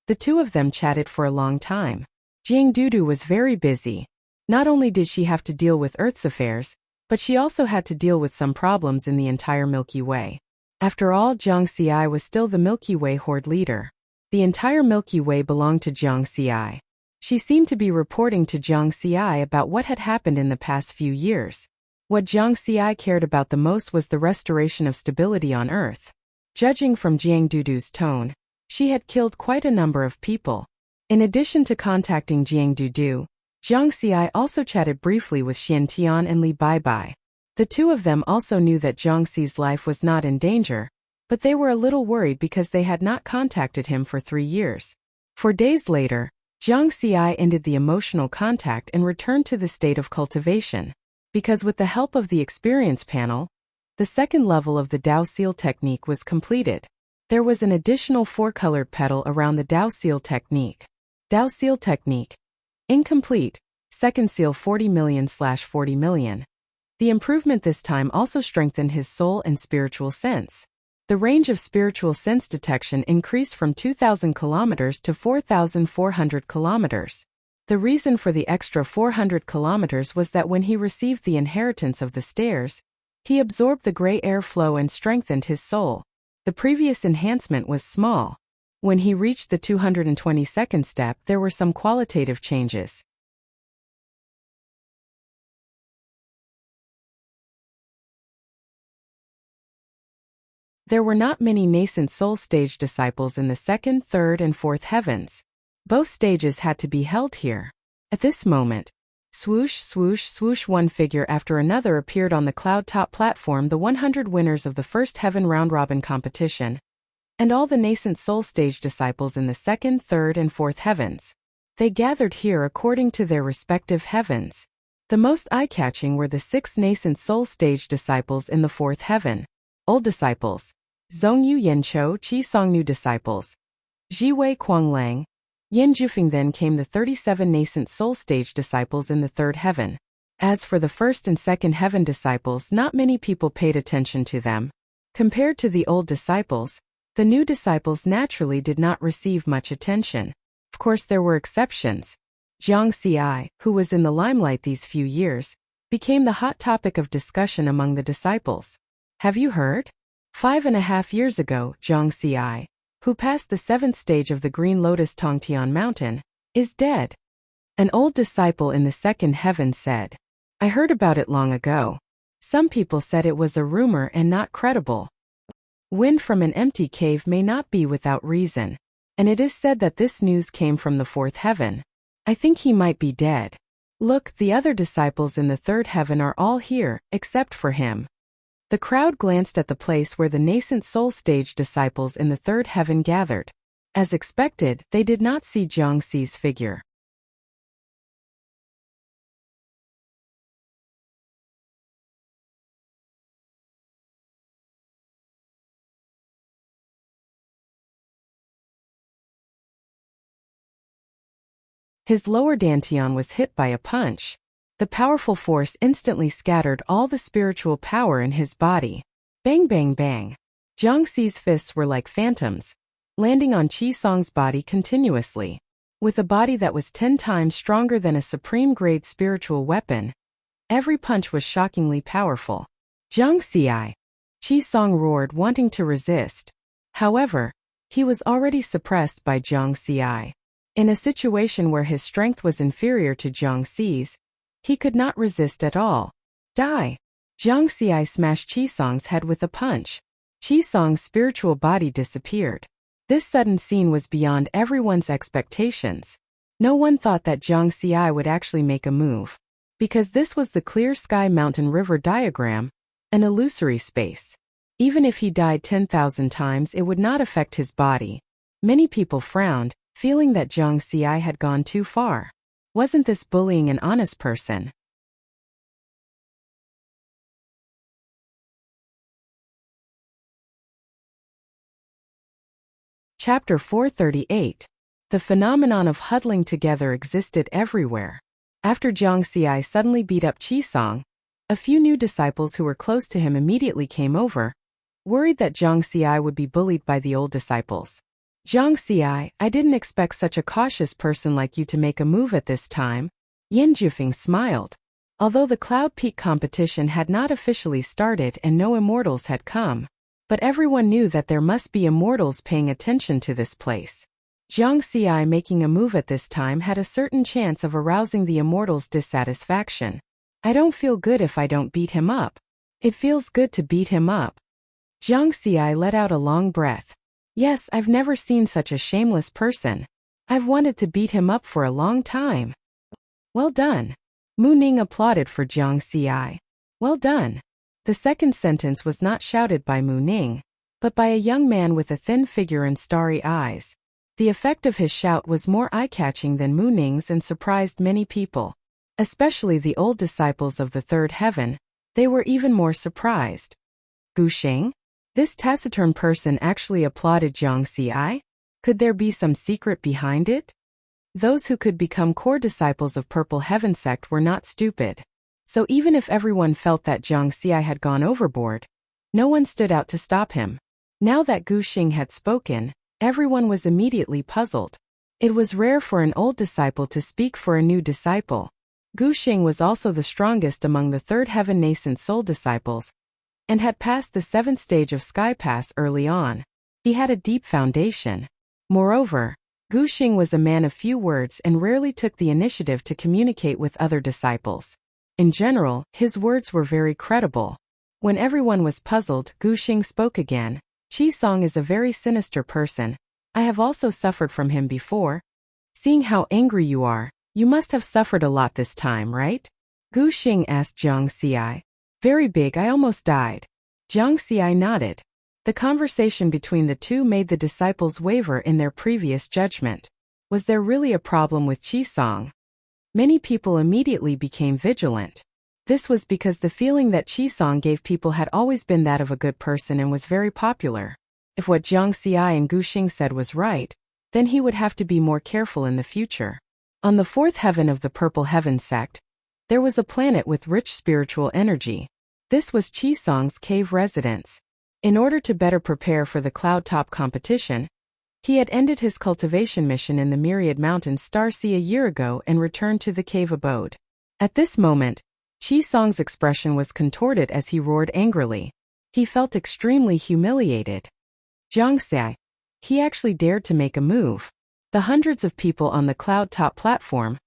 The two of them chatted for a long time. Jiang Dudu was very busy. Not only did she have to deal with Earth's affairs, but she also had to deal with some problems in the entire Milky Way. After all, Jiang Xi was still the Milky Way horde leader. The entire Milky Way belonged to Jiang Xi. She seemed to be reporting to Jiang Xi about what had happened in the past few years. What Jiang Xi cared about the most was the restoration of stability on Earth. Judging from Jiang Dudu's tone, she had killed quite a number of people. In addition to contacting Jiang Dudu, Jiang Xi also chatted briefly with Xian Tian and Li Baibai. The two of them also knew that Jiang Xi's life was not in danger, but they were a little worried because they had not contacted him for 3 years. 4 days later, Jiang Xi ended the emotional contact and returned to the state of cultivation. Because with the help of the experience panel, the second level of the Dao Seal technique was completed. There was an additional 4-colored petal around the Dao Seal technique. Dao Seal technique. Incomplete. Second seal 40 million/40 million. The improvement this time also strengthened his soul and spiritual sense. The range of spiritual sense detection increased from 2,000 kilometers to 4,400 kilometers. The reason for the extra 400 kilometers was that when he received the inheritance of the stairs, he absorbed the gray air flow and strengthened his soul. The previous enhancement was small. When he reached the 222nd step, there were some qualitative changes. There were not many nascent soul stage disciples in the 2nd, 3rd, and 4th heavens. Both stages had to be held here. At this moment, swoosh, swoosh, swoosh, one figure after another appeared on the cloud-top platform, the 100 winners of the first heaven round-robin competition, and all the nascent soul stage disciples in the 2nd, 3rd, and 4th heavens. They gathered here according to their respective heavens. The most eye-catching were the 6 nascent soul stage disciples in the 4th heaven. Old disciples. Zhongyu Yanchou Qi Song. New disciples. Jiwei Quanglang. Yan Jufeng. Then came the 37 nascent soul stage disciples in the 3rd heaven. As for the 1st and 2nd heaven disciples, not many people paid attention to them. Compared to the old disciples, the new disciples naturally did not receive much attention. Of course, there were exceptions. Jiang Xi, who was in the limelight these few years, became the hot topic of discussion among the disciples. Have you heard? 5.5 years ago, Zhang Xi, who passed the 7th stage of the Green Lotus Tongtian Mountain, is dead. An old disciple in the second heaven said. I heard about it long ago. Some people said it was a rumor and not credible. Wind from an empty cave may not be without reason. And it is said that this news came from the 4th heaven. I think he might be dead. Look, the other disciples in the 3rd heaven are all here, except for him. The crowd glanced at the place where the nascent soul stage disciples in the 3rd heaven gathered. As expected, they did not see Zhang Xi's figure. His lower dantian was hit by a punch. The powerful force instantly scattered all the spiritual power in his body. Bang bang bang. Zhang Xi's fists were like phantoms, landing on Qi Song's body continuously. With a body that was 10 times stronger than a supreme-grade spiritual weapon, every punch was shockingly powerful. Zhang Xi. Qi Song roared, wanting to resist. However, he was already suppressed by Zhang Xi. In a situation where his strength was inferior to Zhang Xi's, he could not resist at all. Die! Zhang Xi smashed Qi Song's head with a punch. Qi Song's spiritual body disappeared. This sudden scene was beyond everyone's expectations. No one thought that Zhang Xi would actually make a move. Because this was the clear sky mountain river diagram, an illusory space. Even if he died 10,000 times, it would not affect his body. Many people frowned, feeling that Zhang Xi had gone too far. Wasn't this bullying an honest person? Chapter 438. The phenomenon of huddling together existed everywhere. After Zhang Xi suddenly beat up Qi Song, a few new disciples who were close to him immediately came over, worried that Zhang Xi would be bullied by the old disciples. Zhang Xi, I didn't expect such a cautious person like you to make a move at this time. Yin Jufeng smiled. Although the Cloud Peak competition had not officially started and no immortals had come, but everyone knew that there must be immortals paying attention to this place. Zhang Xi making a move at this time had a certain chance of arousing the immortals' dissatisfaction. I don't feel good if I don't beat him up. It feels good to beat him up. Zhang Xi let out a long breath. Yes, I've never seen such a shameless person. I've wanted to beat him up for a long time. Well done. Mu Ning applauded for Zhang Xi. Well done. The second sentence was not shouted by Mu Ning, but by a young man with a thin figure and starry eyes. The effect of his shout was more eye-catching than Mu Ning's and surprised many people. Especially the old disciples of the 3rd heaven. They were even more surprised. Gusheng? This taciturn person actually applauded Zhang Xi? Could there be some secret behind it? Those who could become core disciples of Purple Heaven sect were not stupid. So even if everyone felt that Zhang Xi had gone overboard, no one stood out to stop him. Now that Gusheng had spoken, everyone was immediately puzzled. It was rare for an old disciple to speak for a new disciple. Gusheng was also the strongest among the 3rd heaven nascent soul disciples, and had passed the 7th stage of Sky Pass early on. He had a deep foundation. Moreover, Gusheng was a man of few words and rarely took the initiative to communicate with other disciples. In general, his words were very credible. When everyone was puzzled, Gusheng spoke again. Qi Song is a very sinister person. I have also suffered from him before. Seeing how angry you are, you must have suffered a lot this time, right? Gusheng asked Zhang Xi. Very big, I almost died. Zhang Xi nodded. The conversation between the two made the disciples waver in their previous judgment. Was there really a problem with Qi Song? Many people immediately became vigilant. This was because the feeling that Qi Song gave people had always been that of a good person and was very popular. If what Zhang Xi and Gusheng said was right, then he would have to be more careful in the future. On the 4th heaven of the Purple Heaven sect, there was a planet with rich spiritual energy. This was Qi Song's cave residence. In order to better prepare for the Cloud Top competition, he had ended his cultivation mission in the Myriad Mountains Star Sea a year ago and returned to the cave abode. At this moment, Qi Song's expression was contorted as he roared angrily. He felt extremely humiliated. Zhang Xi. He actually dared to make a move. The hundreds of people on the cloud top platform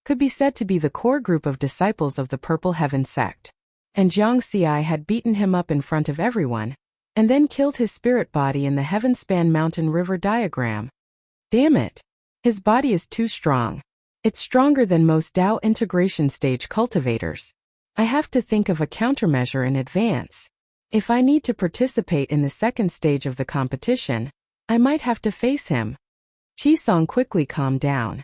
could be said to be the core group of disciples of the Purple Heaven sect. And Zhang Xi had beaten him up in front of everyone, and then killed his spirit body in the Heavenspan Mountain River diagram. Damn it. His body is too strong. It's stronger than most Dao integration stage cultivators. I have to think of a countermeasure in advance. If I need to participate in the second stage of the competition, I might have to face him. Qisong quickly calmed down.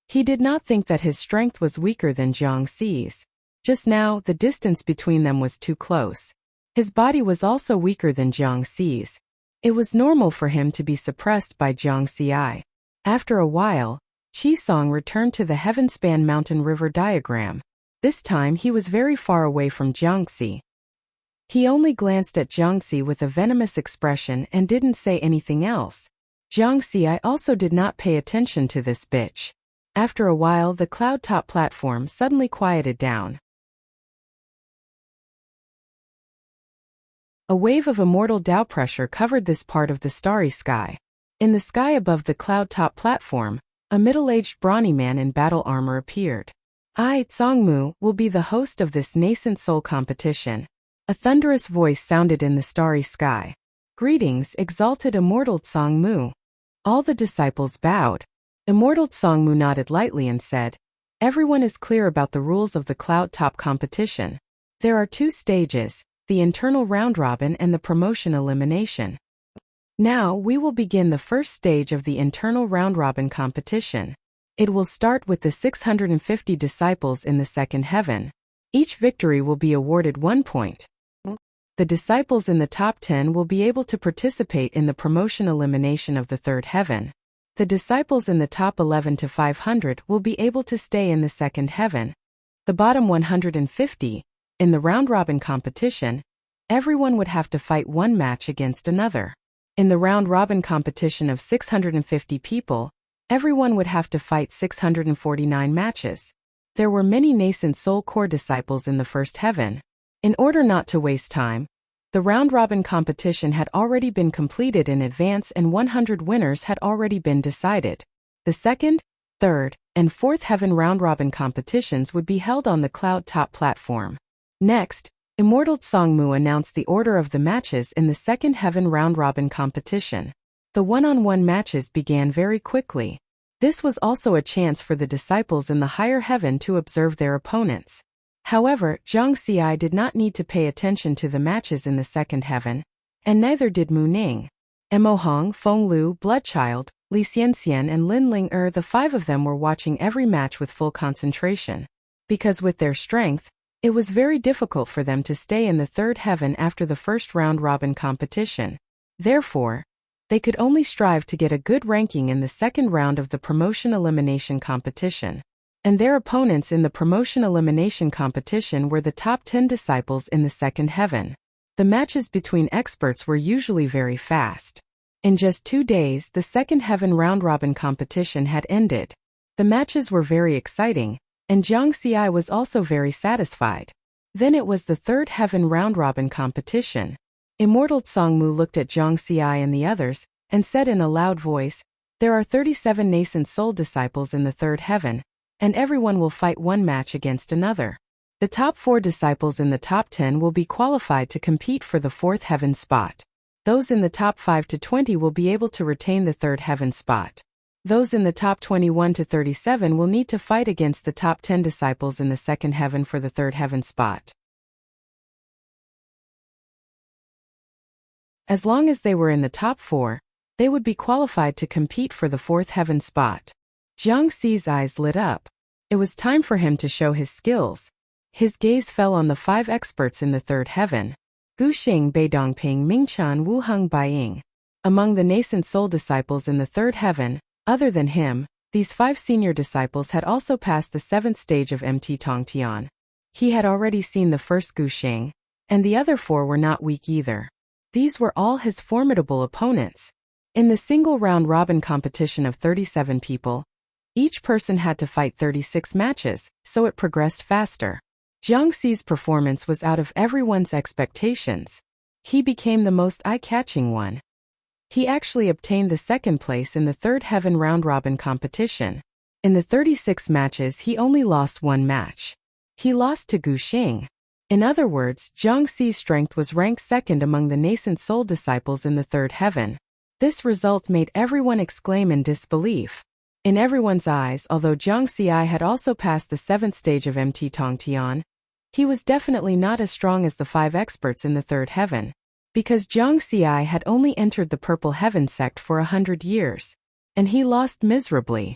He did not think that his strength was weaker than Zhang Xi's. Just now, the distance between them was too close. His body was also weaker than Zhang Xi's. It was normal for him to be suppressed by Zhang Xi. After a while, Qisong returned to the Heavenspan Mountain River diagram. This time he was very far away from Zhang Xi. He only glanced at Zhang Xi with a venomous expression and didn't say anything else. Zhang Xi also did not pay attention to this bitch. After a while, the cloud top platform suddenly quieted down. A wave of immortal Dao pressure covered this part of the starry sky. In the sky above the cloud top platform, a middle-aged brawny man in battle armor appeared. I, Tsongmu, will be the host of this nascent soul competition. A thunderous voice sounded in the starry sky. Greetings, exalted immortal Tsongmu. All the disciples bowed. Immortal Tsongmu nodded lightly and said, everyone is clear about the rules of the cloud top competition. There are two stages, the internal round robin and the promotion elimination. Now we will begin the first stage of the internal round robin competition. It will start with the 650 disciples in the second heaven. Each victory will be awarded 1 point. The disciples in the top 10 will be able to participate in the promotion elimination of the third heaven. The disciples in the top 11 to 500 will be able to stay in the second heaven. The bottom 150, in the round-robin competition, everyone would have to fight one match against another. In the round-robin competition of 650 people, everyone would have to fight 649 matches. There were many nascent soul core disciples in the first heaven. In order not to waste time, the round-robin competition had already been completed in advance and 100 winners had already been decided. The second, third, and fourth heaven round-robin competitions would be held on the cloud top platform. Next, Immortal Tsongmu announced the order of the matches in the second heaven round-robin competition. The one-on-one matches began very quickly. This was also a chance for the disciples in the higher heaven to observe their opponents. However, Zhang Xi did not need to pay attention to the matches in the second heaven, and neither did Mu Ning. Mo Hong, Feng Lu, Bloodchild, Li Xianxian and Lin Ling the five of them were watching every match with full concentration. Because with their strength, it was very difficult for them to stay in the third heaven after the first round-robin competition. Therefore, they could only strive to get a good ranking in the second round of the promotion elimination competition. And their opponents in the promotion elimination competition were the top 10 disciples in the second heaven. The matches between experts were usually very fast. In just 2 days, the second heaven round-robin competition had ended. The matches were very exciting, and Zhang Xi was also very satisfied. Then it was the third heaven round-robin competition. Immortal Tsongmu looked at Zhang Xi and the others, and said in a loud voice, there are 37 nascent soul disciples in the third heaven, and everyone will fight one match against another. The top 4 disciples in the top 10 will be qualified to compete for the fourth heaven spot. Those in the top 5 to 20 will be able to retain the third heaven spot. Those in the top 21 to 37 will need to fight against the top 10 disciples in the second heaven for the third heaven spot. As long as they were in the top 4, they would be qualified to compete for the fourth heaven spot. Zhang Xi's eyes lit up. It was time for him to show his skills. His gaze fell on the 5 experts in the third heaven. Gu Xing, Bei Dongping, Mingchan, Wu Heng, Baiying. Among the nascent soul disciples in the third heaven, other than him, these 5 senior disciples had also passed the 7th stage of MT Tongtian. He had already seen the first Gu Xing, and the other 4 were not weak either. These were all his formidable opponents. In the single round-robin competition of 37 people, each person had to fight 36 matches, so it progressed faster. Zhang Xi's performance was out of everyone's expectations. He became the most eye-catching one. He actually obtained the second place in the third heaven round-robin competition. In the 36 matches, he only lost one match. He lost to Guxing. In other words, Jiang Xi's strength was ranked second among the nascent soul disciples in the third heaven. This result made everyone exclaim in disbelief. In everyone's eyes, although Jiang Xi had also passed the 7th stage of MT Tongtian, he was definitely not as strong as the 5 experts in the third heaven. Because Jiang Xi had only entered the Purple Heaven sect for 100 years. And he lost miserably.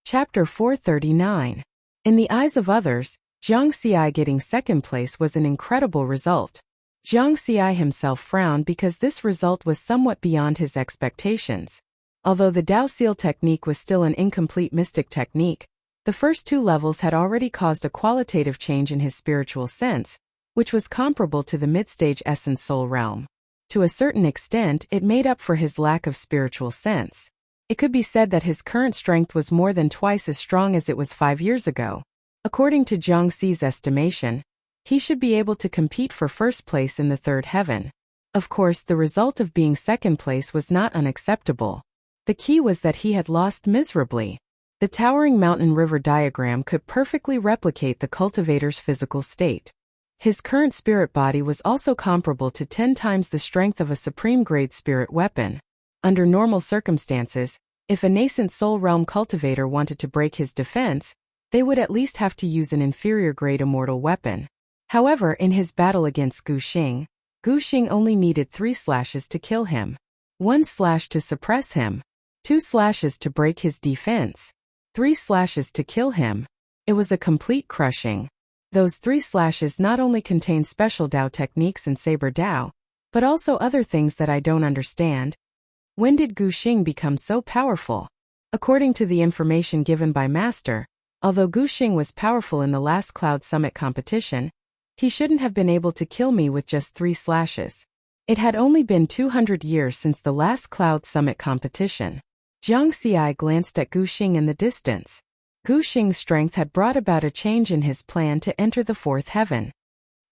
Chapter 439. In the eyes of others, Jiang Xi getting second place was an incredible result. Jiang Xi himself frowned because this result was somewhat beyond his expectations. Although the Dao Seal technique was still an incomplete mystic technique, the first 2 levels had already caused a qualitative change in his spiritual sense, which was comparable to the mid-stage essence soul realm. To a certain extent, it made up for his lack of spiritual sense. It could be said that his current strength was more than twice as strong as it was 5 years ago. According to Jiang Xi's estimation, he should be able to compete for first place in the third heaven. Of course, the result of being second place was not unacceptable. The key was that he had lost miserably. The towering mountain river diagram could perfectly replicate the cultivator's physical state. His current spirit body was also comparable to 10 times the strength of a supreme-grade spirit weapon. Under normal circumstances, if a nascent soul realm cultivator wanted to break his defense, they would at least have to use an inferior-grade immortal weapon. However, in his battle against Guxing only needed 3 slashes to kill him. 1 slash to suppress him. 2 slashes to break his defense. 3 slashes to kill him. It was a complete crushing. Those 3 slashes not only contained special Dao techniques and Saber Dao, but also other things that I don't understand. When did Guxing become so powerful? According to the information given by Master, although Guxing was powerful in the last Cloud Summit competition, he shouldn't have been able to kill me with just 3 slashes. It had only been 200 years since the last Cloud Summit competition. Jiang Xi glanced at Guxing in the distance. Guxing's strength had brought about a change in his plan to enter the fourth heaven.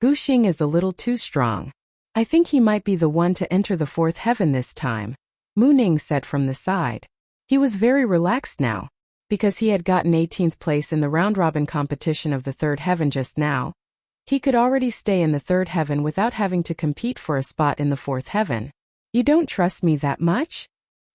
Guxing is a little too strong. I think he might be the one to enter the fourth heaven this time, Mu Ning said from the side. He was very relaxed now. Because he had gotten 18th place in the round-robin competition of the third heaven just now, he could already stay in the third heaven without having to compete for a spot in the fourth heaven. You don't trust me that much?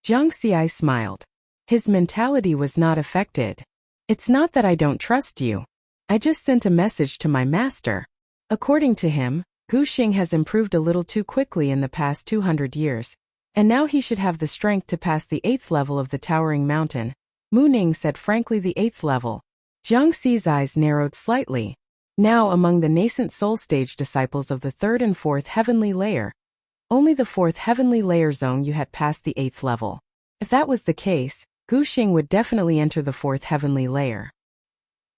Jiang Xi smiled. His mentality was not affected. It's not that I don't trust you. I just sent a message to my master. According to him, Guxing has improved a little too quickly in the past 200 years, and now he should have the strength to pass the 8th level of the towering mountain. Mu Ning said frankly the 8th level. Jiang Xi's eyes narrowed slightly. Now among the nascent soul stage disciples of the 3rd and 4th heavenly layer, only the 4th heavenly layer zone you had passed the 8th level. If that was the case, Guxing would definitely enter the 4th heavenly layer.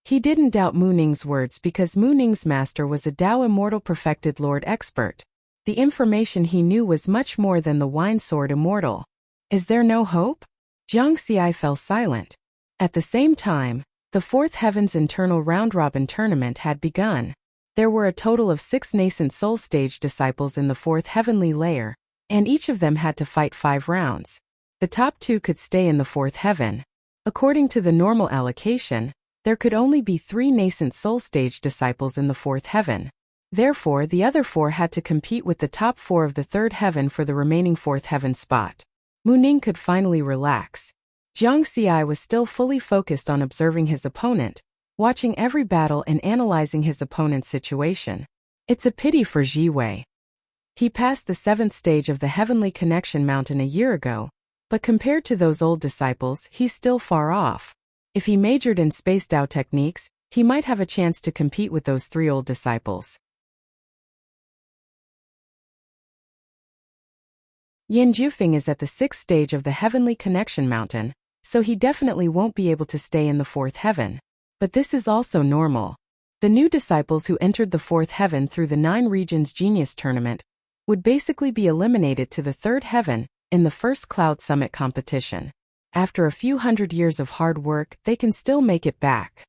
He didn't doubt Mu Ning's words because Mu Ning's master was a Dao Immortal Perfected Lord expert. The information he knew was much more than the Wine Sword Immortal. Is there no hope? Jiang Xi fell silent. At the same time, the 4th Heaven's internal round-robin tournament had begun. There were a total of 6 nascent soul stage disciples in the 4th heavenly layer, and each of them had to fight 5 rounds. The top 2 could stay in the 4th heaven. According to the normal allocation, there could only be 3 nascent soul stage disciples in the 4th heaven. Therefore, the other 4 had to compete with the top 4 of the 3rd heaven for the remaining 4th heaven spot. Mu Ning could finally relax. Jiang Xi was still fully focused on observing his opponent, watching every battle and analyzing his opponent's situation. It's a pity for Ji Wei. He passed the 7th stage of the Heavenly Connection Mountain a year ago, but compared to those old disciples, he's still far off. If he majored in Space Dao techniques, he might have a chance to compete with those 3 old disciples. Yin Jufeng is at the 6th stage of the Heavenly Connection Mountain, so he definitely won't be able to stay in the 4th heaven. But this is also normal. The new disciples who entered the 4th heaven through the 9 Regions Genius Tournament would basically be eliminated to the 3rd heaven in the first Cloud Summit competition. After a few hundred years of hard work, they can still make it back.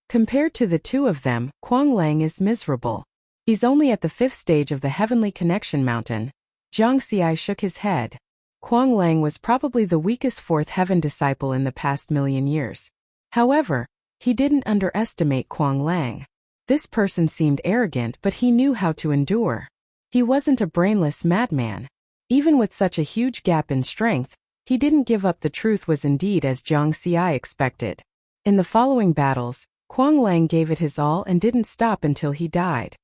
Compared to the two of them, Kuang Lang is miserable. He's only at the 5th stage of the Heavenly Connection Mountain. Zhang Xi shook his head. Kuang Lang was probably the weakest 4th heaven disciple in the past million years. However, he didn't underestimate Kuang Lang. This person seemed arrogant, but he knew how to endure. He wasn't a brainless madman. Even with such a huge gap in strength, he didn't give up. The truth was indeed as Zhang Xi expected. In the following battles, Kuang Lang gave it his all and didn't stop until he died.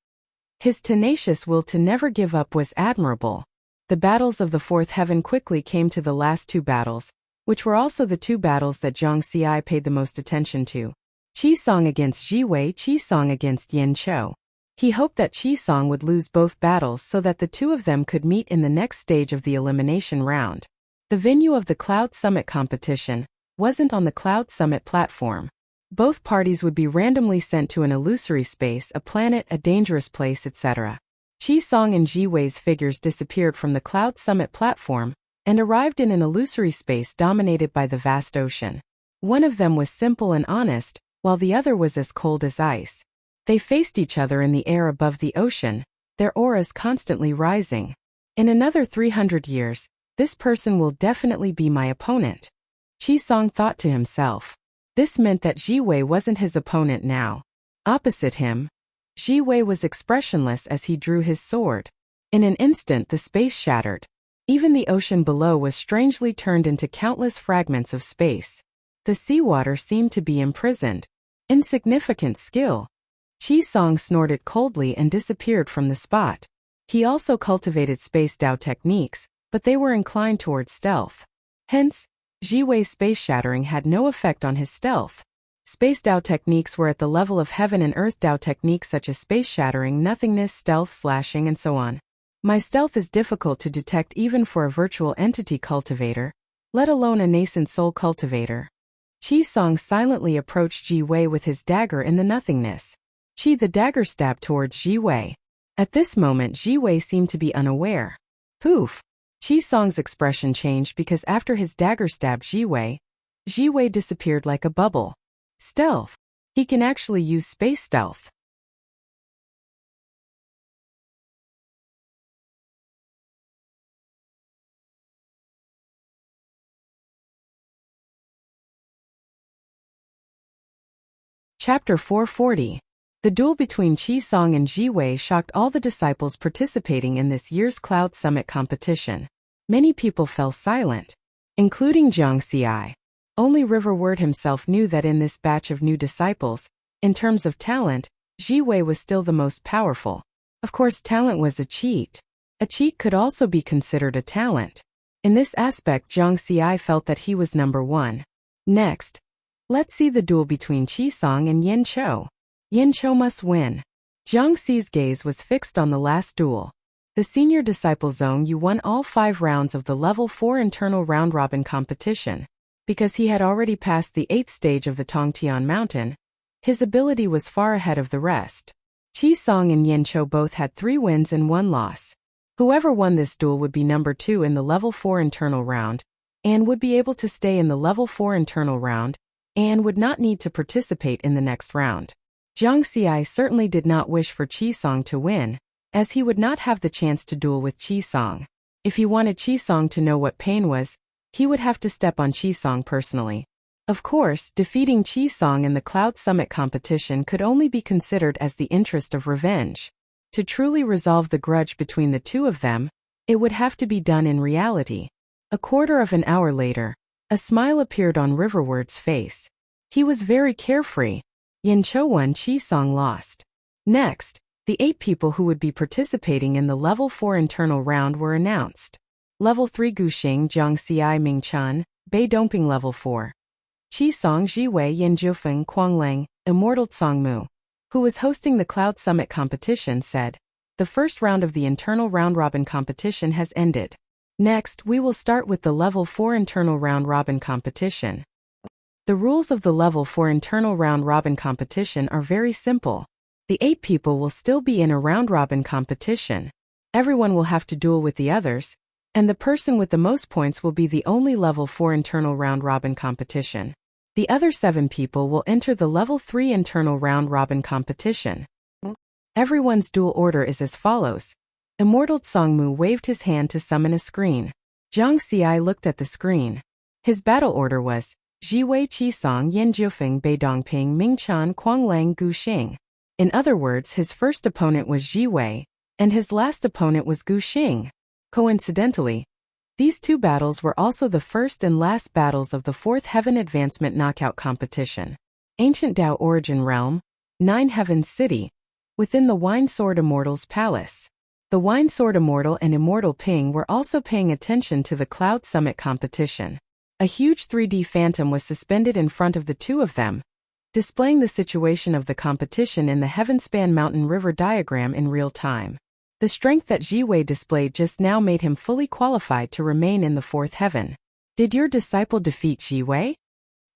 His tenacious will to never give up was admirable. The battles of the 4th heaven quickly came to the last 2 battles, which were also the 2 battles that Zhang Xi paid the most attention to. Qisong against Jiwei, Qisong against Yin Chou. He hoped that Qisong would lose both battles so that the two of them could meet in the next stage of the elimination round. The venue of the Cloud Summit competition wasn't on the Cloud Summit platform. Both parties would be randomly sent to an illusory space, a planet, a dangerous place, etc. Qisong and Jiwei's figures disappeared from the Cloud Summit platform and arrived in an illusory space dominated by the vast ocean. One of them was simple and honest, while the other was as cold as ice. They faced each other in the air above the ocean, their auras constantly rising. In another 300 years, this person will definitely be my opponent. Qisong thought to himself. This meant that Jiwei wasn't his opponent now. Opposite him, Jiwei was expressionless as he drew his sword. In an instant the space shattered. Even the ocean below was strangely turned into countless fragments of space. The seawater seemed to be imprisoned. Insignificant skill. Qisong snorted coldly and disappeared from the spot. He also cultivated space Dao techniques, but they were inclined towards stealth. Hence, Jiwei's space shattering had no effect on his stealth. Space Dao techniques were at the level of heaven and earth Dao techniques such as space shattering, nothingness, stealth, slashing, and so on. My stealth is difficult to detect even for a virtual entity cultivator, let alone a nascent soul cultivator. Qisong silently approached Jiwei with his dagger in the nothingness. The dagger stabbed towards Jiwei. At this moment Jiwei seemed to be unaware. Poof! Qisong's expression changed because after his dagger stabbed Jiwei disappeared like a bubble. Stealth. He can actually use space stealth. Chapter 440. The duel between Qisong and Jiwei shocked all the disciples participating in this year's Cloud Summit competition. Many people fell silent, including Zhang Xi. Only Riverward himself knew that in this batch of new disciples, in terms of talent, Jiwei was still the most powerful. Of course, talent was a cheat. A cheat could also be considered a talent. In this aspect, Zhang Xi felt that he was number 1. Next, let's see the duel between Qisong and Yin Chou. Yin Chou must win. Zhang Xi's gaze was fixed on the last duel. The senior disciple Zhong Yu won all 5 rounds of the level 4 internal round-robin competition. Because he had already passed the 8th stage of the Tongtian Mountain, his ability was far ahead of the rest. Qisong and Yin Chou both had 3 wins and 1 loss. Whoever won this duel would be number 2 in the level 4 internal round, and would be able to stay in the level 4 internal round, and would not need to participate in the next round. Zhang Xi certainly did not wish for Qisong to win, as he would not have the chance to duel with Qisong. If he wanted Qisong to know what pain was, he would have to step on Qisong personally. Of course, defeating Qisong in the Cloud Summit competition could only be considered as the interest of revenge. To truly resolve the grudge between the two of them, it would have to be done in reality. A quarter of an hour later, a smile appeared on Riverward's face. He was very carefree. Yin Chou won, Qisong lost. Next, the 8 people who would be participating in the level 4 internal round were announced. Level 3 Guxing, Zhang Xi, Ming Chen, Bei Dongping. Level 4 Qisong, Jiwei, Yin Jiufeng, Kuang Lang, Immortal Tsongmu, who was hosting the Cloud Summit competition, said, "The first round of the internal round-robin competition has ended. Next, we will start with the level 4 internal round-robin competition." The rules of the level 4 internal round-robin competition are very simple. The 8 people will still be in a round-robin competition. Everyone will have to duel with the others, And the person with the most points will be the only level 4 internal round-robin competition. The other 7 people will enter the level 3 internal round-robin competition. Everyone's duel order is as follows. Immortal Tsongmu waved his hand to summon a screen. Zhang Xi looked at the screen. His battle order was Jiwei Qisong Yin Jiufeng Beidongping Mingchan Quanglang Gu Xing. In other words, his first opponent was Jiwei, and his last opponent was Gu Xing. Coincidentally, these 2 battles were also the first and last battles of the 4th Heaven Advancement Knockout Competition. Ancient Dao Origin Realm, 9 Heavens City, within the Wine Sword Immortal's Palace. The Wine Sword Immortal and Immortal Ping were also paying attention to the Cloud Summit competition. A huge 3D phantom was suspended in front of the 2 of them, displaying the situation of the competition in the Heavenspan Mountain River diagram in real time. The strength that Jiwei displayed just now made him fully qualified to remain in the 4th heaven. Did your disciple defeat Jiwei?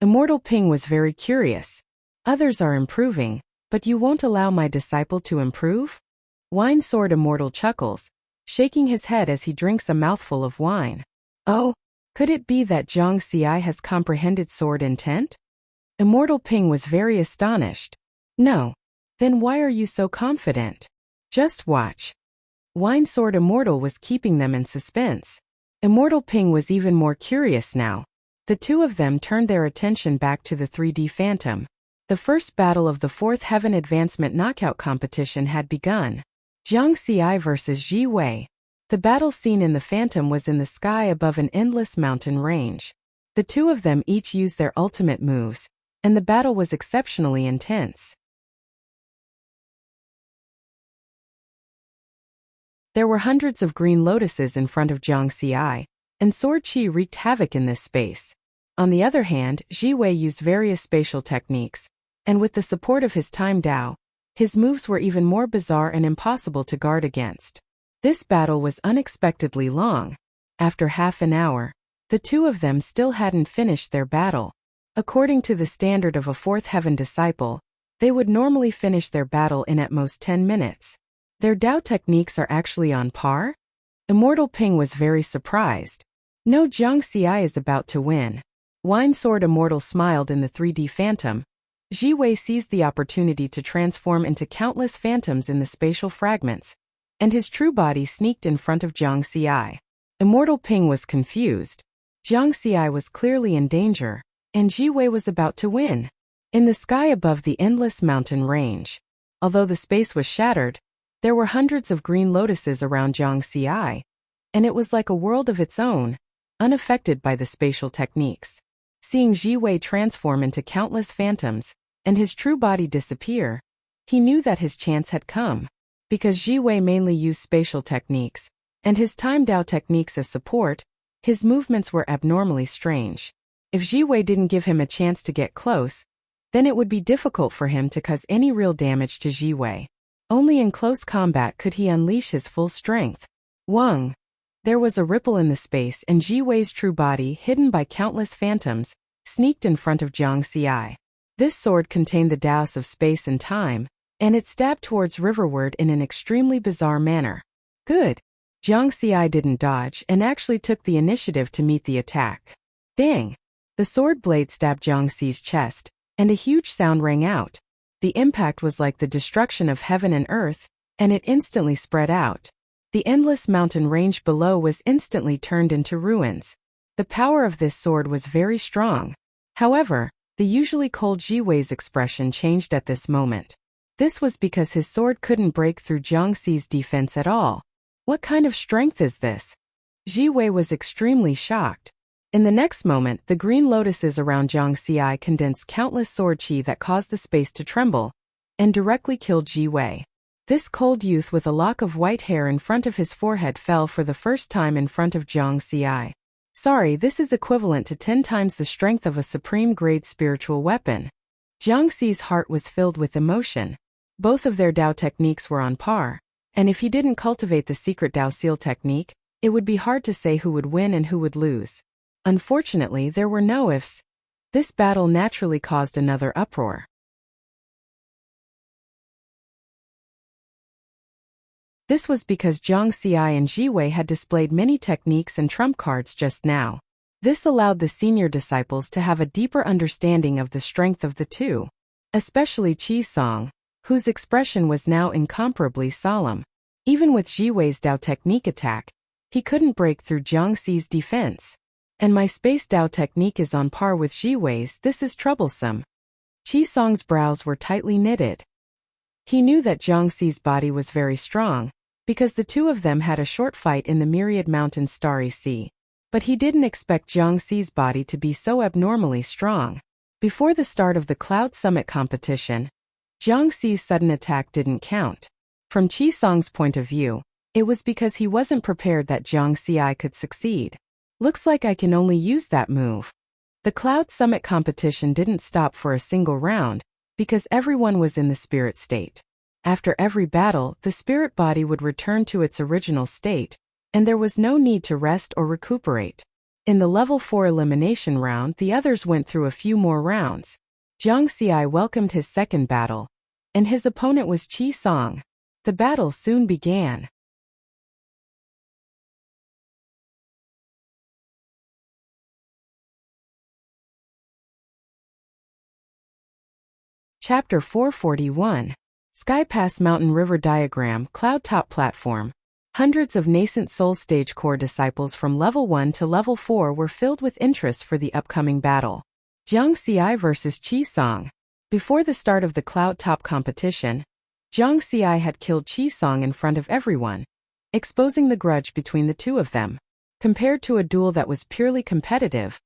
Immortal Ping was very curious. Others are improving, but you won't allow my disciple to improve? Wine Sword Immortal chuckles, shaking his head as he drinks a mouthful of wine. Oh, could it be that Zhang Xi has comprehended sword intent? Immortal Ping was very astonished. No. Then why are you so confident? Just watch. Wine Sword Immortal was keeping them in suspense. Immortal Ping was even more curious now. The 2 of them turned their attention back to the 3D phantom. The first battle of the 4th Heaven Advancement Knockout Competition had begun. Zhang Xi versus Jiwei. The battle scene in the phantom was in the sky above an endless mountain range. The 2 of them each used their ultimate moves, and the battle was exceptionally intense. There were hundreds of green lotuses in front of Zhang Xi, and sword qi wreaked havoc in this space. On the other hand, Jiwei used various spatial techniques, and with the support of his time Dao, his moves were even more bizarre and impossible to guard against. This battle was unexpectedly long. After half an hour, the 2 of them still hadn't finished their battle. According to the standard of a 4th heaven disciple, they would normally finish their battle in at most 10 minutes. Their Dao techniques are actually on par? Immortal Ping was very surprised. No, Zhang Xi is about to win. Wine Sword Immortal smiled in the 3D phantom. Jiwei seized the opportunity to transform into countless phantoms in the spatial fragments, and his true body sneaked in front of Zhang Xi. Immortal Ping was confused. Zhang Xi was clearly in danger, and Jiwei was about to win. In the sky above the endless mountain range, although the space was shattered, there were hundreds of green lotuses around Zhang Xi, and it was like a world of its own, unaffected by the spatial techniques. Seeing Jiwei transform into countless phantoms, and his true body disappear, he knew that his chance had come. Because Jiwei mainly used spatial techniques, and his time Dao techniques as support, his movements were abnormally strange. If Jiwei didn't give him a chance to get close, then it would be difficult for him to cause any real damage to Jiwei. Only in close combat could he unleash his full strength. Wang! There was a ripple in the space and Jiwei's true body, hidden by countless phantoms, sneaked in front of Zhang Xi. This sword contained the Daos of space and time, and it stabbed towards riverward in an extremely bizarre manner. Good. Zhang Xi didn't dodge and actually took the initiative to meet the attack. Dang! The sword blade stabbed Zhang Xi's chest, and a huge sound rang out. The impact was like the destruction of heaven and earth, and it instantly spread out. The endless mountain range below was instantly turned into ruins. The power of this sword was very strong. However, the usually cold Jiwei's expression changed at this moment. This was because his sword couldn't break through Zhang Xi's defense at all. What kind of strength is this? Jiwei was extremely shocked. In the next moment, the green lotuses around Zhang Xi condensed countless sword qi that caused the space to tremble, and directly killed Jiwei. This cold youth with a lock of white hair in front of his forehead fell for the first time in front of Zhang Xi. Sorry, this is equivalent to 10 times the strength of a supreme-grade spiritual weapon. Zhang Xi's heart was filled with emotion. Both of their Dao techniques were on par, and if he didn't cultivate the secret Dao seal technique, it would be hard to say who would win and who would lose. Unfortunately, there were no ifs. This battle naturally caused another uproar. This was because Zhang Xiai and Ji Wei had displayed many techniques and trump cards just now. This allowed the senior disciples to have a deeper understanding of the strength of the two, especially Qi Song, whose expression was now incomparably solemn. Even with Ji Wei's Dao technique attack, he couldn't break through Zhang Xi's defense. And my space Dao technique is on par with Ji Wei's. This is troublesome. Qi Song's brows were tightly knitted. He knew that Zhang Xi's body was very strong, because the two of them had a short fight in the Myriad Mountain Starry Sea. But he didn't expect Zhang Xi's body to be so abnormally strong. Before the start of the Cloud Summit competition, Zhang Xi's sudden attack didn't count. From Qi Song's point of view, it was because he wasn't prepared that Zhang Xiai could succeed. Looks like I can only use that move. The Cloud Summit competition didn't stop for a single round, because everyone was in the spirit state. After every battle, the spirit body would return to its original state, and there was no need to rest or recuperate. In the level 4 elimination round, the others went through a few more rounds. Zhang Xiai welcomed his second battle, and his opponent was Qi Song. The battle soon began. Chapter 441. Sky Pass Mountain River Diagram Cloud Top Platform. Hundreds of nascent Soul Stage Core disciples from level 1 to level 4 were filled with interest for the upcoming battle. Zhang Xiai vs. Qi Song. Before the start of the Cloud Top competition, Zhang Xiai had killed Qi Song in front of everyone, exposing the grudge between the two of them. Compared to a duel that was purely competitive,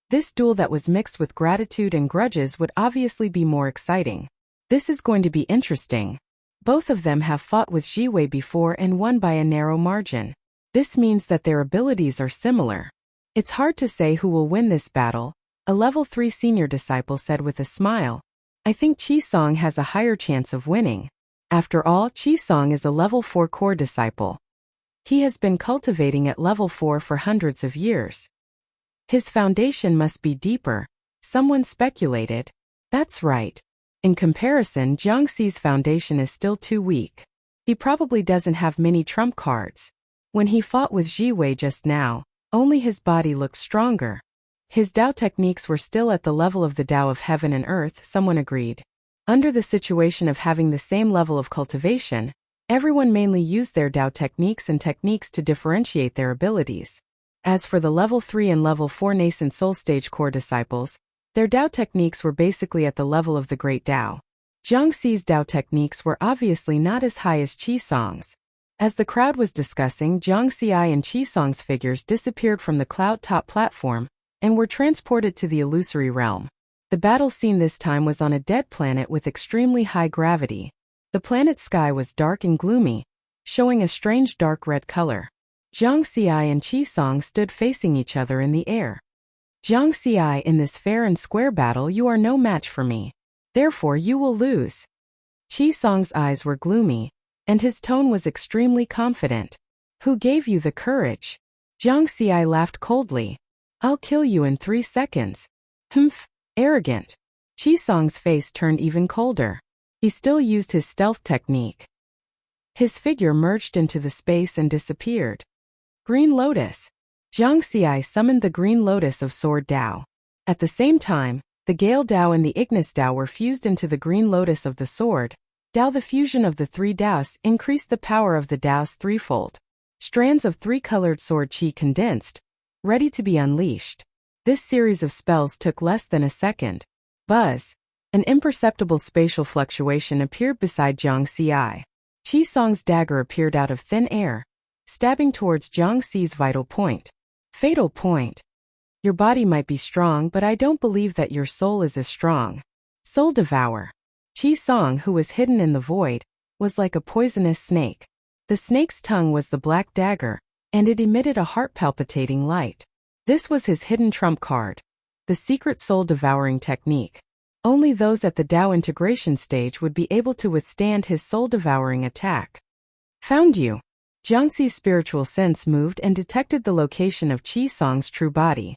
this duel that was mixed with gratitude and grudges would obviously be more exciting. This is going to be interesting. Both of them have fought with Ji Wei before and won by a narrow margin. This means that their abilities are similar. It's hard to say who will win this battle, a level 3 senior disciple said with a smile. I think Qi Song has a higher chance of winning. After all, Qi Song is a level 4 core disciple. He has been cultivating at level 4 for hundreds of years. His foundation must be deeper, someone speculated. That's right. In comparison, Zhang Xi's foundation is still too weak. He probably doesn't have many trump cards. When he fought with Ji Wei just now, only his body looked stronger. His Dao techniques were still at the level of the Dao of heaven and earth, someone agreed. Under the situation of having the same level of cultivation, everyone mainly used their Dao techniques and techniques to differentiate their abilities. As for the level 3 and level 4 nascent soul stage core disciples, their Dao techniques were basically at the level of the Great Dao. Zhang Xi's Dao techniques were obviously not as high as Qi Song's. As the crowd was discussing, Zhang Xiai and Qi Song's figures disappeared from the cloud top platform and were transported to the illusory realm. The battle scene this time was on a dead planet with extremely high gravity. The planet's sky was dark and gloomy, showing a strange dark red color. Zhang Xiai and Qi Song stood facing each other in the air. Zhang Xiai, in this fair and square battle you are no match for me. Therefore you will lose. Qi Song's eyes were gloomy, and his tone was extremely confident. Who gave you the courage? Zhang Xiai laughed coldly. I'll kill you in 3 seconds. Humph, arrogant. Qi Song's face turned even colder. He still used his stealth technique. His figure merged into the space and disappeared. Green Lotus. Zhang Xiai summoned the Green Lotus of Sword Dao. At the same time, the Gale Dao and the Ignis Dao were fused into the Green Lotus of the Sword Dao. The fusion of the 3 Daos increased the power of the Daos threefold. Strands of 3-colored sword qi condensed, ready to be unleashed. This series of spells took less than a second. Buzz. An imperceptible spatial fluctuation appeared beside Zhang Xiai. Qi Song's dagger appeared out of thin air, stabbing towards Zhang Xi's vital point. Fatal point. Your body might be strong, but I don't believe that your soul is as strong. Soul Devour. Qi Song, who was hidden in the void, was like a poisonous snake. The snake's tongue was the black dagger, and it emitted a heart-palpitating light. This was his hidden trump card, the secret soul-devouring technique. Only those at the Dao integration stage would be able to withstand his soul-devouring attack. Found you. Zhang Xi's spiritual sense moved and detected the location of Qi Song's true body.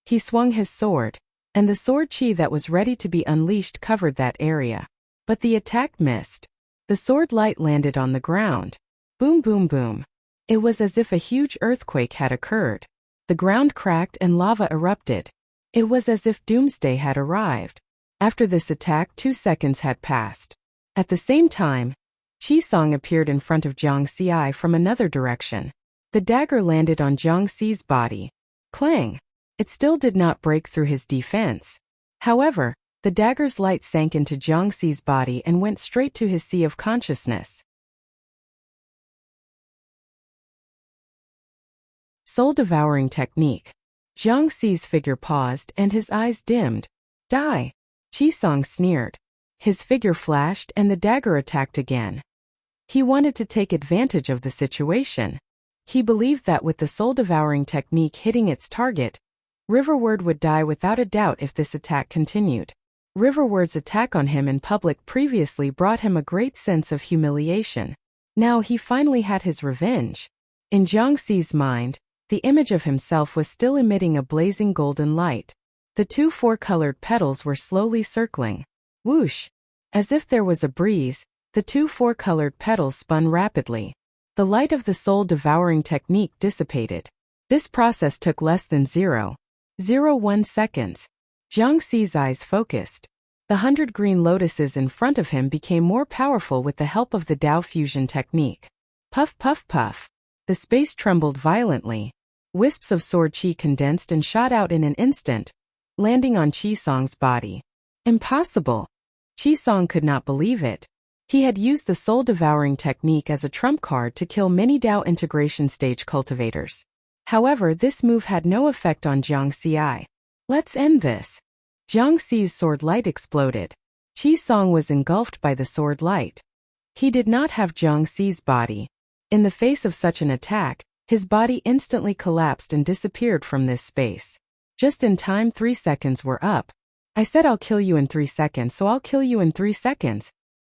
He swung his sword, and the sword qi that was ready to be unleashed covered that area. But the attack missed. The sword light landed on the ground. Boom, boom, boom. It was as if a huge earthquake had occurred. The ground cracked and lava erupted. It was as if doomsday had arrived. After this attack, 2 seconds had passed. At the same time, Qisong appeared in front of Jiang Xi from another direction. The dagger landed on Jiang Xi's body. Clang! It still did not break through his defense. However, the dagger's light sank into Jiang Xi's body and went straight to his sea of consciousness. Soul-devouring technique. Jiang Xi's figure paused and his eyes dimmed. Die! Qisong sneered. His figure flashed and the dagger attacked again. He wanted to take advantage of the situation. He believed that with the soul-devouring technique hitting its target, Riverward would die without a doubt if this attack continued. Riverward's attack on him in public previously brought him a great sense of humiliation. Now he finally had his revenge. In Jiang Xi's mind, the image of himself was still emitting a blazing golden light. The 2 4-colored petals were slowly circling. Whoosh! As if there was a breeze, the 2 4-colored petals spun rapidly. The light of the soul-devouring technique dissipated. This process took less than 0.01 seconds. Jiang Xi's eyes focused. The 100 green lotuses in front of him became more powerful with the help of the Dao fusion technique. Puff, puff, puff. The space trembled violently. Wisps of sword qi condensed and shot out in an instant, landing on Qisong's body. Impossible! Qisong could not believe it. He had used the soul-devouring technique as a trump card to kill many Dao integration stage cultivators. However, this move had no effect on Jiang Xi. Let's end this. Jiang Xi's sword light exploded. Qisong was engulfed by the sword light. He did not have Jiang Xi's body. In the face of such an attack, his body instantly collapsed and disappeared from this space. Just in time, 3 seconds were up. I said I'll kill you in 3 seconds, so I'll kill you in 3 seconds.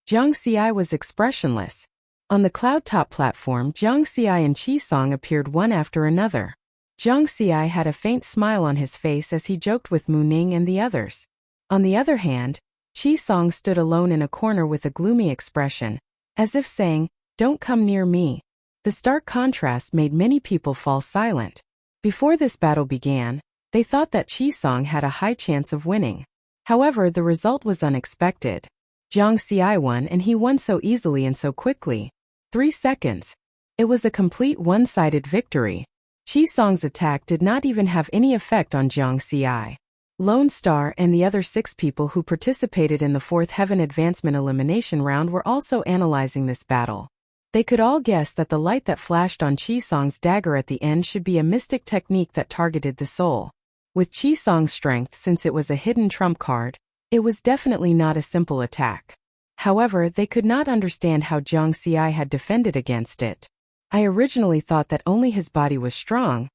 Jiang Xi was expressionless. On the cloud-top platform, Jiang Xi and Qisong appeared one after another. Jiang Xi had a faint smile on his face as he joked with Mu Ning and the others. On the other hand, Qisong stood alone in a corner with a gloomy expression, as if saying, "Don't come near me." The stark contrast made many people fall silent. Before this battle began, they thought that Qisong had a high chance of winning. However, the result was unexpected. Jiang Xi won, and he won so easily and so quickly. 3 seconds. It was a complete one-sided victory. Qisong's attack did not even have any effect on Jiang Xi. Lone Star and the other 6 people who participated in the 4th Heaven Advancement Elimination Round were also analyzing this battle. They could all guess that the light that flashed on Qisong's dagger at the end should be a mystic technique that targeted the soul. With Qisong's strength, since it was a hidden trump card, it was definitely not a simple attack. However, they could not understand how Jiang Xi had defended against it. I originally thought that only his body was strong,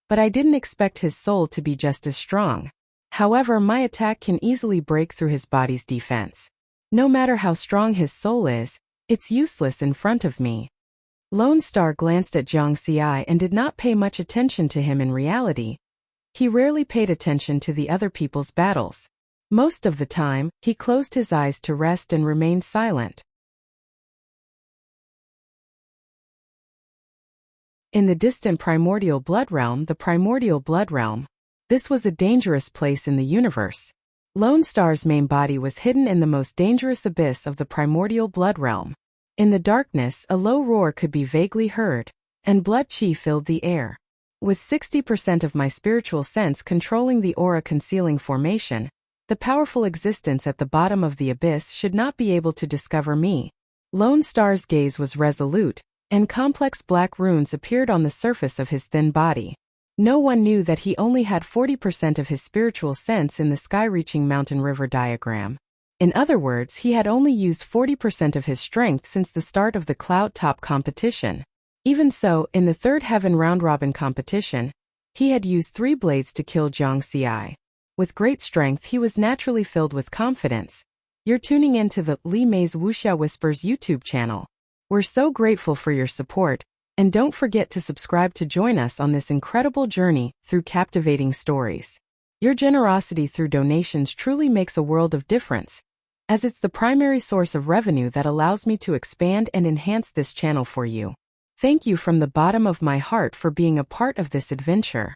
but I didn't expect his soul to be just as strong. However, my attack can easily break through his body's defense. No matter how strong his soul is, it's useless in front of me. Lone Star glanced at Jiang Xi and did not pay much attention to him in reality. He rarely paid attention to the other people's battles. Most of the time, he closed his eyes to rest and remained silent. In the distant primordial blood realm, the primordial blood realm, this was a dangerous place in the universe. Lone Star's main body was hidden in the most dangerous abyss of the primordial blood realm. In the darkness, a low roar could be vaguely heard, and blood qi filled the air. With 60% of my spiritual sense controlling the aura concealing formation, the powerful existence at the bottom of the abyss should not be able to discover me. Lone Star's gaze was resolute, and complex black runes appeared on the surface of his thin body. No one knew that he only had 40% of his spiritual sense in the sky-reaching mountain river diagram. In other words, he had only used 40% of his strength since the start of the cloud-top competition. Even so, in the 3rd Heaven round-robin competition, he had used 3 blades to kill Jiang Xi. With great strength, he was naturally filled with confidence. You're tuning into the Li Mei's Wuxia Whispers YouTube channel. We're so grateful for your support, and don't forget to subscribe to join us on this incredible journey through captivating stories. Your generosity through donations truly makes a world of difference, as it's the primary source of revenue that allows me to expand and enhance this channel for you. Thank you from the bottom of my heart for being a part of this adventure.